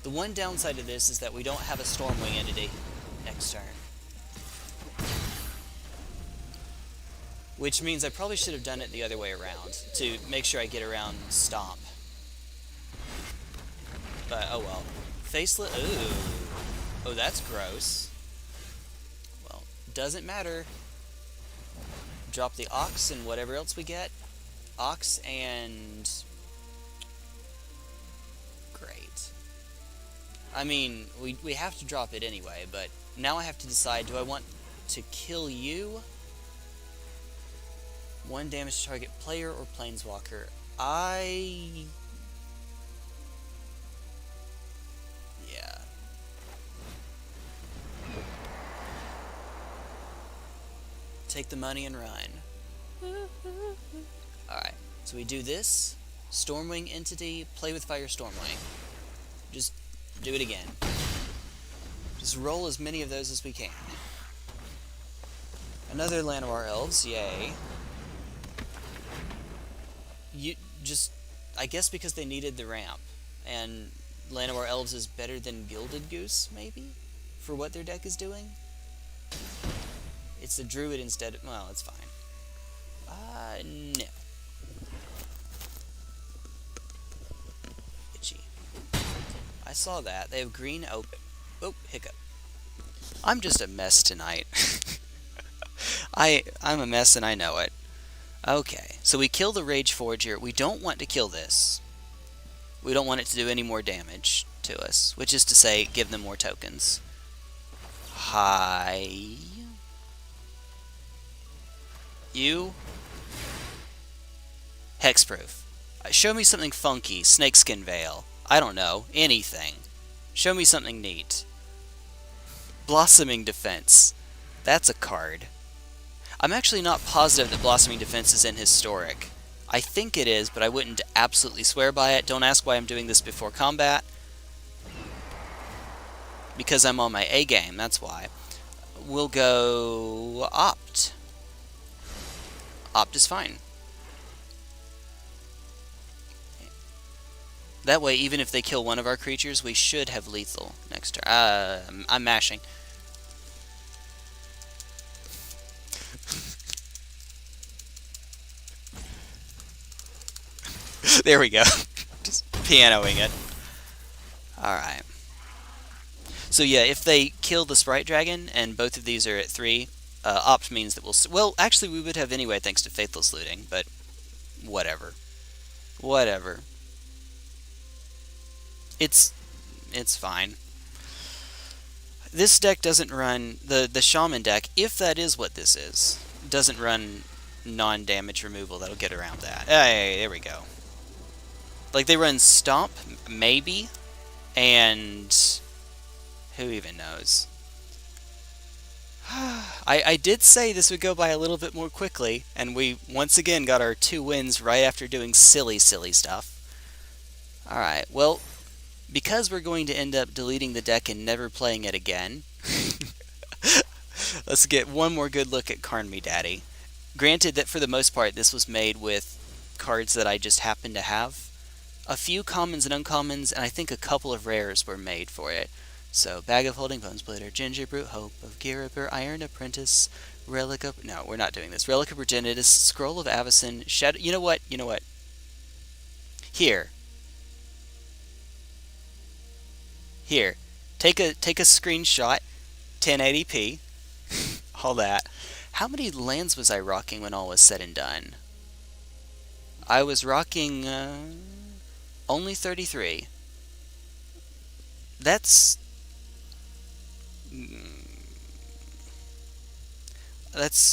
The one downside of this is that we don't have a Stormwing entity next turn. Which means I probably should have done it the other way around, to make sure I get around Stomp. But, oh well. Faceless, ooh. Oh, that's gross. Well, doesn't matter. Drop the Ox and whatever else we get. Ox and... Great. I mean, we have to drop it anyway, but now I have to decide, do I want to kill you? 1 damage to target player or planeswalker. Yeah. Take the money and run. Alright, so we do this. Stormwing entity, play with Fire Stormwing. Just do it again. Just roll as many of those as we can. Another Llanowar Elves, yay. I guess because they needed the ramp, and Llanowar Elves is better than Gilded Goose, maybe? For what their deck is doing? It's a Druid instead of... well, it's fine. No. Itchy. I saw that. They have green open. Oh, hiccup. I'm just a mess tonight. I'm a mess and I know it. Okay, so we kill the Rage Forger. We don't want to kill this. We don't want it to do any more damage to us, which is to say, give them more tokens. Hi. You. Hexproof. Show me something funky. Snakeskin Veil. I don't know. Anything. Show me something neat. Blossoming Defense. That's a card. I'm actually not positive that Blossoming Defense is in Historic. I think it is, but I wouldn't absolutely swear by it. Don't ask why I'm doing this before combat. Because I'm on my A game, that's why. We'll go Opt. Opt is fine. That way, even if they kill one of our creatures, we should have lethal next turn. I'm mashing. There we go. Just pianoing it. Alright. So yeah, if they kill the Sprite Dragon, and both of these are at 3, Opt means that we'll... well, actually we would have anyway thanks to Faithless Looting, but whatever. Whatever. It's fine. This deck doesn't run... the Shaman deck, if that is what this is, doesn't run non-damage removal. That'll get around that. Hey, there we go. Like, they run Stomp, maybe, and who even knows? I did say this would go by a little bit more quickly, and we once again got our 2 wins right after doing silly stuff. Alright, well, because we're going to end up deleting the deck and never playing it again, let's get one more good look at Karn Me Daddy. Granted that for the most part this was made with cards that I just happened to have. A few commons and uncommons, and I think a couple of rares were made for it. So, Bag of Holding, Bone Splitter, Ginger Brute, Hope of Gearripper, Iron Apprentice, Relic of... no, we're not doing this. Relic of Progenitus, Scroll of Avacyn, Shadow... You know what? Here. Take a screenshot, 1080p, all that. How many lands was I rocking when all was said and done? I was rocking... only 33. That's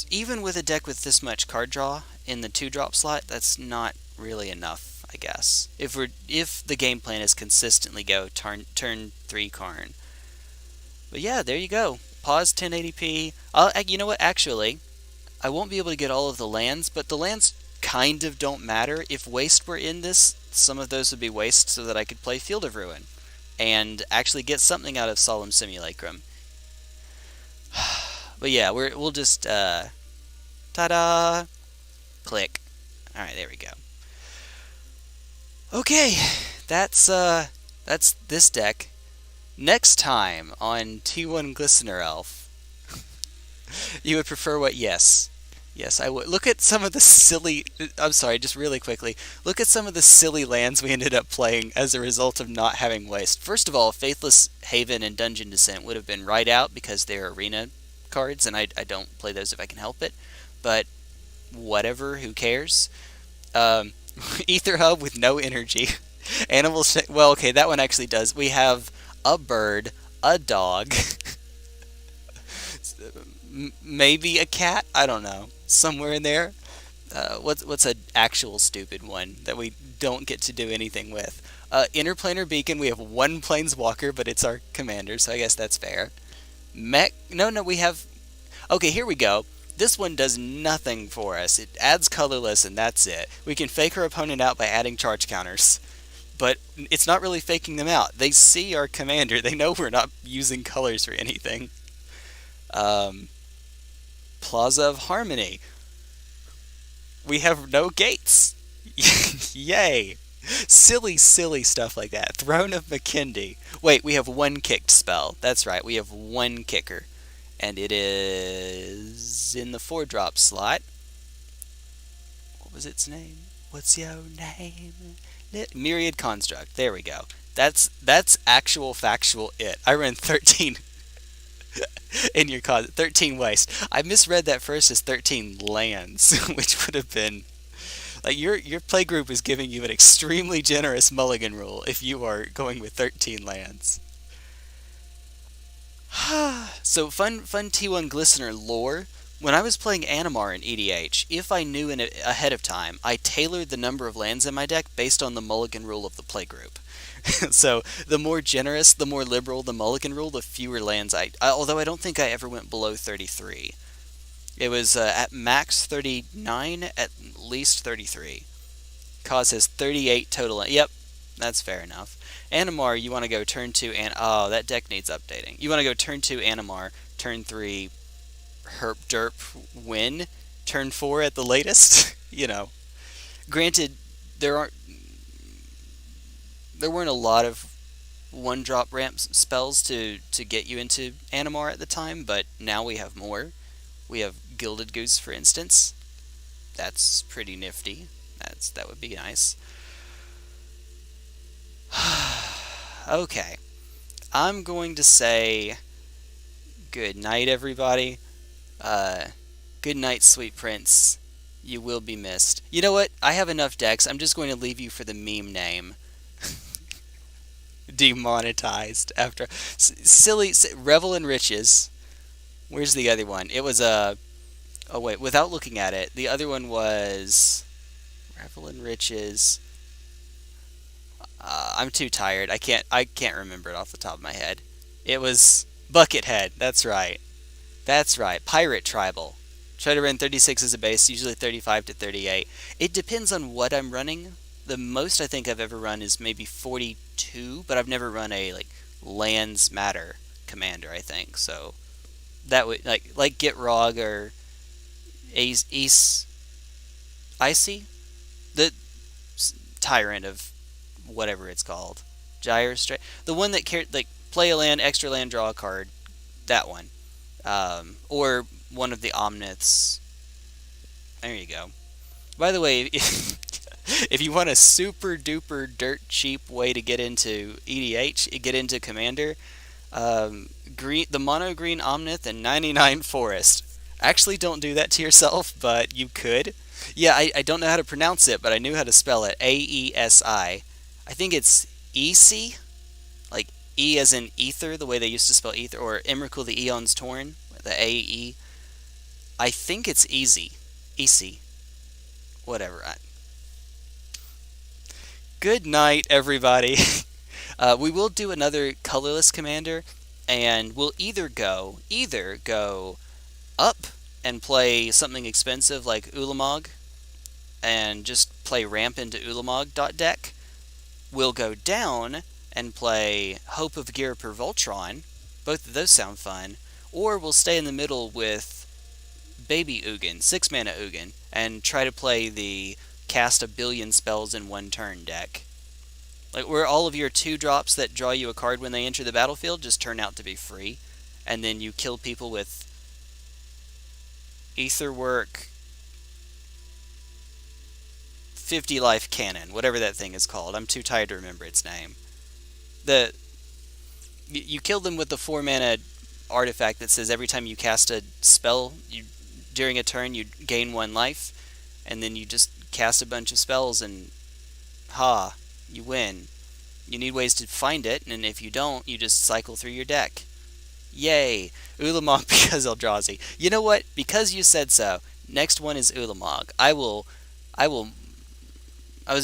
even with a deck with this much card draw in the 2-drop slot, that's not really enough, I guess. If the game plan is consistently go turn 3 Karn. But yeah, there you go. Pause 1080p. You know what? Actually, I won't be able to get all of the lands, but the lands kind of don't matter. If Waste were in this, some of those would be Waste so that I could play Field of Ruin and actually get something out of Solemn Simulacrum. But yeah, we'll just ta-da, click. All right, there we go. Okay, that's this deck. Next time on T1 Glistener Elf, you would prefer what? Yes. Yes, I would. Look at some of the silly... I'm sorry, just really quickly. Look at some of the silly lands we ended up playing as a result of not having Waste. First of all, Faithless Haven and Dungeon Descent would have been right out because they're arena cards, and I don't play those if I can help it. But whatever, who cares? Ether Hub with no energy. Animals... Well, okay, that one actually does. We have a bird, a dog... maybe a cat? I don't know. Somewhere in there. What's an actual stupid one that we don't get to do anything with? Interplanar Beacon, we have one Planeswalker, but it's our commander, so I guess that's fair. No, we have... Okay, here we go. This one does nothing for us. It adds colorless, and that's it. We can fake our opponent out by adding charge counters. But it's not really faking them out. They see our commander. They know we're not using colors for anything. Plaza of Harmony. We have no gates. Yay. Silly stuff like that. Throne of Makindi. Wait, we have one kicked spell. That's right, we have one kicker. And it is in the 4-drop slot. What was its name? What's your name? Myriad Construct. There we go. That's actual factual it. I ran 13 in your cause. 13 waste. I misread that first as 13 lands, which would have been like your playgroup is giving you an extremely generous mulligan rule if you are going with 13 lands. So fun T1 Glistener lore. When I was playing Animar in EDH, if I knew ahead of time, I tailored the number of lands in my deck based on the mulligan rule of the playgroup. So the more generous, the more liberal the mulligan rule, the fewer lands although I don't think I ever went below 33. It was at max 39, at least 33. Cause has 38 total. Yep, that's fair enough. Animar, you want to go turn 2, and oh, that deck needs updating. You want to go turn 2 Animar, turn 3 Herp Derp win, turn 4 at the latest. You know, granted, there weren't a lot of 1-drop ramp spells to get you into Animar at the time, but now we have more. We have Gilded Goose, for instance. That's pretty nifty. That would be nice. Okay. I'm going to say good night, everybody. Good night, sweet prince. You will be missed. You know what? I have enough decks. I'm just going to leave you for the meme name. Demonetized after silly Revel in Riches. Where's the other one? It was oh wait, without looking at it, the other one was Revel in Riches. I'm too tired. I can't remember it off the top of my head. It was Buckethead. That's right. Pirate Tribal. Try to run 36 as a base, usually 35 to 38. It depends on what I'm running. The most I think I've ever run is maybe 42, but I've never run a Lands Matter commander, I think. So that would like Get Rog or Icy, the tyrant of whatever it's called, Gyre Strike, the one that play a land, extra land, draw a card, that one, or one of the Omniths. There you go. By the way, if you want a super duper dirt cheap way to get into EDH, get into Commander, the mono green Omnith and 99 Forest. Actually, don't do that to yourself, but you could. Yeah, I don't know how to pronounce it, but I knew how to spell it. Aesi. I think it's EC, like E as in ether, the way they used to spell ether, or Emrakul the Eon's Torn, the AE. I think it's easy. EC. Whatever. Good night, everybody. We will do another colorless commander, and we'll either go up and play something expensive like Ulamog, and just play ramp into Ulamog.deck. We'll go down and play Hope of Gear per Voltron. Both of those sound fun. or we'll stay in the middle with Baby Ugin, 6 mana Ugin, and try to play the cast a billion spells in one turn deck. Like, where all of your 2-drops that draw you a card when they enter the battlefield just turn out to be free, and then you kill people with Aetherwork 50 life cannon, whatever that thing is called. I'm too tired to remember its name. You kill them with the 4 mana artifact that says every time you cast a spell during a turn you gain 1 life, and then you just cast a bunch of spells and you win. You need ways to find it, and if you don't, you just cycle through your deck. Yay! Ulamog because Eldrazi. You know what? Because you said so, next one is Ulamog. I was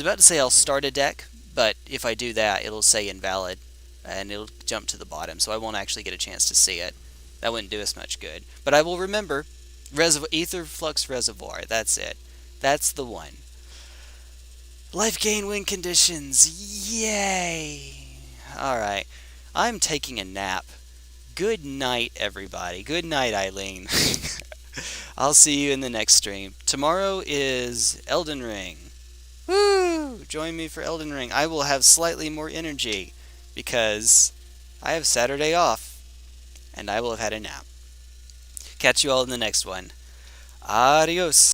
about to say I'll start a deck, but if I do that, it'll say invalid, and it'll jump to the bottom, so I won't actually get a chance to see it. That wouldn't do us much good. But I will remember Aetherflux Reservoir. That's it. That's the one. Life gain win conditions. Yay! Alright. I'm taking a nap. Good night, everybody. Good night, Eileen. I'll see you in the next stream. Tomorrow is Elden Ring. Woo! Join me for Elden Ring. I will have slightly more energy because I have Saturday off and I will have had a nap. Catch you all in the next one. Adios.